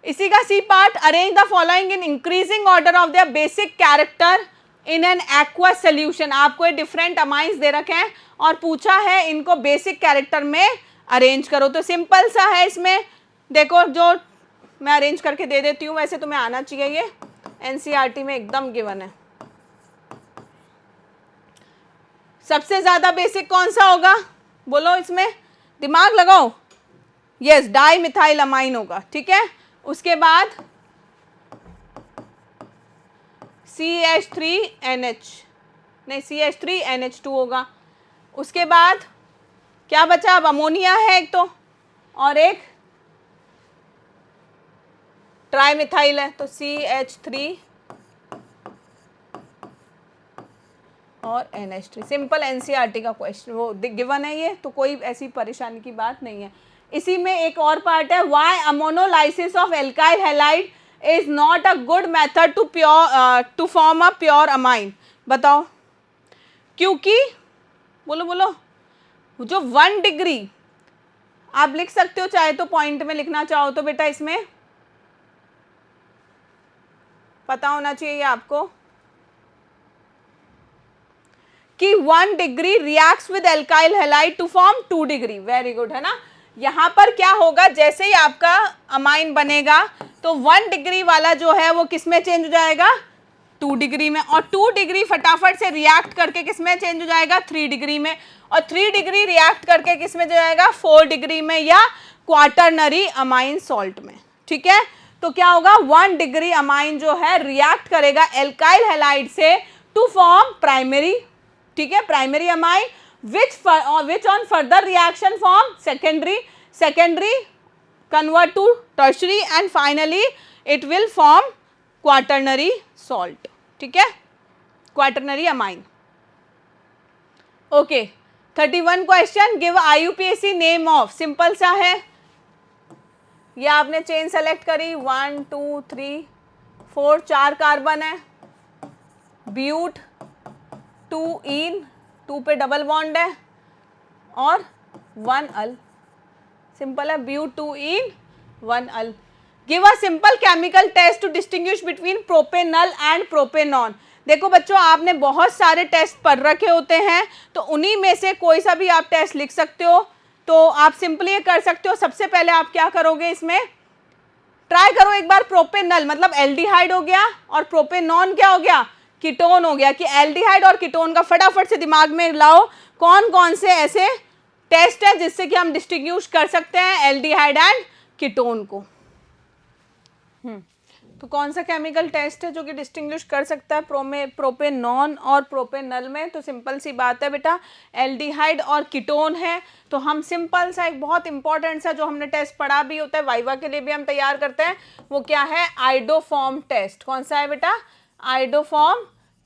Speaker 1: इसी का C part, arrange the following in increasing order of their basic character in an aqueous solution. आपको ये डिफरेंट अमाइंस दे रखे हैं और पूछा है इनको बेसिक कैरेक्टर में अरेंज करो, तो सिंपल सा है इसमें, देखो जो मैं अरेंज करके दे देती हूँ, वैसे तुम्हें आना चाहिए, ये NCERT में एकदम गिवन है। सबसे ज्यादा बेसिक कौन सा होगा, बोलो, इसमें दिमाग लगाओ, यस, डाई मिथाइल अमाइन होगा, ठीक है। उसके बाद CH3NH2 होगा। उसके बाद क्या बचा, अब अमोनिया है एक तो, और एक ट्राई मिथाइल है, तो CH3 और NH3, सिंपल NCERT का क्वेश्चन, वो गिवन है ये, तो कोई ऐसी परेशानी की बात नहीं है। इसी में एक और पार्ट है, why ammonolysis of alkyl halide is not a good method to form a pure amine, बताओ क्योंकि, बोलो बोलो, जो 1 डिग्री आप लिख सकते हो, चाहे तो पॉइंट में लिखना चाहो तो बेटा, इसमें पता होना चाहिए आपको कि 1 degree reacts with alkyl halide to form 2 degree, very good, है ना। यहां पर क्या होगा, जैसे ही आपका अमाइन बनेगा तो 1 डिग्री वाला जो है वो किस में चेंज हो जाएगा, 2 डिग्री में, और 2 डिग्री फटाफट से रिएक्ट करके किस में चेंज हो जाएगा 3 डिग्री में, और 3 डिग्री रिएक्ट करके किस में जाएगा 4 डिग्री में या क्वाटरनरी अमाइन सॉल्ट में। ठीक है, तो क्या होगा 1 डिग्री अमाइन जो है रिएक्ट करेगा एल्काइल हैलाइड से टू फॉर्म प्राइमरी, ठीक है, primary amine which on further reaction form secondary convert to tertiary and finally it will form quaternary salt, ठीक है, quaternary amine। Okay, 31 question, give IUPAC name of, simple सा है, ये आपने chain select करी 1 2 3 4 4 carbon है, ब्यूट 2 इन 2 पे double bond है और 1 अल, सिंपल है, but 2 en 1 al. Give a simple chemical test to distinguish between propanol and propanone. देखो बच्चों, आपने बहुत सारे टेस्ट पढ़ रखे होते हैं, तो उन्हीं में से कोई सा भी आप टेस्ट लिख सकते हो। तो आप सिंपली ये कर सकते हो, सबसे पहले आप क्या करोगे, इसमें ट्राई करो एक बार प्रोपेनॉल मतलब एल्डिहाइड हो गया और प्रोपेनॉन क्या हो गया, कीटोन हो गया, कि एल्डिहाइड और कीटोन का फटाफट से दिमाग में लाओ कौन कौन से ऐसे टेस्ट है जिससे कि हम डिस्टिंग्विश कर सकते हैं एल्डिहाइड एंड कीटोन को। तो कौन सा केमिकल टेस्ट है जो कि डिस्टिंग्विश कर सकता है प्रोपेनॉन और प्रोपेनॉल में? तो सिंपल सी बात है बेटा, एल्डिहाइड और कीटोन है, तो हम सिंपल सा एक बहुत इंपॉर्टेंट सा जो हमने टेस्ट पढ़ा भी होता है, वाइवा के लिए भी हम तैयार करते हैं, वो क्या है, आइडोफॉर्म टेस्ट। कौन सा है बेटा, आइडोफॉर्म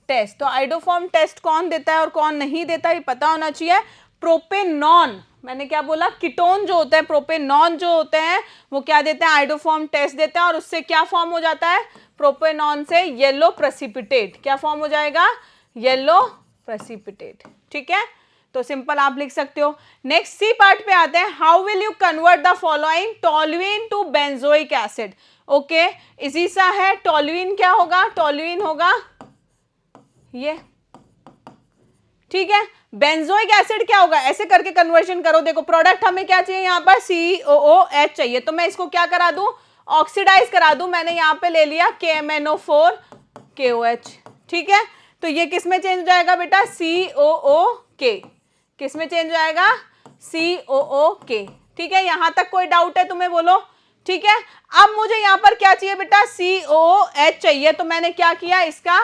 Speaker 1: टेस्ट। तो आइडोफॉर्म टेस्ट कौन देता है और कौन नहीं देता है पता होना चाहिए। प्रोपेनॉन, मैंने क्या बोला, कीटोन जो होता है, प्रोपेनॉन जो होते हैं वो क्या देते हैं, आइडोफॉर्म टेस्ट देते हैं, और उससे क्या फॉर्म हो जाता है, प्रोपेनॉन से येलो प्रेसिपिटेट, क्या फॉर्म हो जाएगा, येलो प्रेसिपिटेट। ठीक है, तो सिंपल आप लिख सकते हो। नेक्स्ट सी पार्ट पे आते हैं, how will you convert the following toluene to benzoic acid. Okay, इसी सा है, टोलुइन क्या होगा, टोलुइन होगा ये, ठीक है, बेंजोइक एसिड क्या होगा, ऐसे करके कन्वर्जन करो। देखो प्रोडक्ट हमें क्या चाहिए, यहाँ पर COOH चाहिए, तो मैं इसको क्या करा दूं, ऑक्सीडाइज करा दूं। मैंने यहाँ पे ले लिया KMNO4 KOH, ठीक है, तो ये किस में चेंज हो जाएगा बेटा, COOK, किस में चेंज हो जाएगा, COOK। ठीक है, यहां तक कोई डाउट है तुम्हें, बोलो। ठीक है, अब मुझे यहाँ पर क्या चाहिए बेटा, COOH चाहिए, तो मैंने क्या किया, इसका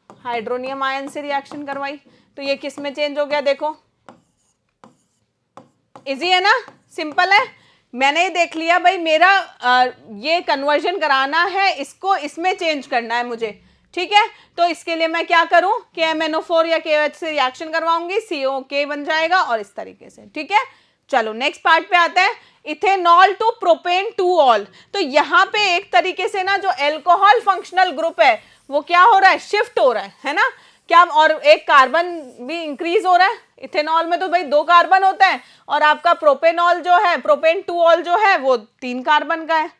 Speaker 1: हाइड्रोनियम आयन से रिएक्शन करवाई, तो ये किस में चेंज हो गया, देखो इजी है ना, सिंपल है। मैंने ये देख लिया भाई, मेरा ये कन्वर्जन कराना है, इसको इसमें चेंज करना है मुझे। ठीक है, तो इसके लिए मैं क्या करूं, KMNO4 या KOH से रिएक्शन करवाऊंगी, COK बन जाएगा, और इस तरीके से। ठीक है, चलो नेक्स्ट पार्ट पे आते हैं, ethanol to propan two ol. तो यहाँ पे एक तरीके से ना जो एल्कोहल फंक्शनल ग्रुप है वो क्या हो रहा है, शिफ्ट हो रहा है ना, क्या, और एक कार्बन भी इंक्रीज हो रहा है। इथेनॉल में तो भाई 2 कार्बन होता है, और आपका प्रोपेनॉल जो है, प्रोपेन टू ऑल जो है वो 3 कार्बन का है।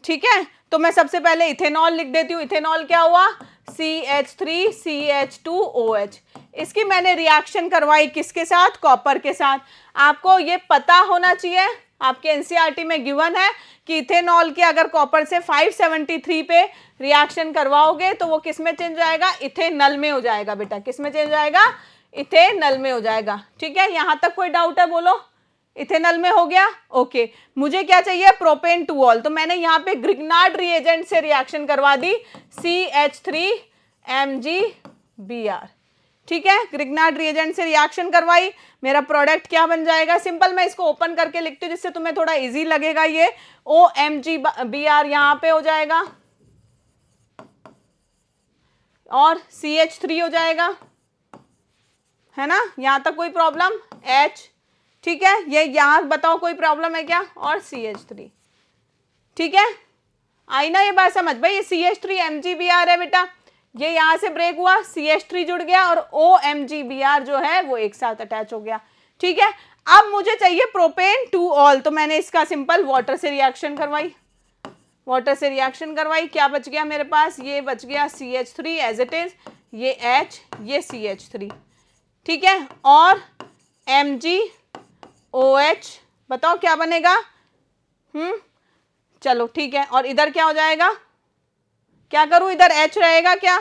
Speaker 1: ठीक है, तो मैं सबसे पहले इथेनॉल लिख देती हूँ। इथेनॉल क्या हुआ, CH3CH2OH। इसकी मैंने रिएक्शन करवाई किसके साथ, कॉपर के साथ। आपको ये पता होना चाहिए, आपके एनसीईआरटी में गिवन है कि इथेनॉल के अगर कॉपर से 573 पे रिएक्शन करवाओगे तो वो किस में चेंज हो जाएगा, इथेनॉल में हो जाएगा बेटा, किस में चेंज हो जाएगा, इथेनॉल में हो जाएगा। ठीक है, यहां तक कोई डाउट है, बोलो, इथेनॉल में हो गया। ओके, मुझे क्या चाहिए, प्रोपेन टू ऑल, तो मैंने यहाँ पे ग्रिग्नार्ड रिएजेंट से रिएक्शन करवा दी, CH3MgBr। ठीक है, ग्रिग्नार्ड रिएजेंट से रिएक्शन करवाई, मेरा प्रोडक्ट क्या बन जाएगा, सिंपल मैं इसको ओपन करके लिखती हूँ जिससे तुम्हें थोड़ा इजी लगेगा। ये OMgBr यहाँ पे हो जाएगा और CH3 हो जाएगा, है ना, यहां तक कोई प्रॉब्लम, H, ठीक है, ये यहां बताओ कोई प्रॉब्लम है क्या, और CH3। ठीक है, आई ना ये बात समझ भाई, ये CH3MgBr है बेटा, ये यहां से ब्रेक हुआ, CH3 जुड़ गया और OMgBr जो है वो एक साथ अटैच हो गया। ठीक है, अब मुझे चाहिए प्रोपेन टू ऑल, तो मैंने इसका सिंपल वाटर से रिएक्शन करवाई, वाटर से रिएक्शन करवाई, क्या बच गया मेरे पास, ये बच गया CH3 एज इट इज, ये H, ये CH3। ठीक है, और MgOH, बताओ क्या बनेगा, चलो ठीक है, और इधर क्या हो जाएगा, क्या करूं, इधर H रहेगा क्या,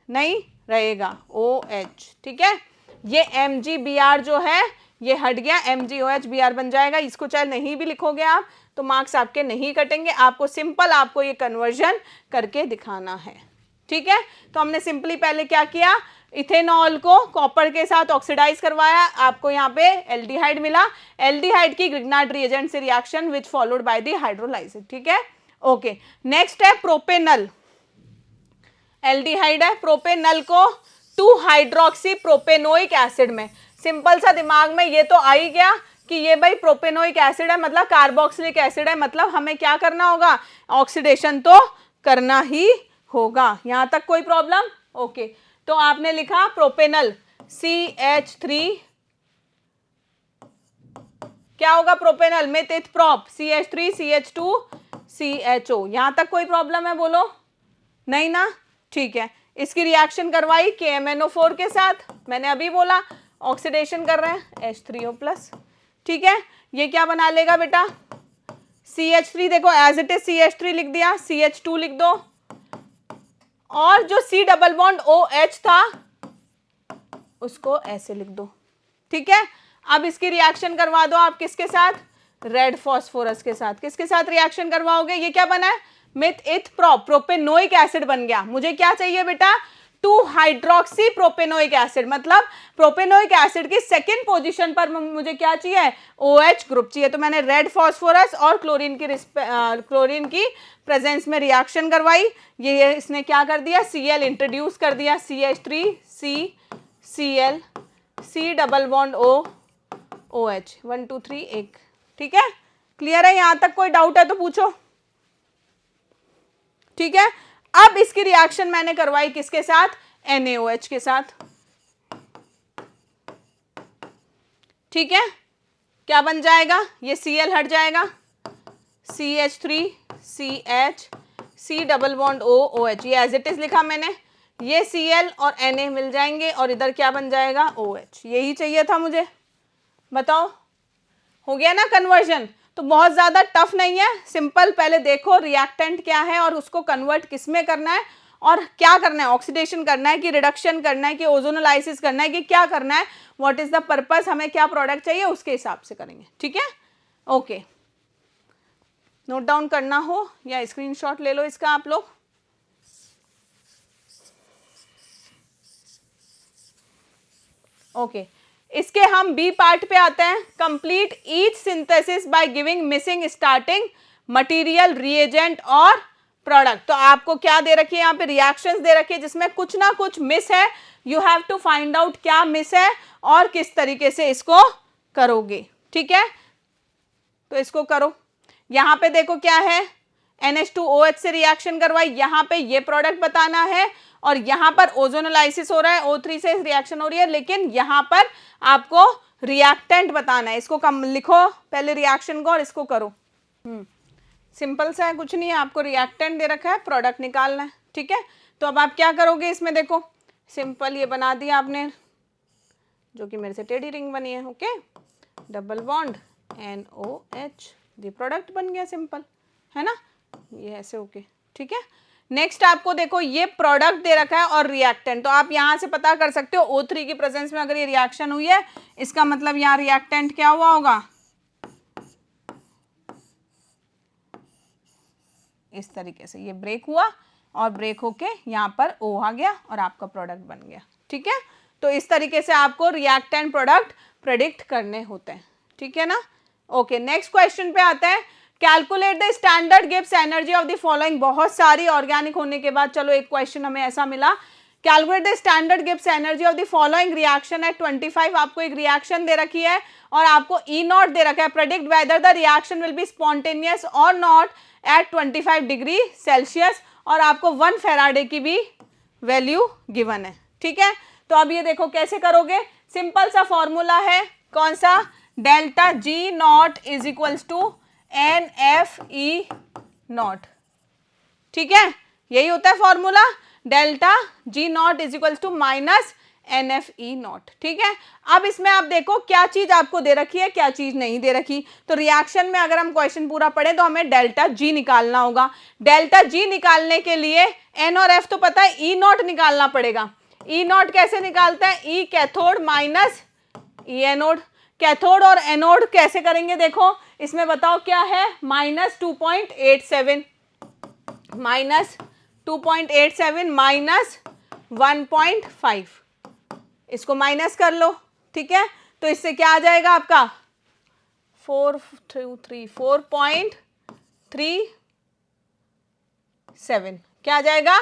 Speaker 1: नहीं रहेगा, OH, ठीक है। ये MgBr जो है ये हट गया, MgOH Br बन जाएगा। इसको चाहे नहीं भी लिखोगे आप तो मार्क्स आपके नहीं कटेंगे, आपको सिंपल आपको ये कन्वर्जन करके दिखाना है, ठीक है। तो हमने सिंपली पहले क्या किया, इथेनॉल को कॉपर के साथ ऑक्सीडाइज करवाया, आपको यहाँ पे एल्डिहाइड मिला, एल्डिहाइड की ग्रिग्नार्ड रिएजेंट से reaction which followed by the hydrolysis, ठीक है। ओके, नेक्स्ट है प्रोपेनल, एल्डिहाइड है, प्रोपेनल को 2 हाइड्रोक्सी प्रोपेनोइक एसिड में, सिंपल सा दिमाग में ये तो आ ही गया कि ये भाई प्रोपेनोइक एसिड है मतलब कार्बोक्सिलिक एसिड है, मतलब हमें क्या करना होगा, ऑक्सीडेशन तो करना ही होगा। यहां तक कोई प्रॉब्लम? ओके, तो आपने लिखा प्रोपेनल CH3, क्या होगा propanal myth eth prop CH3 CH2 CHO, यहां तक कोई प्रॉब्लम है बोलो, नहीं ना, ठीक है। इसकी रिएक्शन करवाई KMnO4 के साथ, मैंने अभी बोला ऑक्सीडेशन कर रहे हैं H3O+, ठीक है। ये क्या बना लेगा बेटा, CH3, देखो एज इट इज CH3 लिख दिया, CH2 लिख दो, और जो C डबल बॉन्ड OH था उसको ऐसे लिख दो, ठीक है। अब इसकी रिएक्शन करवा दो आप किसके साथ, रेड फॉस्फोरस के साथ। किसके साथ रिएक्शन करवाओगे, ये क्या बना है, myth eth prop, propanoic acid बन गया। मुझे क्या चाहिए बेटा, 2 हाइड्रोक्सी प्रोपेनोइक एसिड, मतलब प्रोपेनोइक एसिड की सेकेंड पोजीशन पर मुझे क्या चाहिए, OH ग्रुप चाहिए। तो मैंने रेड फॉस्फोरस और क्लोरीन की प्रेजेंस में रिएक्शन करवाई, ये इसने क्या कर दिया, Cl इंट्रोड्यूस कर दिया, CH3 Cl C double bond OH 1 2 3 1, ठीक है। क्लियर है, यहां तक कोई डाउट है तो पूछो, ठीक है। अब इसकी रिएक्शन मैंने करवाई किसके साथ, NaOH के साथ, ठीक है। क्या बन जाएगा, ये Cl हट जाएगा, CH3 CH C double bond OH, ये एज इट इज लिखा मैंने, ये Cl और Na मिल जाएंगे और इधर क्या बन जाएगा, OH। यही चाहिए था मुझे, बताओ हो गया ना कन्वर्जन। तो बहुत ज़्यादा टफ नहीं है, सिंपल, पहले देखो रिएक्टेंट क्या है और उसको कन्वर्ट किस में करना है और क्या करना है, ऑक्सीडेशन करना है कि रिडक्शन करना है कि ओजोनोलाइसिस करना है कि क्या करना है, व्हाट इज द पर्पस, हमें क्या प्रोडक्ट चाहिए उसके हिसाब से करेंगे, ठीक है। ओके, नोट डाउन करना हो या स्क्रीनशॉट ले लो इसका आप लोग। ओके, इसके हम बी पार्ट पे आते हैं, complete each synthesis by giving missing starting material, reagent और प्रोडक्ट। तो आपको क्या दे रखी है, यहाँ पे रिएक्शंस दे रखी है जिसमें कुछ ना कुछ मिस है, you have to find out क्या मिस है और किस तरीके से इसको करोगे, ठीक है। तो इसको करो, यहाँ पे देखो क्या है, NH2OH से रिएक्शन करवाई, यहाँ पे ये प्रोडक्ट बताना है और यहाँ पर ओजोनोलाइसिस हो रहा है, O3 से रिएक्शन हो रही है, लेकिन यहाँ पर आपको रिएक्टेंट बताना है। इसको कम लिखो पहले रिएक्शन को और इसको करो, सिंपल सा है, कुछ नहीं है, आपको रिएक्टेंट दे रखा है, प्रोडक्ट निकालना है, ठीक है। तो अब आप क्या करोगे इसमें, देखो सिंपल ये बना दिया आपने, जो कि मेरे से टेढ़ी रिंग बनी है, ओके, डबल बॉन्ड NOH, ये प्रोडक्ट बन गया, सिंपल है ना, ये ऐसे ओके, ठीक है। नेक्स्ट आपको देखो ये प्रोडक्ट दे रखा है और रिएक्टेंट, तो आप यहां से पता कर सकते हो O3 की प्रेजेंस में अगर ये रिएक्शन हुई है, इसका मतलब यहाँ रिएक्टेंट क्या हुआ होगा, इस तरीके से ये ब्रेक हुआ और ब्रेक होके यहाँ पर O आ गया और आपका प्रोडक्ट बन गया, ठीक है। तो इस तरीके से आपको रिएक्टेंट प्रोडक्ट प्रेडिक्ट करने होते हैं, ठीक है ना। ओके, नेक्स्ट क्वेश्चन पे आते हैं, calculate the standard gives energy of the following. बहुत सारी ऑर्गेनिक होने के बाद चलो एक क्वेश्चन हमें ऐसा मिला, calculate the standard gives energy of the following reaction at 25। आपको एक रिएक्शन दे रखी है और आपको E0 दे रखा है, predict whether the reaction will be spontaneous और नॉट एट 25 डिग्री सेल्सियस, और आपको 1 फैराडे की भी वैल्यू गिवन है, ठीक है। तो अब ये देखो कैसे करोगे, सिंपल सा फॉर्मूला है, कौन सा, delta G0 is equals to NFE0, ठीक है, यही होता है formula, delta G0 is equals to minus NFE0। ठीक है, अब इसमें आप देखो क्या चीज आपको दे रखी है, क्या चीज नहीं दे रखी। तो रिएक्शन में अगर हम क्वेश्चन पूरा पढ़े तो हमें डेल्टा जी निकालना होगा। डेल्टा जी निकालने के लिए N और F तो पता है, E0 निकालना पड़ेगा। E0 कैसे निकालते हैं, E cathode minus E anode. Cathode और एनोड कैसे करेंगे, देखो इसमें बताओ क्या है, -2.87 माइनस 1.5, इसको माइनस कर लो। ठीक है, तो इससे क्या आ जाएगा आपका 4.37, क्या आ जाएगा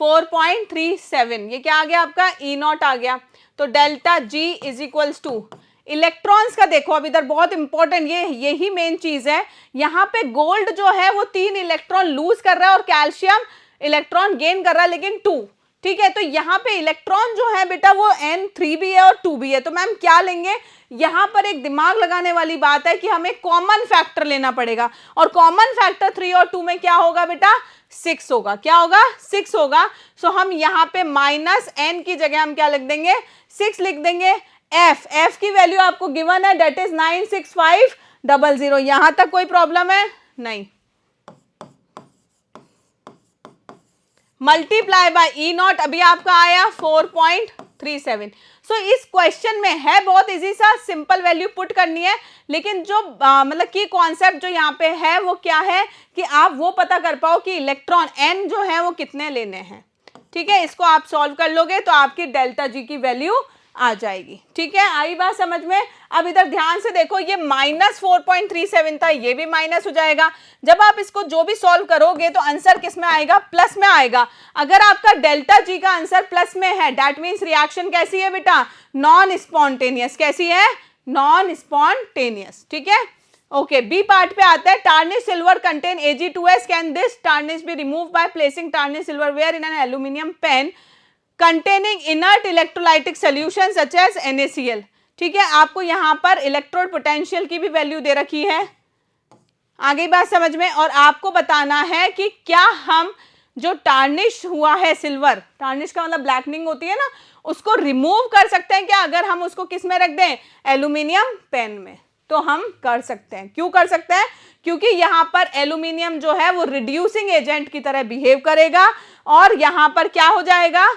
Speaker 1: 4.37। ये क्या आ गया आपका E0 आ गया। तो delta G is equals to, electrons का देखो अब इधर बहुत इंपॉर्टेंट, यही मेन चीज है। यहाँ पे गोल्ड जो है वो 3 इलेक्ट्रॉन लूज कर रहा है और कैल्शियम इलेक्ट्रॉन गेन कर रहा है लेकिन 2। ठीक है, तो यहाँ पे इलेक्ट्रॉन जो है बेटा वो N3 भी है और 2 भी है। तो मैम क्या लेंगे, यहाँ पर एक दिमाग लगाने वाली बात है कि हमें कॉमन फैक्टर लेना पड़ेगा, और कॉमन फैक्टर 3 और 2 में क्या होगा बेटा 6 होगा। क्या होगा 6 होगा। सो हम यहाँ पे -n की जगह हम क्या लिख देंगे 6 लिख देंगे। F की वैल्यू आपको गिवन है, डेट इज 96500। यहां तक कोई प्रॉब्लम है नहीं। मल्टीप्लाई बाय E0 अभी आपका आया 4.37। सो इस क्वेश्चन में है बहुत इजी सा, सिंपल वैल्यू पुट करनी है, लेकिन जो मतलब की कॉन्सेप्ट जो यहाँ पे है वो क्या है कि आप वो पता कर पाओ कि इलेक्ट्रॉन N जो है वो कितने लेने हैं। ठीक है, इसको आप सॉल्व कर लोगे तो आपकी डेल्टा जी की वैल्यू आ जाएगी। ठीक है, आई बात समझ में। अब इधर ध्यान से देखो, ये -4.37 था, ये भी माइनस हो जाएगा। जब आप इसको जो भी सॉल्व करोगे तो आंसर किस में आएगा, प्लस में आएगा। अगर आपका डेल्टा जी का आंसर प्लस में है, दैट मीन्स रिएक्शन कैसी है बेटा, नॉन स्पॉन्टेनियस। कैसी है, नॉन स्पॉन्टेनियस। ठीक है, ओके। बी पार्ट पे आता है, tarnish silver contain Ag2S, can this tarnish be remove by placing tarnish silverware in an aluminium pan containing inert electrolytic solution such as NaCl। ठीक है, आपको यहां पर इलेक्ट्रोड पोटेंशियल की भी वैल्यू दे रखी है, आगे बात समझ में। और आपको बताना है कि क्या हम जो टार्निश हुआ है सिल्वर, टार्निश का मतलब ब्लैकनिंग होती है ना, उसको रिमूव कर सकते हैं क्या, अगर हम उसको किस में रख दें, एल्यूमिनियम पेन में। तो हम कर सकते हैं। क्यों कर सकते हैं, क्योंकि यहां पर एल्यूमिनियम जो है वो रिड्यूसिंग एजेंट की तरह बिहेव करेगा, और यहां पर क्या हो जाएगा,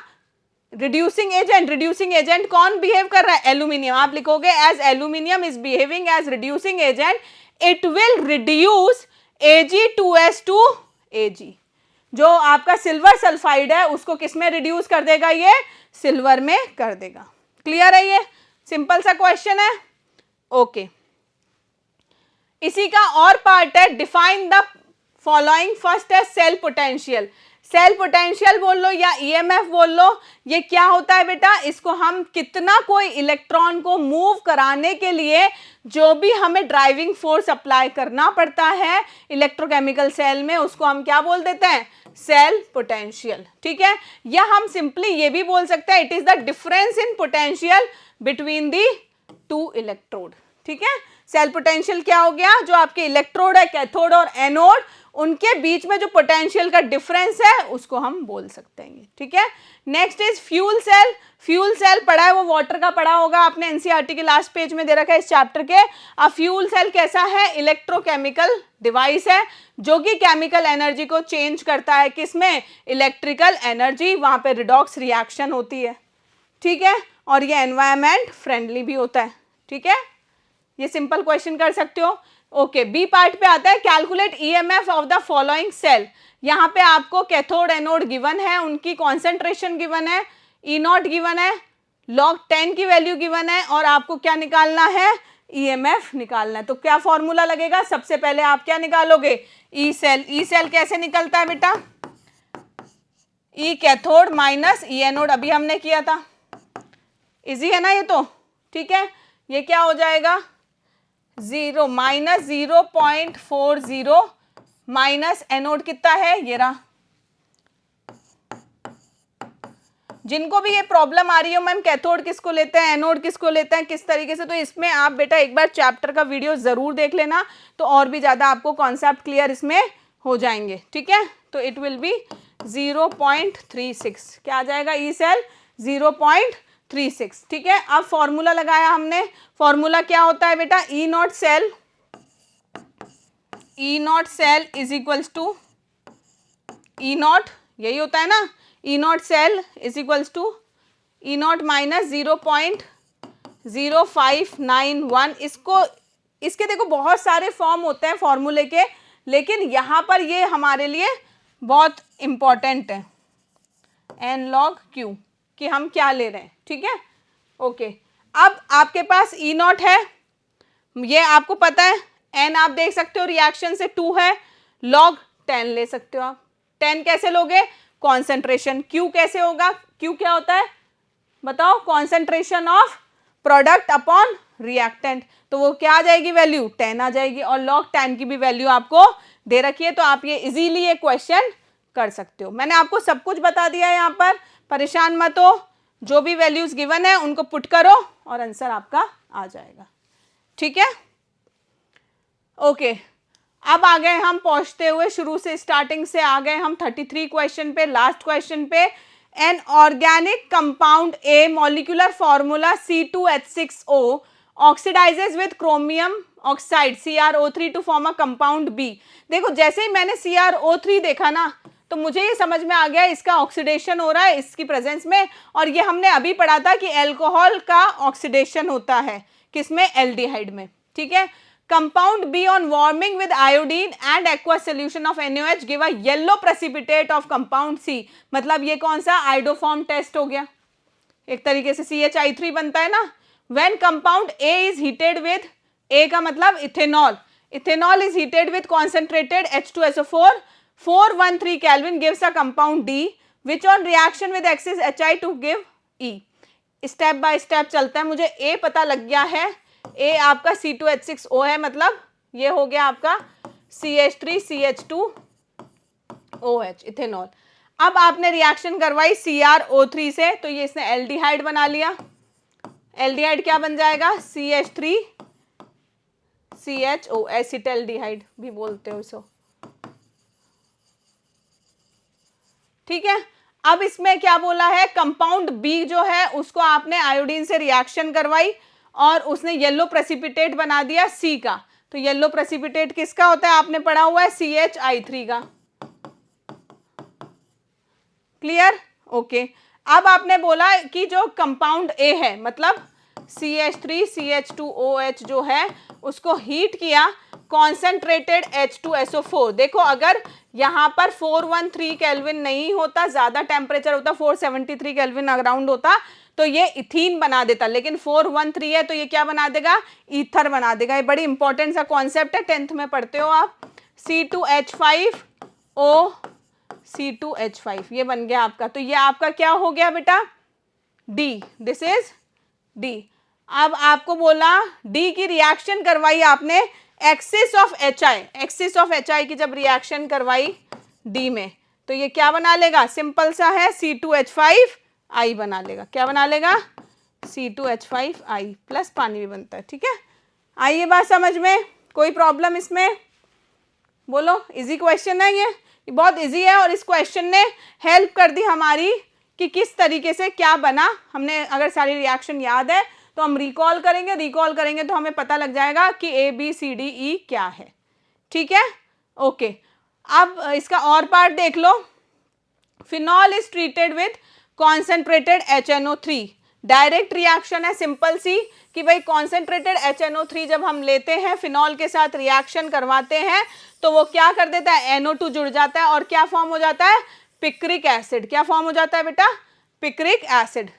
Speaker 1: रिड्यूसिंग एजेंट कौन बिहेव कर रहा है, एल्यूमिनियम। आप लिखोगे as aluminium is behaving as reducing agent, it will reduce Ag2S to Ag। जो आपका सिल्वर सल्फाइड है उसको किस में रिड्यूस कर देगा, ये सिल्वर में कर देगा। क्लियर है, ये सिंपल सा क्वेश्चन है। ओके, इसी का और पार्ट है, डिफाइन द फॉलोइंग। फर्स्ट है सेल पोटेंशियल। सेल पोटेंशियल बोल लो या EMF बोल लो, ये क्या होता है बेटा, इसको हम कितना कोई इलेक्ट्रॉन को मूव कराने के लिए जो भी हमें ड्राइविंग फोर्स अप्लाई करना पड़ता है इलेक्ट्रोकेमिकल सेल में, उसको हम क्या बोल देते हैं, सेल पोटेंशियल। ठीक है, या हम सिंपली ये भी बोल सकते हैं, it is the difference in potential between the 2 electrode. ठीक है, सेल पोटेंशियल क्या हो गया, जो आपके इलेक्ट्रोड है कैथोड और एनोड, उनके बीच में जो पोटेंशियल का डिफरेंस है उसको हम बोल सकते हैं। ठीक है, next is fuel cell. Fuel cell पढ़ा है, वो वाटर का पढ़ा होगा आपने, एनसीईआरटी के लास्ट पेज में दे रखा है इस चैप्टर के। अब फ्यूल सेल कैसा है, इलेक्ट्रोकेमिकल डिवाइस है जो कि केमिकल एनर्जी को चेंज करता है, किसमें, इलेक्ट्रिकल एनर्जी। वहां पे रिडॉक्स रिएक्शन होती है। ठीक है, और ये एनवायरमेंट फ्रेंडली भी होता है। ठीक है, ये सिंपल क्वेश्चन कर सकते हो। ओके, बी पार्ट पे आता है, calculate EMF of the following cell. यहाँ पे आपको कैथोड एनोड गिवन है, उनकी कॉन्सेंट्रेशन गिवन है, E0 गिवन है, log 10 की वैल्यू गिवन है, और आपको क्या निकालना है, EMF निकालना है। तो क्या फॉर्मूला लगेगा, सबसे पहले आप क्या निकालोगे, ई सेल। ई सेल कैसे निकलता है बेटा, E cathode minus E anode, अभी हमने किया था, इजी है ना ये तो। ठीक है, ये क्या हो जाएगा, 0 माइनस 0.40 माइनस एनोड कितना है, ये रहा। जिनको भी ये प्रॉब्लम आ रही हो, मैम कैथोड किसको लेते हैं, एनोड किसको लेते हैं, किस तरीके से, तो इसमें आप बेटा एक बार चैप्टर का वीडियो जरूर देख लेना, तो और भी ज्यादा आपको कॉन्सेप्ट क्लियर इसमें हो जाएंगे। ठीक है, तो इट विल बी 0.36, क्या आ जाएगा, ई सेल 0.36 36। ठीक है, अब फॉर्मूला लगाया हमने। फॉर्मूला क्या होता है बेटा, E naught cell is equals to E naught, यही होता है ना, E naught cell is equals to E naught minus 0.0591। इसके देखो बहुत सारे फॉर्म होते हैं फॉर्मूले के, लेकिन यहाँ पर ये हमारे लिए बहुत इंपॉर्टेंट है, एन लॉग क्यू, कि हम क्या ले रहे हैं। ठीक है, ओके। अब आपके पास ई नॉट है, ये आपको पता है, एन आप देख सकते हो रिएक्शन से 2 है, लॉग 10 ले सकते हो आप। 10 कैसे लोगे, कॉन्सेंट्रेशन। क्यू कैसे होगा, क्यू क्या होता है बताओ, concentration of product upon reactant, तो वो क्या आ जाएगी वैल्यू, 10 आ जाएगी, और लॉग 10 की भी वैल्यू आपको दे रखी है, तो आप ये इजीली ये क्वेश्चन कर सकते हो। मैंने आपको सब कुछ बता दिया है यहाँ पर, परेशान मत हो, जो भी वैल्यूज गिवन है उनको पुट करो और आंसर आपका आ जाएगा। ठीक है, ओके। अब आ गए हम पहुंचते हुए, शुरू से स्टार्टिंग से आ गए हम 33 क्वेश्चन पे, लास्ट क्वेश्चन पे। An organic compound A molecular formula C2H6O oxidises with chromium oxide CrO3 to form a compound B. देखो जैसे ही मैंने CrO3 देखा ना, तो मुझे ये समझ में आ गया इसका ऑक्सीडेशन हो रहा है इसकी प्रेजेंस में, और ये हमने अभी पढ़ा था कि अल्कोहल का ऑक्सीडेशन होता है किसमें, एल्डिहाइड में। ठीक है, compound B on warming with iodine and aqua solution of NaOH give a yellow precipitate of compound C. मतलब ये कौन सा आइडोफॉर्म टेस्ट हो गया, एक तरीके से CHI3 बनता है ना। When compound A is heated with, A का मतलब ethanol, ethanol is heated with concentrated H2SO4 413 Kelvin gives a compound D which on reaction with excess HI to give E। Step by step चलता है, मुझे A पता लग गया है, A आपका C2H6O है, मतलब ये हो गया आपका CH3CH2OH इथेनॉल। अब आपने रिएक्शन करवाई CrO3 से, तो ये इसने एल्डिहाइड बना लिया। एल्डिहाइड क्या बन जाएगा, CH3CHO, एसिटल्डिहाइड भी बोलते हो इसको। ठीक है, अब इसमें क्या बोला है, कंपाउंड बी जो है उसको आपने आयोडीन से रिएक्शन करवाई और उसने येलो प्रेसिपिटेट बना दिया सी का। तो येलो प्रेसिपिटेट किसका होता है, आपने पढ़ा हुआ है CHI3 का। Clear, okay. अब आपने बोला कि जो कंपाउंड ए है, मतलब CH3CH2OH जो है उसको हीट किया कॉन्सेंट्रेटेड H2SO4। देखो अगर यहाँ पर 413 केल्विन नहीं होता, ज्यादा टेम्परेचर होता, 473 केल्विन अराउंड होता, तो ये इथीन बना देता, लेकिन 413 है तो ये क्या बना देगा, ईथर बना देगा। ये बड़ी इंपॉर्टेंट सा कॉन्सेप्ट है, 10th में पढ़ते हो आप। C2H5O C2H5 ये बन गया आपका, तो ये आपका क्या हो गया बेटा, D, दिस इज D। अब आपको बोला D की रिएक्शन करवाई आपने axis of HI, axis of HI की जब रिएक्शन करवाई D में, तो ये क्या बना लेगा, सिंपल सा है, C2H5I बना लेगा। क्या बना लेगा, C2H5I प्लस पानी भी बनता है। ठीक है, आइए बात समझ में, कोई प्रॉब्लम इसमें, बोलो। इजी क्वेश्चन है ये बहुत इजी है, और इस क्वेश्चन ने हेल्प कर दी हमारी कि किस तरीके से क्या बना। हमने अगर सारी रिएक्शन याद है तो हम रिकॉल करेंगे तो हमें पता लग जाएगा कि ABCDE क्या है। ठीक है, ओके। अब इसका और पार्ट देख लो। Phenol is treated with concentrated HNO3, direct reaction है सिंपल सी, कि भाई कॉन्सेंट्रेटेड HNO3 जब हम लेते हैं फिनॉल के साथ रिएक्शन करवाते हैं तो वो क्या कर देता है, NO2 जुड़ जाता है और क्या फॉर्म हो जाता है, पिक्रिक एसिड। क्या फॉर्म हो जाता है बेटा, पिक्रिक एसिड।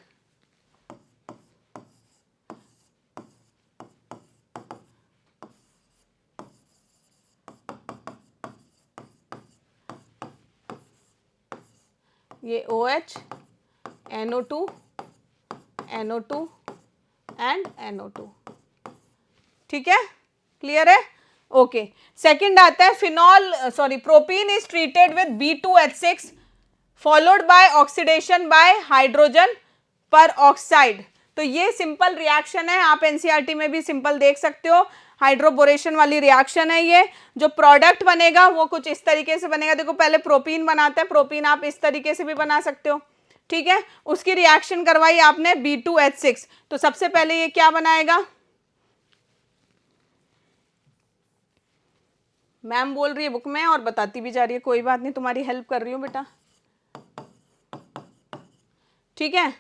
Speaker 1: ये OH, NO2, NO2 and NO2। ठीक है, क्लियर है, ओके। सेकंड आता है phenol, sorry, propene is treated with B2H6 followed by oxidation bye hydrogen पर ऑक्साइड। तो ये सिंपल रिएक्शन है, आप NCERT में भी सिंपल देख सकते हो, हाइड्रोबोरेशन वाली रिएक्शन है ये। जो प्रोडक्ट बनेगा वो कुछ इस तरीके से बनेगा। देखो पहले प्रोपीन बनाता है, प्रोपीन आप इस तरीके से भी बना सकते हो, ठीक है, उसकी रिएक्शन करवाई आपने B2H6, तो सबसे पहले ये क्या बनाएगा, मैम बोल रही है बुक में और बताती भी जा रही है, कोई बात नहीं, तुम्हारी हेल्प कर रही हूँ बेटा, ठीक है।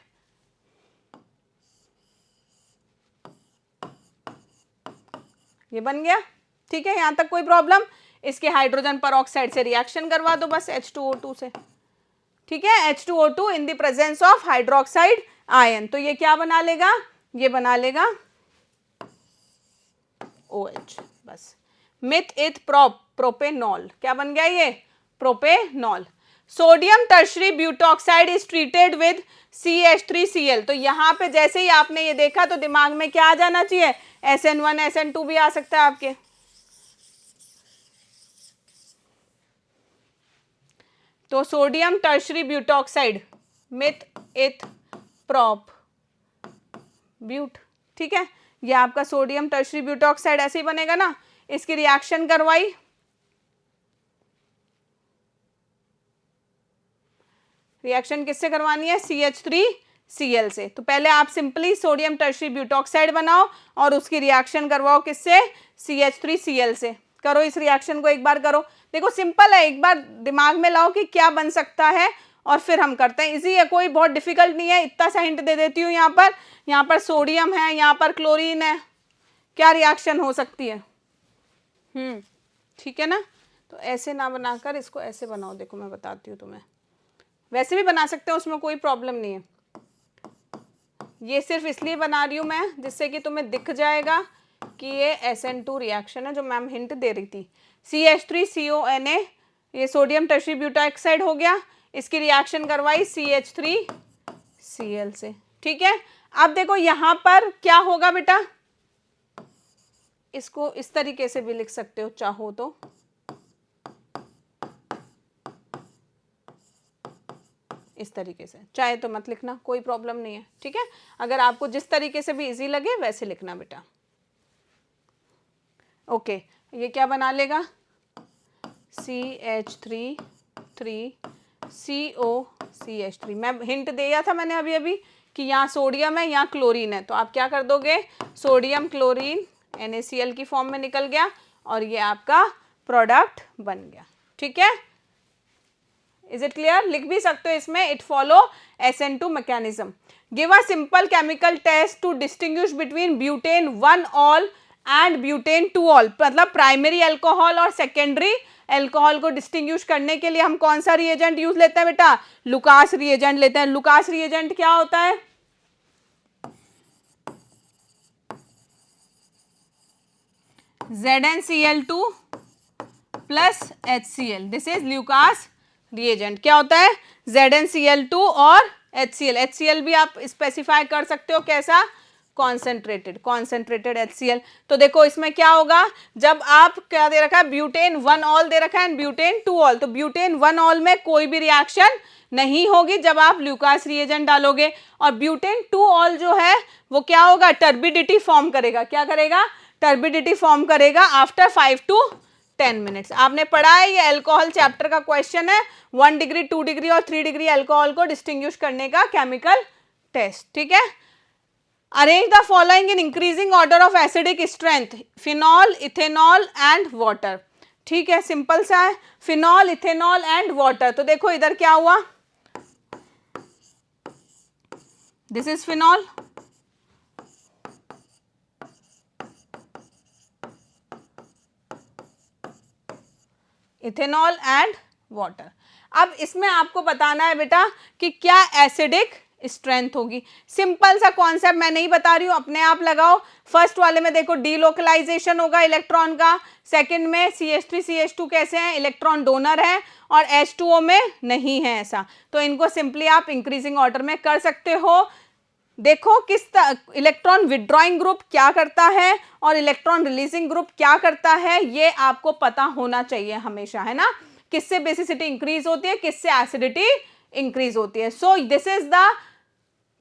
Speaker 1: ये बन गया, ठीक है, यहां तक कोई प्रॉब्लम। इसके हाइड्रोजन पर ऑक्साइड से रिएक्शन करवा दो बस H2O2 से, ठीक है, H2O2 in the presence of hydroxide ion, तो ये क्या बना लेगा, ये बना लेगा OH, बस। मिथ इथ प्रोपेनॉल, क्या बन गया ये, propanol. Sodium tertiary butoxide is treated with CH3Cl, तो यहां पे जैसे ही आपने ये देखा तो दिमाग में क्या आ जाना चाहिए, SN1 SN2 भी आ सकता है आपके। तो sodium tertiary butoxide meth eth prop but, ठीक है, ये आपका सोडियम टर्शरी ब्यूटॉक्साइड ऐसे ही बनेगा ना। इसकी रिएक्शन करवाई, रिएक्शन किससे करवानी है, CH3Cl से। तो पहले आप सिंपली सोडियम टर्शरी ब्यूटॉक्साइड बनाओ और उसकी रिएक्शन करवाओ किससे, CH3Cl से। करो इस रिएक्शन को एक बार करो, देखो सिंपल है, एक बार दिमाग में लाओ कि क्या बन सकता है और फिर हम करते हैं, इजी है, कोई बहुत डिफिकल्ट नहीं है। इतना सा हिंट दे देती हूँ, यहाँ पर सोडियम है, यहाँ पर क्लोरीन है, क्या रिएक्शन हो सकती है, ठीक है ना। तो ऐसे ना बनाकर इसको ऐसे बनाओ, देखो मैं बताती हूँ तुम्हें, वैसे भी बना सकते हो, उसमें कोई प्रॉब्लम नहीं है। ये सिर्फ इसलिए बना रही हूँ मैं जिससे कि तुम्हें दिख जाएगा कि ये SN2 रिएक्शन है जो मैम हिंट दे रही थी। CH3CONA, ये सोडियम टर्शरी ब्यूटॉक्साइड हो गया, इसकी रिएक्शन करवाई CH3Cl से, ठीक है। अब देखो यहाँ पर क्या होगा बेटा, इसको इस तरीके से भी लिख सकते हो चाहो तो, इस तरीके से, चाहे तो मत लिखना, कोई प्रॉब्लम नहीं है, ठीक है। अगर आपको जिस तरीके से भी इजी लगे वैसे लिखना बेटा, ओके। ये क्या बना लेगा, CH3 मैं हिंट दिया था मैंने अभी अभी कि यहाँ सोडियम है, यहाँ क्लोरीन है, तो आप क्या कर दोगे, सोडियम क्लोरीन NaCl की फॉर्म में निकल गया और ये आपका प्रोडक्ट बन गया, ठीक है। इज इट क्लियर, लिख भी सकते हो इसमें, it follow SN2 mechanism. Give a simple chemical test to distinguish between butane 1-ऑल एंड ब्यूटेन 2-ऑल, मतलब प्राइमरी अल्कोहल और सेकेंडरी अल्कोहल को डिस्टिंग्विश करने के लिए हम कौन सा रिएजेंट यूज लेते हैं बेटा, लुकास रिएजेंट लेते हैं। लुकास रिएजेंट क्या होता है, ZnCl2 plus HCl, this is Lucas reagent. क्या होता है, ZnCl2 और HCl भी आप स्पेसिफाई कर सकते हो कैसा, कॉन्सेंट्रेटेड HCl। तो देखो इसमें क्या होगा, जब आप क्या दे रखा है, ब्यूटेन 1-ऑल दे रखा है एंड ब्यूटेन 2-ऑल, तो ब्यूटेन 1-ऑल में कोई भी रिएक्शन नहीं होगी जब आप लुकास रिएजेंट डालोगे, और ब्यूटेन 2-ऑल जो है वो क्या होगा, टर्बिडिटी फॉर्म करेगा, क्या करेगा, टर्बिडिटी फॉर्म करेगा आफ्टर 5 to 10 मिनट्स। आपने पढ़ा है, ये अल्कोहल चैप्टर का क्वेश्चन है, 1 डिग्री 2 डिग्री और 3 डिग्री अल्कोहल को डिस्टिंग्विश करने का केमिकल टेस्ट, ठीक है। Arrange the following in increasing order of acidic strength, phenol, ethanol and water, ठीक है, सिंपल सा है, फिनॉल, इथेनॉल एंड वाटर। तो देखो इधर क्या हुआ, this is phenol, ethanol and water. अब इसमें आपको बताना है बेटा कि क्या एसिडिक स्ट्रेंथ होगी। सिंपल सा कॉन्सेप्ट मैं नहीं बता रही हूं, अपने आप लगाओ। फर्स्ट वाले में देखो डीलोकलाइजेशन होगा इलेक्ट्रॉन का, सेकंड में CH3 CH2 कैसे हैं, इलेक्ट्रॉन डोनर है, और H2O में नहीं है ऐसा, तो इनको सिंपली आप इंक्रीजिंग ऑर्डर में कर सकते हो। देखो किस इलेक्ट्रॉन विड्रॉइंग ग्रुप क्या करता है और इलेक्ट्रॉन रिलीजिंग ग्रुप क्या करता है, ये आपको पता होना चाहिए हमेशा, है ना। किससे बेसिसिटी इंक्रीज होती है, किससे एसिडिटी इंक्रीज होती है। So this is the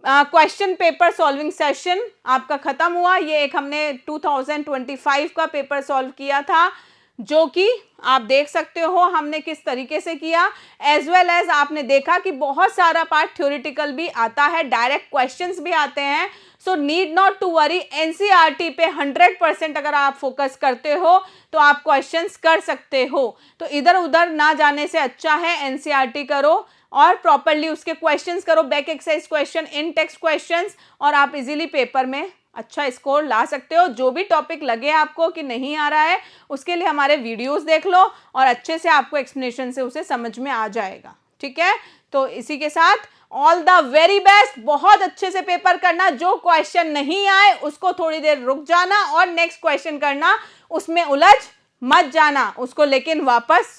Speaker 1: question paper solving session आपका खत्म हुआ। ये एक हमने 2025 का पेपर सॉल्व किया था। जो कि आप देख सकते हो हमने किस तरीके से किया, एज वेल एज आपने देखा कि बहुत सारा पार्ट थ्योरेटिकल भी आता है, डायरेक्ट क्वेश्चंस भी आते हैं। So need not to worry, NCERT पे 100% अगर आप फोकस करते हो तो आप क्वेश्चंस कर सकते हो। तो इधर उधर ना जाने से अच्छा है एनसीईआरटी करो और प्रॉपरली उसके क्वेश्चंस करो, बैक एक्सरसाइज क्वेश्चन, इन टेक्स्ट क्वेश्चंस, और आप इजीली पेपर में अच्छा स्कोर ला सकते हो। जो भी टॉपिक लगे आपको कि नहीं आ रहा है, उसके लिए हमारे वीडियोस देख लो और अच्छे से आपको एक्सप्लेनेशन से उसे समझ में आ जाएगा। ठीक है, तो इसी के साथ ऑल द वेरी बेस्ट। बहुत अच्छे से पेपर करना, जो क्वेश्चन नहीं आए उसको थोड़ी देर रुक जाना और नेक्स्ट क्वेश्चन करना, उसमें उलझ मत जाना, उसको लेकिन वापस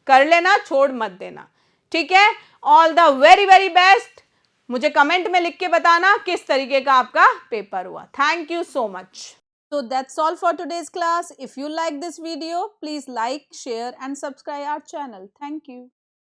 Speaker 1: कर लेना, छोड़ मत देना। ठीक है, all the very very best. मुझे कमेंट में लिख के बताना किस तरीके का आपका पेपर हुआ। Thank you so much. So that's all for today's class. If you like this video, please like, share and subscribe our channel. Thank you.